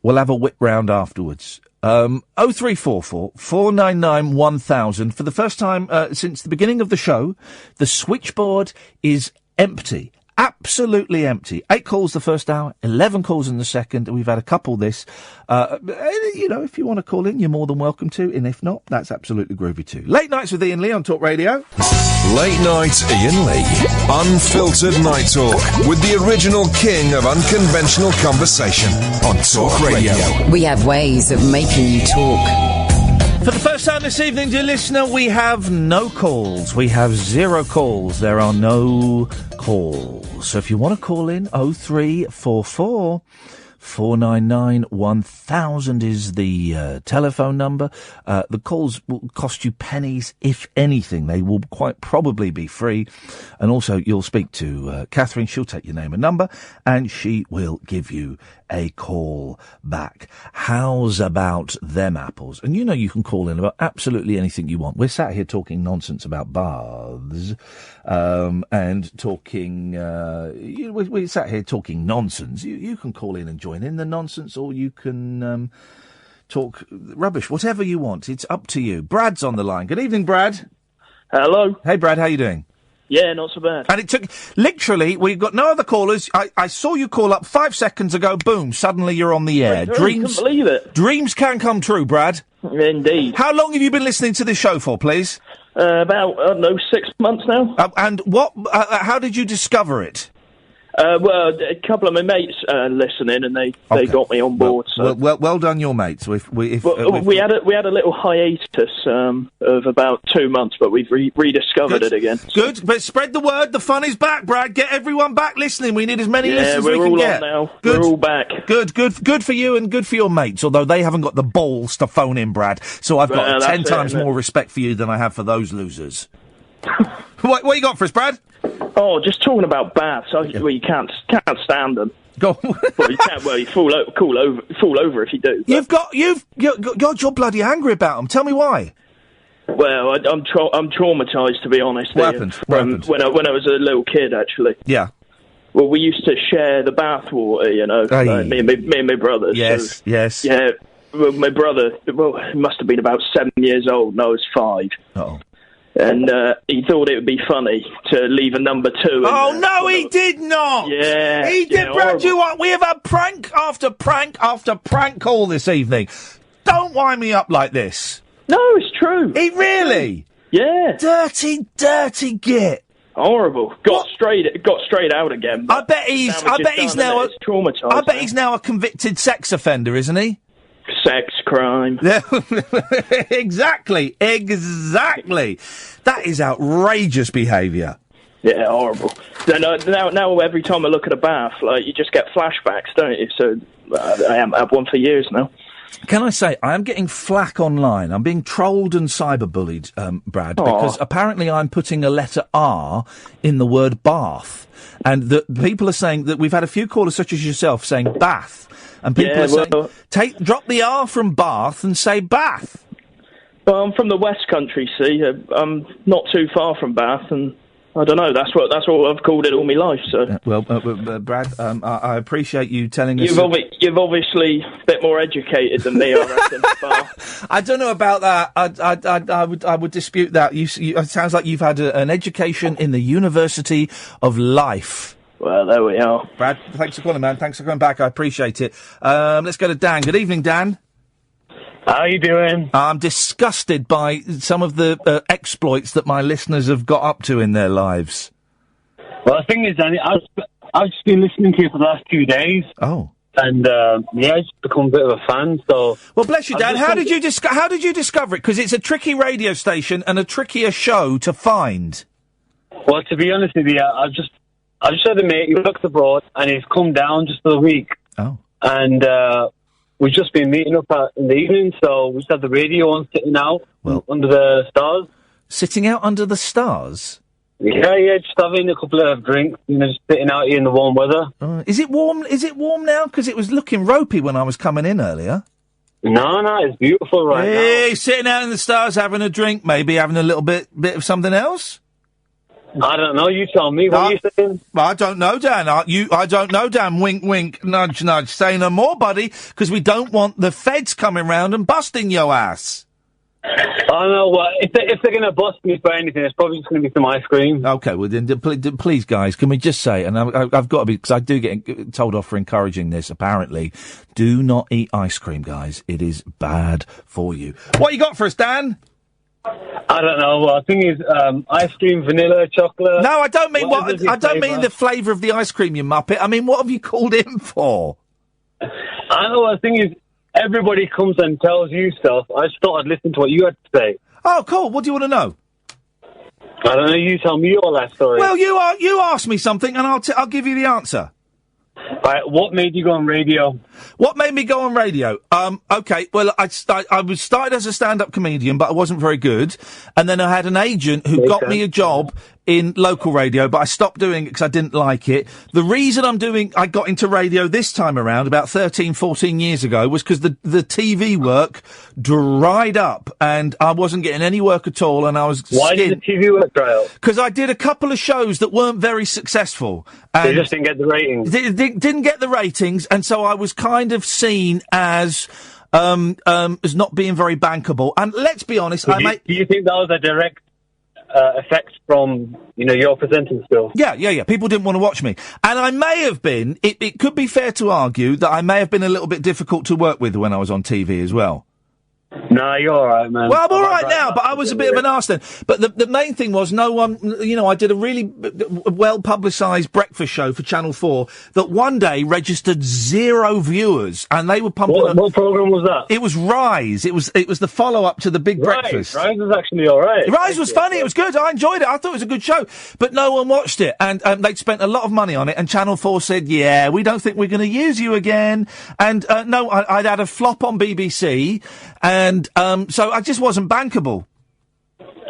We'll have a whip round afterwards. 0344 499 1000. For the first time since the beginning of the show, the switchboard is empty. Absolutely empty. 8 calls the first hour, 11 calls in the second. We've had a couple this. If you want to call in, you're more than welcome to. And if not, that's absolutely groovy too. Late Nights with Iain Lee on Talk Radio. Late Night Iain Lee. Unfiltered night talk with the original king of unconventional conversation on Talk Radio. We have ways of making you talk. For the first time this evening, dear listener, we have no calls. We have 0 calls. There are no calls. So if you want to call in, 0344 499 1000 is the telephone number. The calls will cost you pennies, if anything. They will quite probably be free. And also, you'll speak to Catherine. She'll take your name and number, and she will give you a call back. How's about them apples? And you can call in about absolutely anything you want. We're sat here talking nonsense about baths, and talking, we're sat here talking nonsense. You can call in and join join in the nonsense, or you can talk rubbish, whatever you want. It's up to you. Brad's on the line. Good evening, Brad. Hello. Hey, Brad, how you doing? Yeah, not so bad. And it took, literally, we've got no other callers. I saw you call up 5 seconds ago. Boom, suddenly you're on the air. Couldn't believe it. Dreams can come true, Brad. Indeed. How long have you been listening to this show for, please? About, I don't know, 6 months now. And what? How did you discover it? Well, a couple of my mates listening, and they got me on board. Well done, your mates. We had a little hiatus of about 2 months, but we've rediscovered it again. Good, but spread the word. The fun is back, Brad. Get everyone back listening. We need as many listeners as we can get. Yeah, we're all on now. Good. We're all back. Good for you and good for your mates. Although they haven't got the balls to phone in, Brad. So I've got 10 times more respect for you than I have for those losers. What you got for us, Brad? Oh, just talking about baths. Well, you can't stand them. Go. Well, you can't. Well, you fall over if you do. But. You're bloody angry about them. Tell me why. Well, I'm traumatised, to be honest. What happened? When I was a little kid, actually. Yeah. Well, we used to share the bathwater, you know, me and my brothers. Yes, yes. Yeah. Well, my brother, he must have been about 7 years old, and I was 5. Uh-oh. And he thought it would be funny to leave a number 2 in Oh, no, he did not! Yeah. He did, Brad, you what? We have had prank after prank after prank call this evening. Don't wind me up like this. No, it's true. He really? Yeah. Dirty git. Horrible. Got straight out again. I bet he's now traumatised. I bet he's now a convicted sex offender, isn't he? Sex crime. Exactly. That is outrageous behaviour. Yeah, horrible. Now every time I look at a bath, like, you just get flashbacks, don't you? So I haven't had one for years now. Can I say, I am getting flack online. I'm being trolled and cyberbullied, Brad, because apparently I'm putting a letter R in the word bath. And people are saying that we've had a few callers such as yourself saying bath. And people are saying, drop the R from bath and say bath. Well, I'm from the West Country, see. I'm not too far from Bath, and I don't know. That's what I've called it all my life. So, Brad, I appreciate you telling us. You've obviously a bit more educated than me, I reckon. I don't know about that. I would dispute that. It sounds like you've had an education in the University of Life. Well, there we are. Brad, thanks for calling, man. Thanks for coming back. I appreciate it. Let's go to Dan. Good evening, Dan. How you doing? I'm disgusted by some of the exploits that my listeners have got up to in their lives. Well, the thing is, Danny, I've just been listening to you for the last 2 days. Oh. And, I've just become a bit of a fan, so... Well, bless you, Dan. How did you discover it? Because it's a tricky radio station and a trickier show to find. Well, to be honest with you, I just had a mate who works abroad, and he's come down just for the week. Oh. And, we've just been meeting up in the evening, so we just had the radio on sitting out under the stars. Sitting out under the stars? Yeah, just having a couple of drinks, just sitting out here in the warm weather. Is it warm? Is it warm now? Because it was looking ropey when I was coming in earlier. No, it's beautiful right now. Hey, sitting out in the stars, having a drink, maybe having a little bit of something else? I don't know. You tell me. What are you saying? I don't know, Dan. I don't know, Dan. Wink, wink, nudge, nudge. Say no more, buddy, because we don't want the feds coming round and busting your ass. I know. Well, if they're going to bust me for anything, it's probably just going to be some ice cream. Okay, well then, please, guys, can we just say, and I've got to be, because I do get told off for encouraging this. Apparently, do not eat ice cream, guys. It is bad for you. What you got for us, Dan? I don't know. Well, the thing is, ice cream, vanilla, chocolate. No, I don't mean I don't mean the flavour of the ice cream, you muppet. I mean, what have you called in for? I know. The thing is, everybody comes and tells you stuff. I just thought I'd listen to what you had to say. Oh, cool. What do you want to know? I don't know. You tell me your last story. Well, you ask me something, and I'll give you the answer. Right, what made you go on radio? What made me go on radio? Okay, well, I was started as a stand-up comedian, but I wasn't very good. And then I had an agent who got me a job in local radio, but I stopped doing it because I didn't like it. The reason I got into radio this time around, about 13, 14 years ago, was because the TV work dried up and I wasn't getting any work at all, and I was Why did the TV work dry up? Because I did a couple of shows that weren't very successful. They just didn't get the ratings. Didn't didn't get the ratings, and so I was kind of seen as not being very bankable. And let's be honest, Do you think that was a direct effect from, your presenting skills? Yeah. People didn't want to watch me. And I may have been, it could be fair to argue that I may have been a little bit difficult to work with when I was on TV as well. No, you're all right, man. Well, I'm all right now, but I was a bit of an arse then. But the main thing was no one, I did a really well-publicised breakfast show for Channel 4 that one day registered 0 viewers, and they were pumping up. What programme was that? It was Rise. It was the follow-up to the Big Breakfast. Rise was actually all right. Rise was funny. It was good. I enjoyed it. I thought it was a good show. But no one watched it, and they'd spent a lot of money on it, and Channel 4 said, yeah, we don't think we're going to use you again. And no, I'd had a flop on BBC, and so I just wasn't bankable.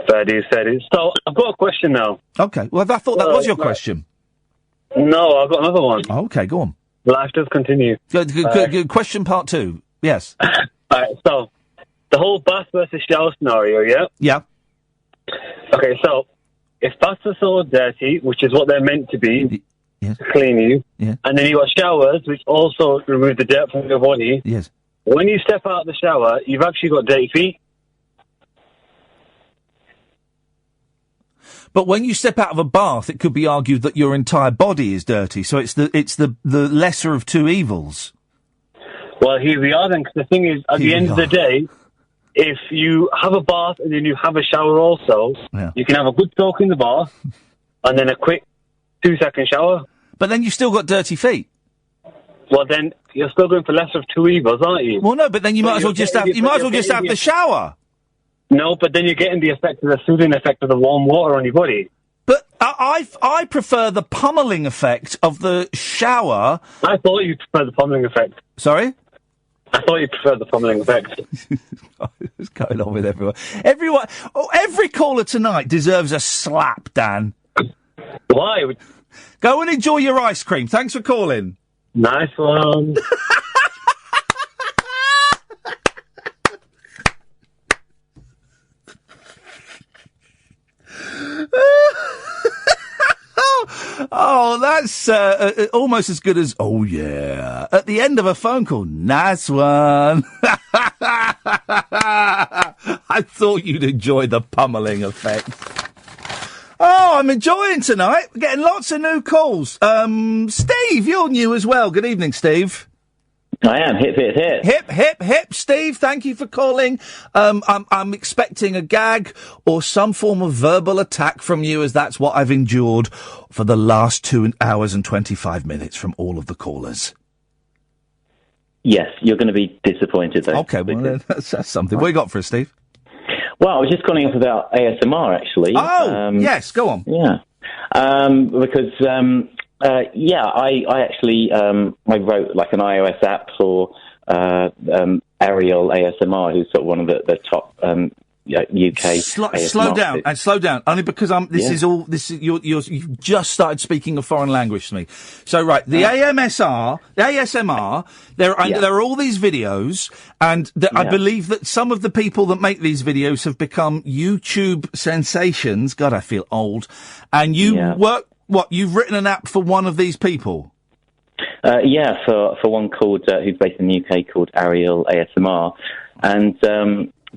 Fair dues. So, I've got a question now. Okay, well, I thought that was your question. No, I've got another one. Oh, okay, go on. Life does continue. Good. Question part 2. Yes. Alright, so, the whole bath versus shower scenario, yeah? Yeah. Okay, so, if baths are so dirty, which is what they're meant to be, to clean you, and then you got showers, which also remove the dirt from your body. Yes. When you step out of the shower, you've actually got dirty feet. But when you step out of a bath, it could be argued that your entire body is dirty. So it's the lesser of two evils. Well, here we are then, because the thing is, at the end of the day, if you have a bath and then you have a shower also, you can have a good soak in the bath and then a quick 2-second shower. But then you've still got dirty feet. Well, then you're still going for lesser of two evils, aren't you? Well, no, but then you might as well just have the shower. No, but then you're getting the effect of the soothing effect of the warm water on your body. But I prefer the pummeling effect of the shower. I thought you preferred the pummeling effect. Sorry? I thought you preferred the pummeling effect. What's going on with everyone? Every caller tonight deserves a slap, Dan. Why? Go and enjoy your ice cream. Thanks for calling. Nice one. Oh, that's almost as good as, oh, yeah. At the end of a phone call, nice one. I thought you'd enjoy the pummeling effect. Oh, I'm enjoying tonight. We're getting lots of new calls. Steve, you're new as well. Good evening, Steve. I am. Hip, hip, hip. Hip, hip, hip. Steve, thank you for calling. I'm expecting a gag or some form of verbal attack from you, as that's what I've endured for the last 2 hours and 25 minutes from all of the callers. Yes, you're going to be disappointed, though. Okay, well, that's something. What you got for us, Steve? Well, I was just calling up about ASMR, actually. Oh, yes, go on. Yeah. Because... I actually I wrote like an iOS app for Ariel ASMR, who's sort of one of the top UK. Slow down. Only because you've just started speaking a foreign language to me. So right, the ASMR. There are all these videos, and I believe that some of the people that make these videos have become YouTube sensations. God, I feel old. And you work. What, you've written an app for one of these people? For one called, who's based in the UK, called Ariel ASMR. And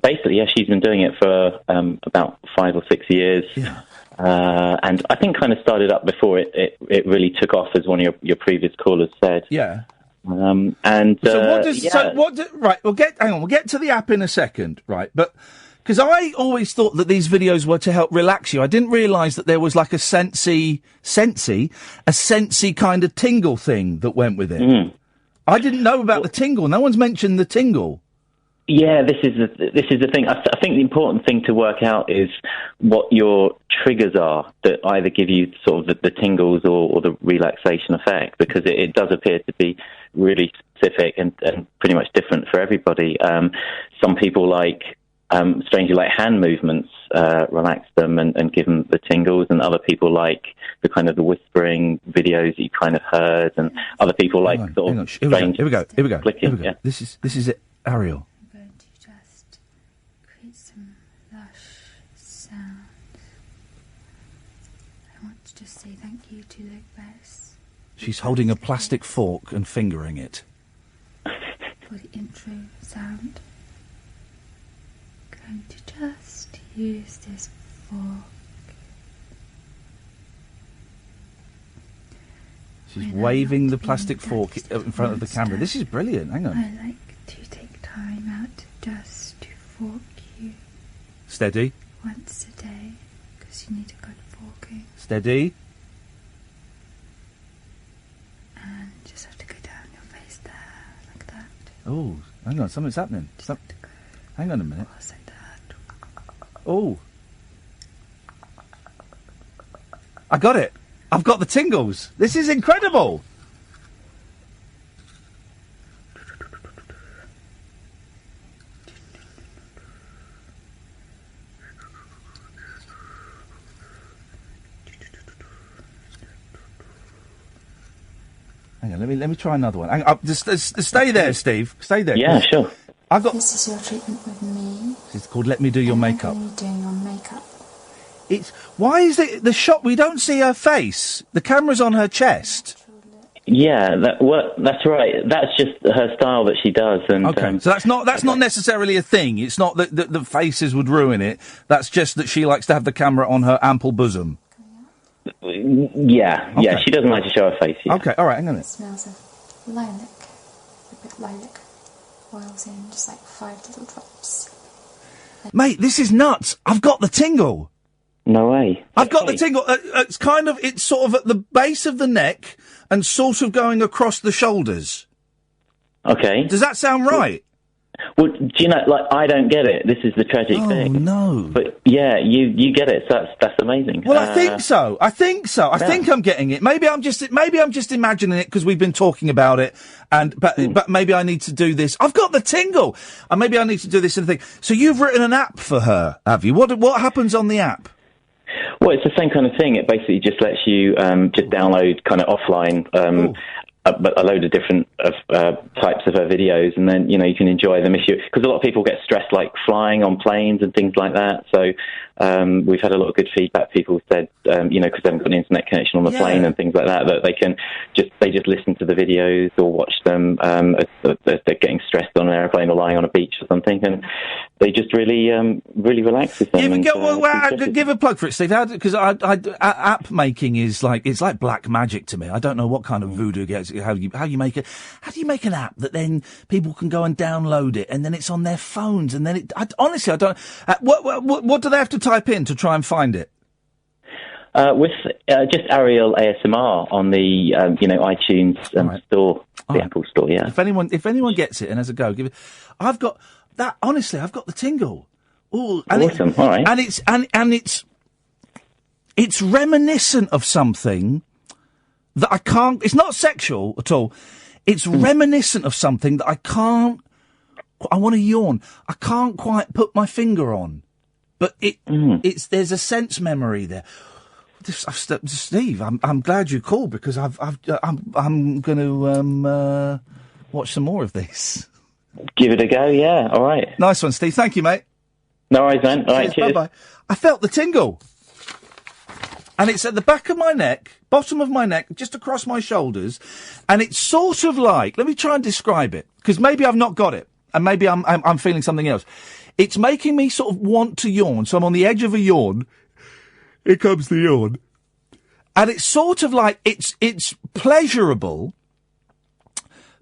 basically, she's been doing it for about 5 or 6 years. Yeah. And I think kind of started up before it really took off, as one of your previous callers said. Yeah. We'll get to the app in a second, right? But because I always thought that these videos were to help relax you. I didn't realise that there was like a sensey kind of tingle thing that went with it. Mm. I didn't know about the tingle. No one's mentioned the tingle. Yeah, this is the thing. I think the important thing to work out is what your triggers are that either give you sort of the tingles or the relaxation effect, because it does appear to be really specific and pretty much different for everybody. Some people strangely like hand movements, relax them and give them the tingles, and other people like the kind of the whispering videos that you kind of heard, and other people like sort of strange. Here we go. Clicking. Yeah. This is it, Ariel. I'm going to just create some lush sounds. I want to just say thank you to the best She's holding a plastic fork and fingering it. For the intro sound, I'm going to just use this fork. She's waving the plastic fork in front of the camera. This is brilliant. Hang on. I like to take time out just to fork you. Steady. Once a day, because you need a good forking. Steady. And you just have to go down your face there, like that. Oh, hang on. Something's happening. Hang on a minute. Like that. Oh. I got it. I've got the tingles. This is incredible. Hang on, let me try another one. Hang on, just stay there, Steve. Stay there. Yeah, sure. I've got. This is your treatment with me. It's called "Let Me Do Your Makeup." I'm doing your makeup. It's why is it the shot? We don't see her face. The camera's on her chest. Yeah, that's right. That's just her style that she does. And okay, so that's not necessarily a thing. It's not that the faces would ruin it. That's just that she likes to have the camera on her ample bosom. Yeah, yeah, she doesn't like to show her face. Yeah. Okay, all right, hang on. It smells of lilac. A bit lilac oils in, just like 5 little drops. Mate, this is nuts. I've got the tingle. No way. I've got the tingle. It's sort of at the base of the neck and sort of going across the shoulders. Okay. Does that sound right? Well, do you know, like, I don't get it. This is the tragic thing. Oh, no. But, yeah, you get it, so that's amazing. Well, I think so. I think I'm getting it. Maybe I'm just imagining it because we've been talking about it, but maybe I need to do this. I've got the tingle, and maybe I need to do this in the thing. So you've written an app for her, have you? What happens on the app? Well, it's the same kind of thing. It basically just lets you just download kind of offline a load of different types of her videos, and then you can enjoy them because a lot of people get stressed like flying on planes and things like that. So we've had a lot of good feedback. People said because they haven't got an internet connection on the plane and things like that, that they just listen to the videos or watch them as they're getting stressed on an airplane or lying on a beach or something, and they just really relax with them. Give a plug for it, Steve. Because app making is it's like black magic to me. I don't know what kind of voodoo gets. How do you make it? How do you make an app that then people can go and download it and then it's on their phones and then honestly I don't. What do they have to type in to try and find it? With just Ariel ASMR on the iTunes store, the Apple Store. Yeah. If anyone gets it and has a go, give it. I've got that. Honestly, I've got the tingle. Ooh, awesome. All right. And it's reminiscent of something that I can't. It's not sexual at all. It's reminiscent of something that I can't. I want to yawn. I can't quite put my finger on, but there's a sense memory there. Steve, I'm glad you called because I'm going to watch some more of this. Give it a go, yeah. All right. Nice one, Steve. Thank you, mate. No worries, man. All right, cheers. Bye-bye. I felt the tingle. And it's at the back of my neck, bottom of my neck, just across my shoulders. And it's sort of like, let me try and describe it, because maybe I've not got it, and maybe I'm feeling something else. It's making me sort of want to yawn, so I'm on the edge of a yawn. Here comes the yawn. And it's sort of like, it's pleasurable,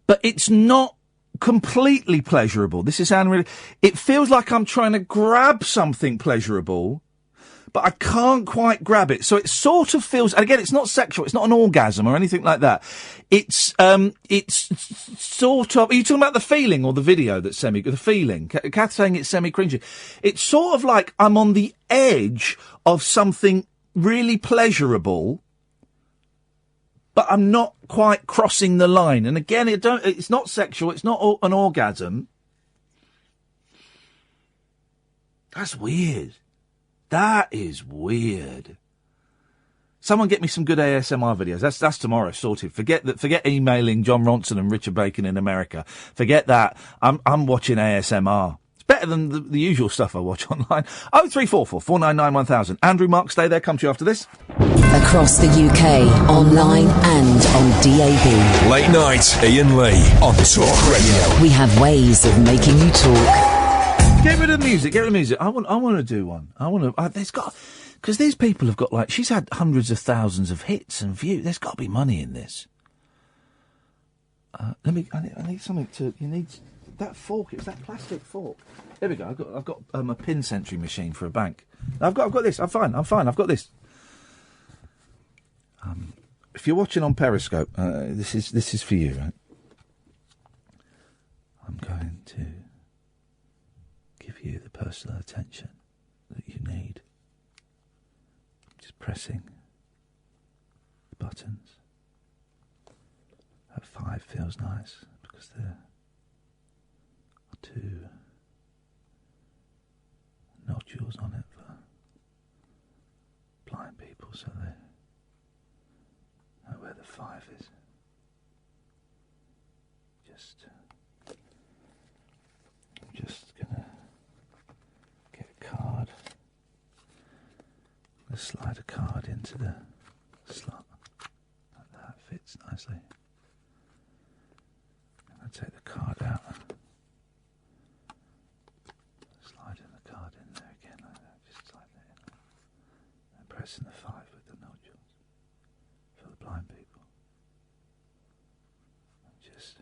but it's not completely pleasurable. This is sounding really... It feels like I'm trying to grab something pleasurable, but I can't quite grab it. So it sort of feels, and again, it's not sexual, it's not an orgasm or anything like that. It's sort of, are you talking about the feeling or the video that's the feeling? Kath's saying it's semi-cringy. It's sort of like I'm on the edge of something really pleasurable, but I'm not quite crossing the line. And again, it's not sexual, it's not an orgasm. That's weird. That is weird. Someone get me some good ASMR videos. That's tomorrow sorted. Forget emailing John Ronson and Richard Bacon in America. Forget that. I'm watching ASMR. It's better than the usual stuff I watch online. 0344 499 1000. Andrew, Mark, stay there. Come to you after this. Across the UK, online and on DAB. Late night, Iain Lee on Talk Radio. We have ways of making you talk. Get rid of the music. Get rid of the music. I want to do one. There's got, because these people have got like, she's had hundreds of thousands of hits and views. There's got to be money in this. I need something to. You need that fork. It's that plastic fork. There we go. I've got a pin century machine for a bank. I've got this. I'm fine. I've got this. If you're watching on Periscope, this is for you, right? I'm going to give you the personal attention that you need. Just pressing the buttons. That 5 feels nice because there are 2 nodules on it for blind people, so they know where the 5 is. I'm just gonna get a card. Let's slide a card into the slot. Like that fits nicely. I'm gonna take the card out. Sliding the card in there again, like that. Just slide it in. And pressing the 5 with the nodules for the blind people. I'm just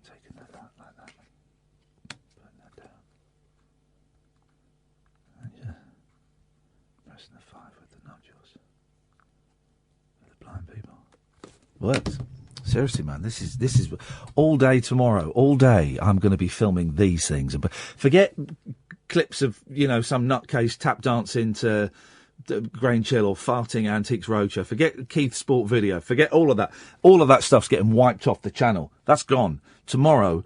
taking that out like that. Putting that down. And just pressing the 5 with the nodules for the blind people. Works. Seriously, man, this is all day tomorrow. All day, I'm going to be filming these things. But forget clips of some nutcase tap dancing to Grange Hill or farting Antiques Roadshow. Forget Keith Sport Video. Forget all of that. All of that stuff's getting wiped off the channel. That's gone. Tomorrow,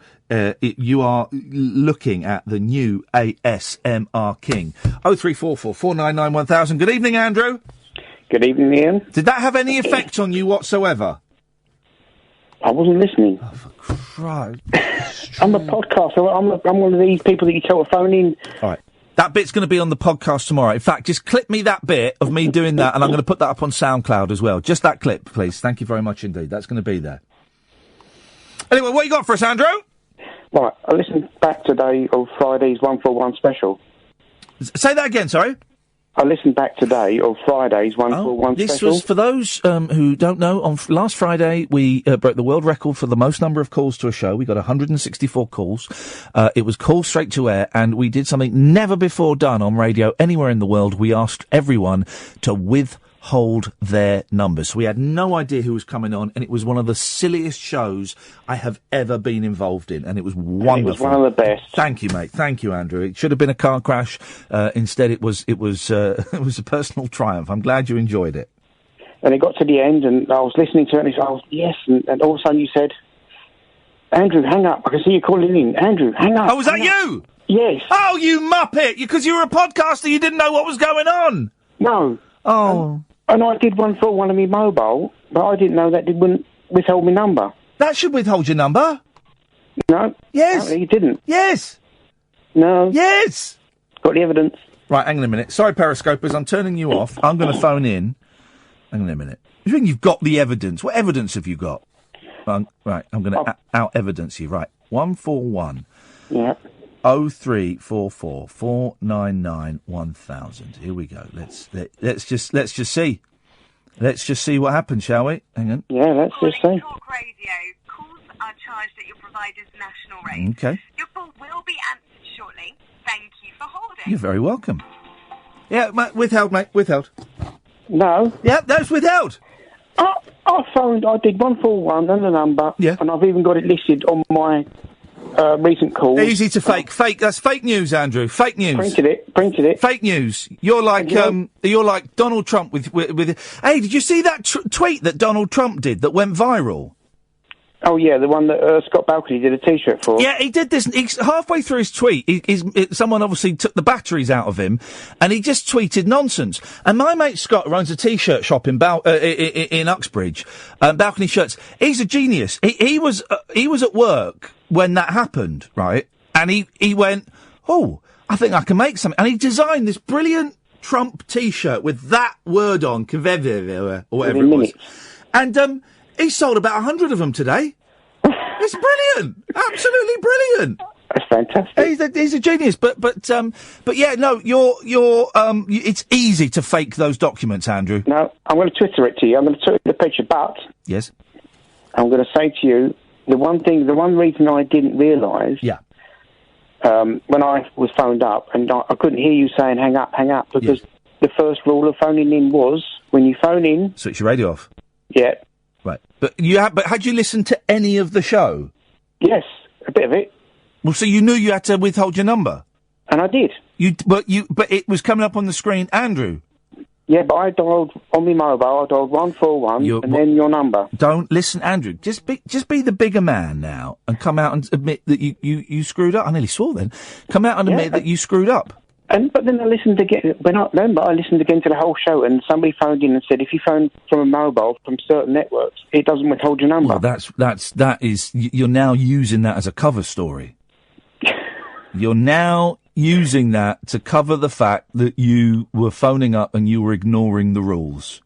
you are looking at the new ASMR King. 0344 499 1000. Good evening, Andrew. Good evening, Ian. Did that have any effect on you whatsoever? I wasn't listening. Oh, for Christ. I'm a podcaster. I'm one of these people that you tell to phone in. All right. That bit's going to be on the podcast tomorrow. In fact, just clip me that bit of me doing that, and I'm going to put that up on SoundCloud as well. Just that clip, please. Thank you very much indeed. That's going to be there. Anyway, what you got for us, Andrew? Right. I listened back today of Friday's 141 special. Say that again, sorry? I listened back today of Friday's 141 special. This was, for those who don't know, on last Friday we broke the world record for the most number of calls to a show. We got 164 calls. It was called straight to air, and we did something never before done on radio anywhere in the world. We asked everyone to withhold their numbers. So we had no idea who was coming on, and it was one of the silliest shows I have ever been involved in, and it was wonderful. It was one of the best. Thank you, mate. Thank you, Andrew. It should have been a car crash. Instead, it was a personal triumph. I'm glad you enjoyed it. And it got to the end, and I was listening to it, and I was, yes, and all of a sudden you said, Andrew, hang up. I can see you calling in. Andrew, hang up. Oh, was that you? Yes. Oh, you muppet! Because you were a podcaster, you didn't know what was going on. No. Oh. And I did one for one of me mobile, but I didn't know that it wouldn't withhold my number. That should withhold your number. No. Yes. Apparently it didn't. Yes. No. Yes. Got the evidence. Right, hang on a minute. Sorry, Periscopers, I'm turning you off. I'm going to phone in. Hang on a minute. You think you've got the evidence? What evidence have you got? Right, I'm going to out-evidence you. Right, 141. Yeah. 0344 499 1000. Here we go. Let's just see. Let's just see what happens, shall we? Hang on. Yeah, let's just see. Talk Radio. Calls are charged at your provider's national rate. Okay. Your call will be answered shortly. Thank you for holding. You're very welcome. Yeah, withheld, mate. Withheld. No. Yeah, that's withheld. I did 141 and the number. Yeah. And I've even got it listed on my recent calls. Easy to fake. That's fake news, Andrew. Fake news. Printed it. Fake news. You're like Donald Trump with. Hey, did you see that tweet that Donald Trump did that went viral? Oh yeah, the one that Scott Balcony did a T-shirt for. Yeah, he did this. Halfway through his tweet, someone obviously took the batteries out of him, and he just tweeted nonsense. And my mate Scott runs a T-shirt shop in Uxbridge, Balcony Shirts. He's a genius. He was at work when that happened, right? And he went, oh, I think I can make something. And he designed this brilliant Trump T-shirt with that word on, or whatever it was. And he sold about 100 of them today. It's brilliant, absolutely brilliant. That's fantastic. He's a genius, but yeah, no, it's easy to fake those documents, Andrew. No, I'm going to Twitter it to you. I'm going to Twitter the picture, but yes, I'm going to say to you the one reason I didn't realise. Yeah. When I was phoned up and I couldn't hear you saying hang up, because the first rule of phoning in was when you phone in, switch your radio off. Yeah. Right, but had you listened to any of the show? Yes, a bit of it. Well, so you knew you had to withhold your number, and I did. But it was coming up on the screen, Andrew. Yeah, but I dialed on my mobile. I dialed 141 and then your number. Don't listen, Andrew. Just be the bigger man now and come out and admit that you screwed up. I nearly swore then. Come out and admit that you screwed up. But then I listened again. I listened again to the whole show, and somebody phoned in and said, if you phone from a mobile from certain networks, it doesn't withhold your number. Well, that is you're now using that as a cover story. You're now using that to cover the fact that you were phoning up and you were ignoring the rules.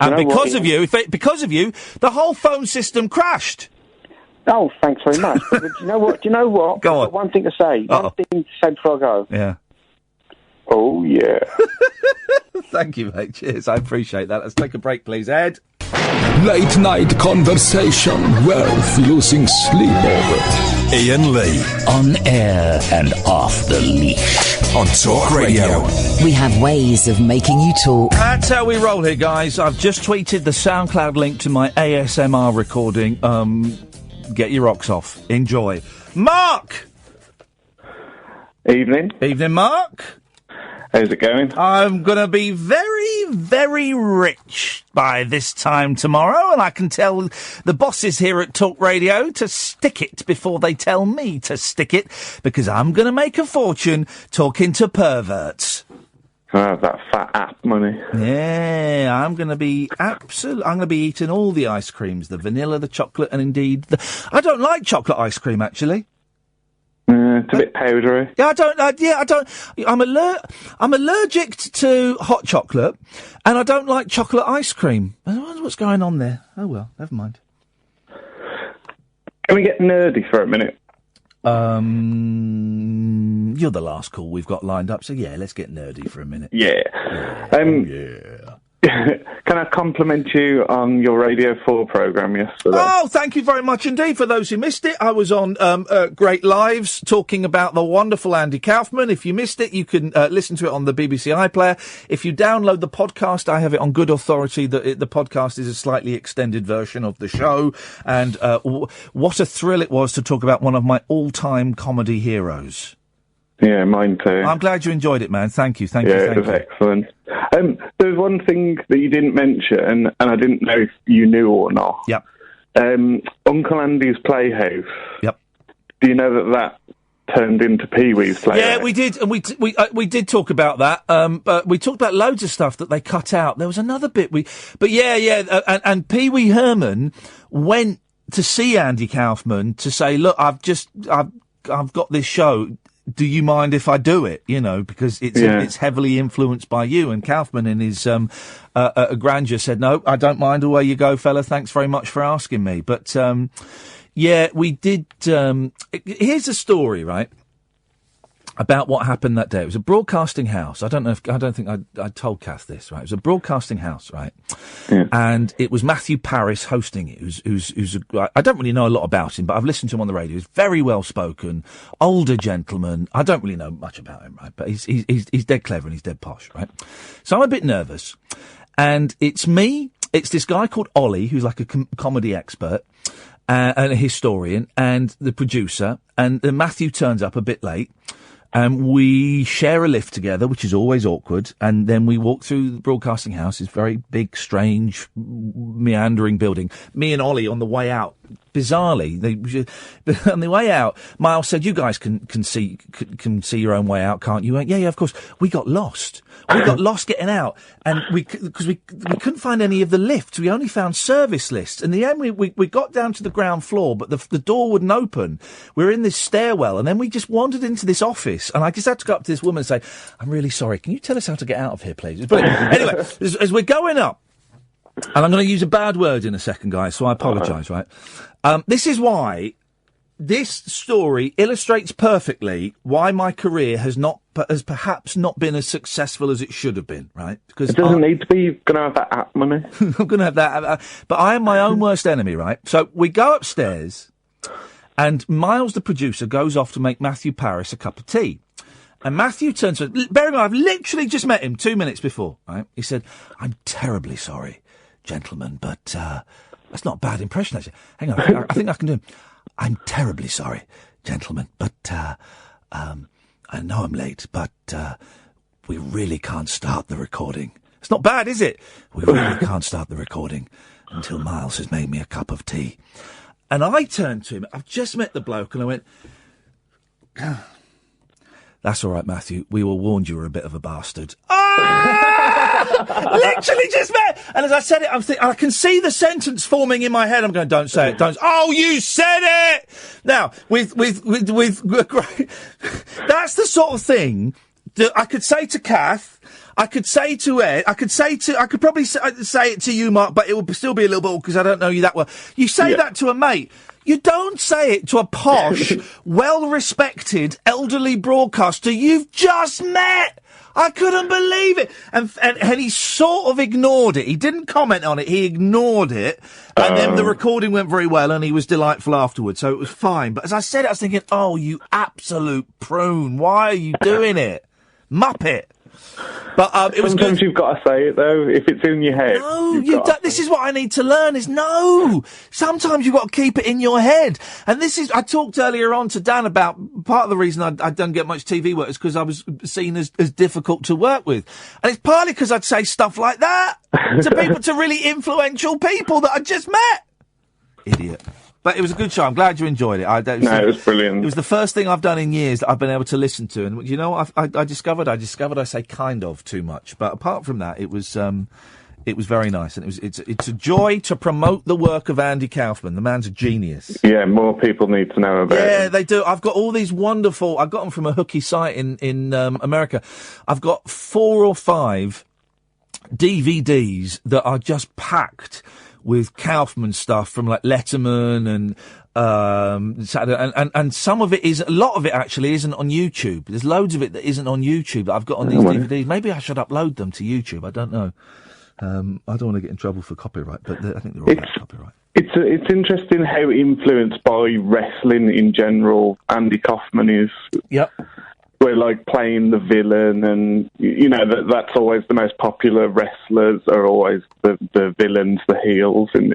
And because of you, the whole phone system crashed. Oh, thanks very much. But do you know what? Go on. I've got one thing to say. One thing to say before I go. Yeah. Oh, yeah. Thank you, mate. Cheers. I appreciate that. Let's take a break, please, Ed. Late night conversation worth losing sleep over. Iain Lee. On air and off the leash. On Talk Radio. We have ways of making you talk. That's how we roll here, guys. I've just tweeted the SoundCloud link to my ASMR recording. Get your rocks off. Enjoy. Mark! Evening. Evening, Mark. How's it going? I'm going to be very, very rich by this time tomorrow, and I can tell the bosses here at Talk Radio to stick it before they tell me to stick it, because I'm going to make a fortune talking to perverts. That fat app money. Yeah, I'm going to be eating all the ice creams, the vanilla, the chocolate, and indeed I don't like chocolate ice cream, actually. It's a bit powdery. Yeah, I don't. I'm allergic to hot chocolate, and I don't like chocolate ice cream. I wonder what's going on there. Oh well, never mind. Can we get nerdy for a minute? You're the last call we've got lined up, so yeah, let's get nerdy for a minute. Yeah. Can I compliment you on your Radio 4 programme yesterday? Oh, thank you very much indeed. For those who missed it, I was on Great Lives talking about the wonderful Andy Kaufman. If you missed it, you can listen to it on the BBC iPlayer. If you download the podcast, I have it on good authority that the podcast is a slightly extended version of the show. And what a thrill it was to talk about one of my all-time comedy heroes. Yeah, mine too. I'm glad you enjoyed it, man. Thank you. It was excellent. There was one thing that you didn't mention, and I didn't know if you knew or not. Yep. Uncle Andy's Playhouse. Yep. Do you know that turned into Pee-wee's Playhouse? Yeah, we did, and we did talk about that. But we talked about loads of stuff that they cut out. There was another bit and Pee Wee Herman went to see Andy Kaufman to say, look, I've got this show. Do you mind if I do it? You know, because it's heavily influenced by you. And Kaufman in his grandeur said, no, I don't mind. Away you go, fella. Thanks very much for asking me. But, we did. Here's a story, right, about what happened that day. It was a broadcasting house. I don't think I told Kath this, right? It was a broadcasting house, right? Yeah. And it was Matthew Parris hosting it, I don't really know a lot about him, but I've listened to him on the radio. He's very well spoken, older gentleman. I don't really know much about him, right? But he's dead clever and he's dead posh, right? So I'm a bit nervous. And it's this guy called Ollie, who's like a comedy expert, and a historian, and the producer, and then Matthew turns up a bit late. And we share a lift together, which is always awkward. And then we walk through the broadcasting house, this very big, strange, meandering building. Me and Ollie on the way out bizarrely, on the way out, Miles said, "You guys can see your own way out, can't you?" Yeah, of course. We got lost. We got lost getting out, and because we couldn't find any of the lifts. We only found service lists. In the end, we got down to the ground floor, but the door wouldn't open. We were in this stairwell, and then we just wandered into this office, and I just had to go up to this woman and say, "I'm really sorry. Can you tell us how to get out of here, please?" But anyway, as we're going up, and I'm going to use a bad word in a second, guys, so I apologise, right? This is why this story illustrates perfectly why my career has perhaps not been as successful as it should have been, right? Because it doesn't need to be. You're going to have that app money. I'm going to have that. But I am my own worst enemy, right? So we go upstairs, and Miles, the producer, goes off to make Matthew Parris a cup of tea. And Matthew turns to us. Bear in mind, I've literally just met him 2 minutes before, right? He said, "I'm terribly sorry, gentlemen, but that's not a bad impression, actually. Hang on, I think I can do him. I'm terribly sorry, gentlemen, but I know I'm late, but we really can't start the recording." It's not bad, is it? "We really can't start the recording until Miles has made me a cup of tea." And I turned to him. I've just met the bloke, and I went, "That's all right, Matthew. We all warned you were a bit of a bastard." Literally just met. And as I said it, I can see the sentence forming in my head. I'm going, "Don't say it. Don't." "Oh, you said it." Now, with that's the sort of thing that I could say to Kath. I could say to Ed. I could probably say it to you, Mark, but it would still be a little bit awkward because I don't know you that well. You say that to a mate. You don't say it to a posh, well-respected, elderly broadcaster you've just met. I couldn't believe it. And he sort of ignored it. He didn't comment on it. He ignored it. And then the recording went very well and he was delightful afterwards. So it was fine. But as I said it, I was thinking, "Oh, you absolute prune. Why are you doing it? Muppet." But it was sometimes good. You've got to say it though. If it's in your head, this is what I need to learn. Is no. Sometimes you've got to keep it in your head. And this is. I talked earlier on to Dan about part of the reason I don't get much TV work is because I was seen as difficult to work with, and it's partly because I'd say stuff like that to really influential people that I just met. Idiot. But it was a good show. I'm glad you enjoyed it. It was brilliant. It was the first thing I've done in years that I've been able to listen to. And you know what I discovered? I say kind of too much. But apart from that, it was very nice. And it's a joy to promote the work of Andy Kaufman. The man's a genius. Yeah, more people need to know about it. Yeah, they do. I've got all these wonderful... I got them from a hooky site in America. I've got 4 or 5 DVDs that are just packed with Kaufman stuff from like Letterman and Saturday, and some of it is, a lot of it actually isn't on YouTube. There's loads of it that isn't on YouTube that I've got on these DVDs. Maybe I should upload them to YouTube. I don't know. I don't want to get in trouble for copyright, but I think they're all about copyright. It's interesting how influenced by wrestling in general Andy Kaufman is. Yep. We're like playing the villain, and you know that's always the most popular wrestlers are always the villains, the heels, and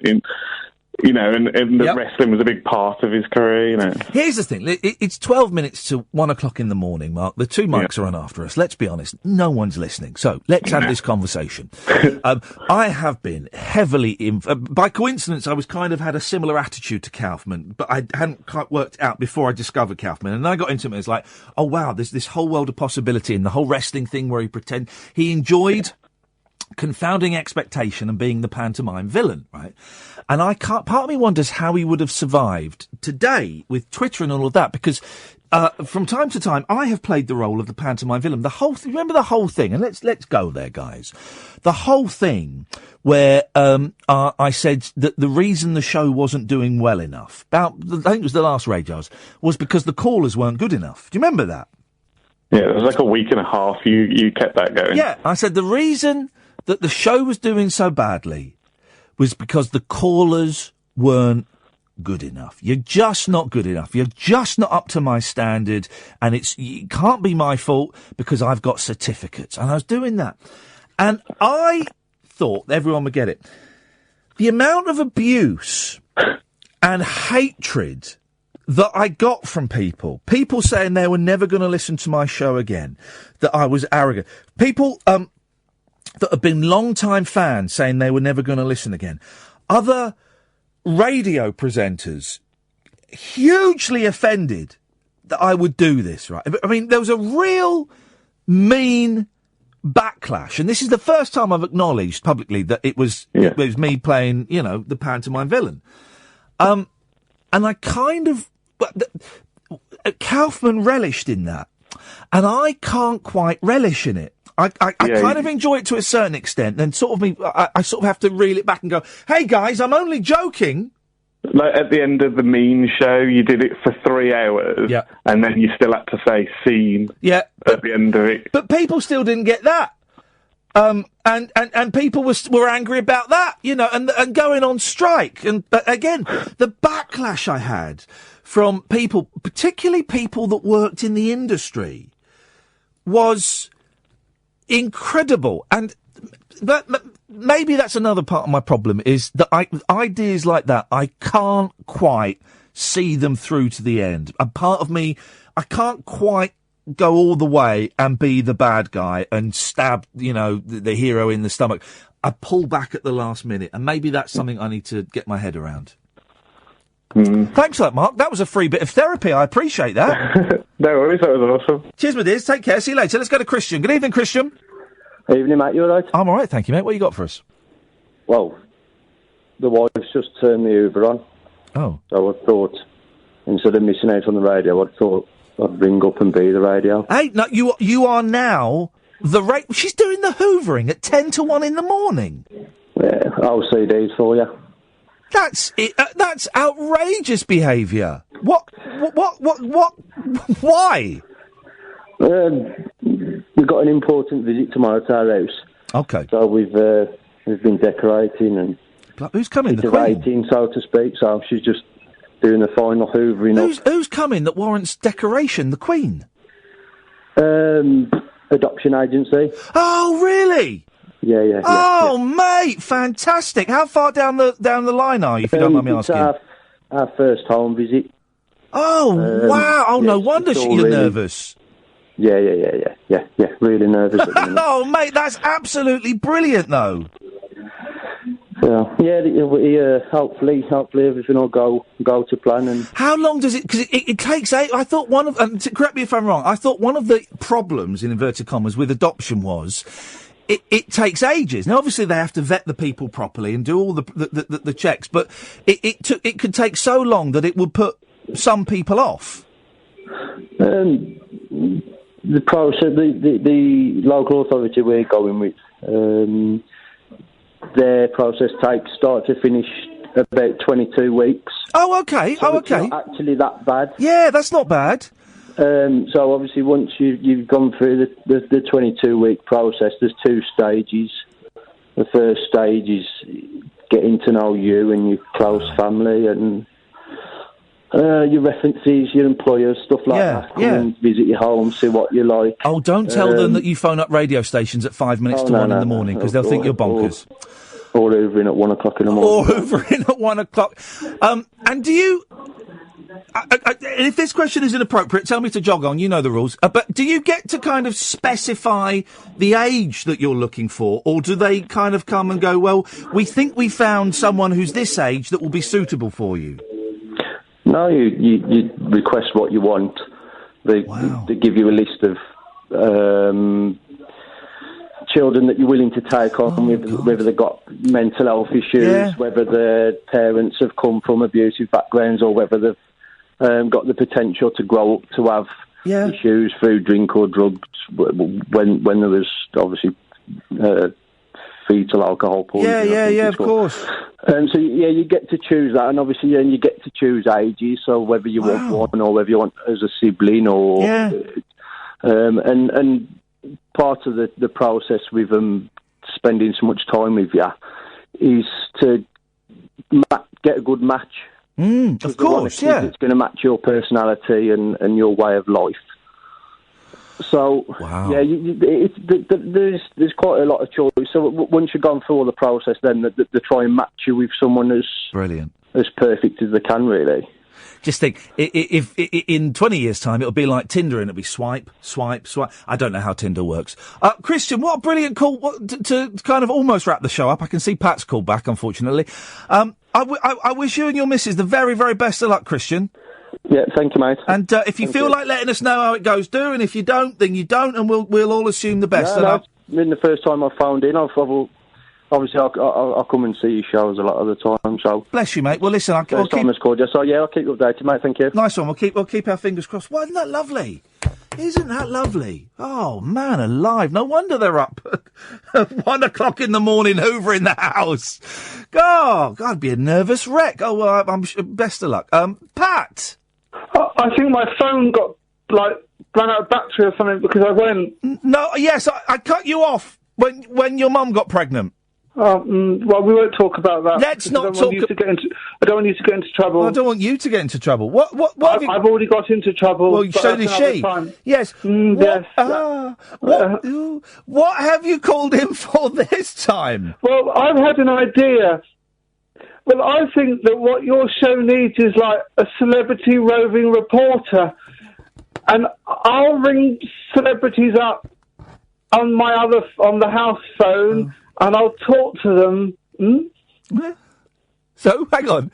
the wrestling was a big part of his career. You know. Here's the thing: it's 12 minutes to 1 o'clock in the morning, Mark. The 2 mics are on after us. Let's be honest, no one's listening. So let's have this conversation. I have been heavily by coincidence. I was kind of had a similar attitude to Kaufman, but I hadn't quite worked out before I discovered Kaufman, and I got into it. It's like, oh wow, there's this whole world of possibility, and the whole wrestling thing where he enjoyed confounding expectation and being the pantomime villain, right? And part of me wonders how he would have survived today with Twitter and all of that, because from time to time I have played the role of the pantomime villain. Remember the whole thing, and let's go there, guys. The whole thing where I said that the reason the show wasn't doing well enough, I think it was the last Radio Hours, was because the callers weren't good enough. Do you remember that? Yeah, it was like a week and a half. You kept that going. Yeah, I said the reason that the show was doing so badly was because the callers weren't good enough. You're just not good enough. You're just not up to my standard, and it can't be my fault because I've got certificates. And I was doing that. And I thought everyone would get it. The amount of abuse and hatred that I got from people saying they were never going to listen to my show again, that I was arrogant. People that have been long-time fans saying they were never going to listen again. Other radio presenters hugely offended that I would do this, right? I mean, there was a real mean backlash, and this is the first time I've acknowledged publicly that it was me playing, the pantomime villain. And I kind of... Kaufman relished in that, and I can't quite relish in it. I kind of enjoy it to a certain extent, and I sort of have to reel it back and go, hey guys, I'm only joking. Like at the end of the mean show, you did it for 3 hours, and then you still had to say scene at the end of it. But people still didn't get that. And people were angry about that, and going on strike. But again, the backlash I had from people, particularly people that worked in the industry, was incredible. But maybe that's another part of my problem, is that ideas like that, I can't quite see them through to the end. A part of me, I can't quite go all the way and be the bad guy and stab, the hero in the stomach. I pull back at the last minute, and maybe that's something I need to get my head around. Thanks for that, Mark. That was a free bit of therapy. I appreciate that. No worries, that was awesome. Cheers, my dears. Take care. See you later. Let's go to Christian. Good evening, Christian. Evening, mate. You all right? I'm all right, thank you, mate. What you got for us? Well, the wife's just turned the Uber on. Oh. So I thought, instead of missing out on the radio, I thought I'd ring up and be the radio. Hey, no, you are now the She's doing the hoovering at 10 to 1 in the morning. Yeah, OCDs for you. That's it. That's outrageous behaviour. What? Why? We've got an important visit tomorrow to our house. Okay. So we've been decorating and... Who's coming? The Queen? Decorating, so to speak. So she's just doing the final hoovering up. Who's coming that warrants decoration? The Queen? Adoption agency. Oh, really? Yeah. Oh, mate, fantastic! How far down the line are you, if you don't mind me asking? Our first home visit. Oh, wow! Oh, no wonder you're nervous. Yeah. Really nervous at the minute. Oh, mate, that's absolutely brilliant, though. Yeah. Hopefully everything will go to plan. And how long does it? Because it takes. I thought one of. Correct me if I'm wrong. I thought one of the problems, in inverted commas, with adoption was it takes ages. Now, obviously, they have to vet the people properly and do all the checks, but it could take so long that it would put some people off. The process, the local authority we're going with, their process takes start to finish about 22 weeks. Oh, okay. So it's not actually that bad. Yeah, that's not bad. So obviously, once you've gone through the 22-week process, there's 2 stages. The first stage is getting to know you and your close family and your references, your employers, stuff like that. Come and visit your home, see what you like. Oh, don't tell them that you phone up radio stations at 5 minutes to 1 in the morning, because they'll think you're bonkers. Or hoovering at 1 o'clock in the morning. Or hoovering at 1 o'clock. And do you... if this question is inappropriate, tell me to jog on. You know the rules. But do you get to kind of specify the age that you're looking for, or do they kind of come and go, well, we think we found someone who's this age that will be suitable for you? No, you request what you want. They give you a list of children that you're willing to take on, whether they've got mental health issues, whether their parents have come from abusive backgrounds, or whether they've got the potential to grow up to have issues through drink or drugs when there was obviously fetal alcohol poisoning. Yeah, of course. So you get to choose that, and obviously then you get to choose ages, so whether you want one or whether you want as a sibling or... and part of the process with spending so much time with you is to get a good match. Of course, it's going to match your personality and your way of life. So, there's quite a lot of choice. So once you've gone through all the process, then they try and match you with someone as brilliant, as perfect as they can, really. Just think, if in 20 years' time it'll be like Tinder and it'll be swipe. I don't know how Tinder works. Christian, what a brilliant call to kind of almost wrap the show up. I can see Pat's called back, unfortunately. I wish you and your missus the very, very best of luck, Christian. Yeah, thank you, mate. And if you feel like letting us know how it goes, do. And if you don't, then you don't, and we'll all assume the best. No, it's the first time I phoned in. Obviously, I'll come and see your shows a lot of the time. So bless you, mate. Well, listen, I'll keep called you. So yeah, I'll keep you updated, mate. Thank you. Nice one. We'll keep our fingers crossed. Well, isn't that lovely? Isn't that lovely? Oh man, alive! No wonder they're up at 1 o'clock in the morning, hoovering the house. God, I'd be a nervous wreck. Oh well, I'm best of luck. Pat. I think my phone got ran out of battery or something because I went. No, yes, I cut you off when your mum got pregnant. Well, we won't talk about that. Let's not talk. I don't want you to get into trouble. Well, I don't want you to get into trouble. What I've already got into trouble. Well, so did she. Yes. Yes. What have you called in for this time? Well, I've had an idea. Well, I think that what your show needs is like a celebrity roving reporter, and I'll ring celebrities up on the house phone. And I'll talk to them. So, hang on.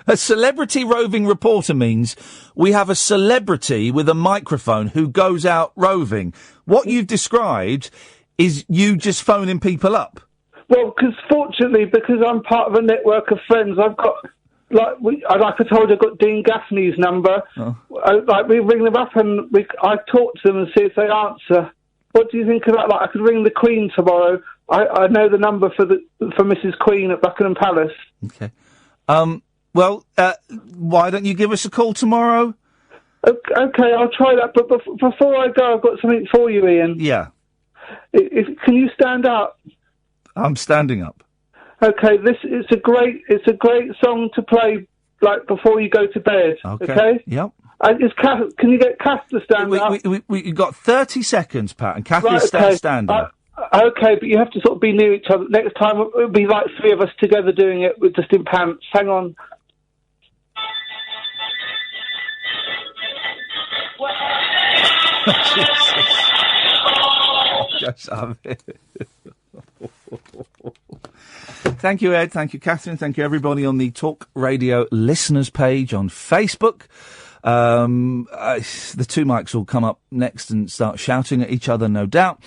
A celebrity roving reporter means we have a celebrity with a microphone who goes out roving. What you've described is you just phoning people up. Well, fortunately, because I'm part of a network of friends, I've got, like I told you, I've got Dean Gaffney's number. We ring them up and I talk to them and see if they answer. What do you think about that? I could ring the Queen tomorrow. I know the number for Mrs. Queen at Buckingham Palace. Okay. Well, why don't you give us a call tomorrow? Okay, I'll try that. But before I go, I've got something for you, Ian. Yeah. Can you stand up? I'm standing up. Okay, it's a great song to play before you go to bed. Okay? Yep. Can you get Kath to stand up? We've got 30 seconds, Pat, and Kath is standing. Okay, but you have to sort of be near each other. Next time it'll be like three of us together doing it with just in pants. Hang on. Thank you, Ed. Thank you, Catherine. Thank you, everybody on the Talk Radio listeners page on Facebook. The two mics will come up next and start shouting at each other, no doubt.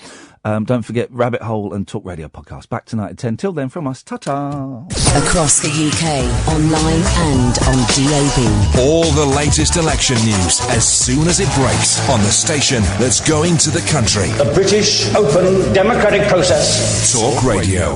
Don't forget Rabbit Hole and Talk Radio podcast. Back tonight at 10. Till then, from us, ta-ta. Across the UK, online and on DAB. All the latest election news as soon as it breaks on the station that's going to the country. The British open democratic process. Talk Radio.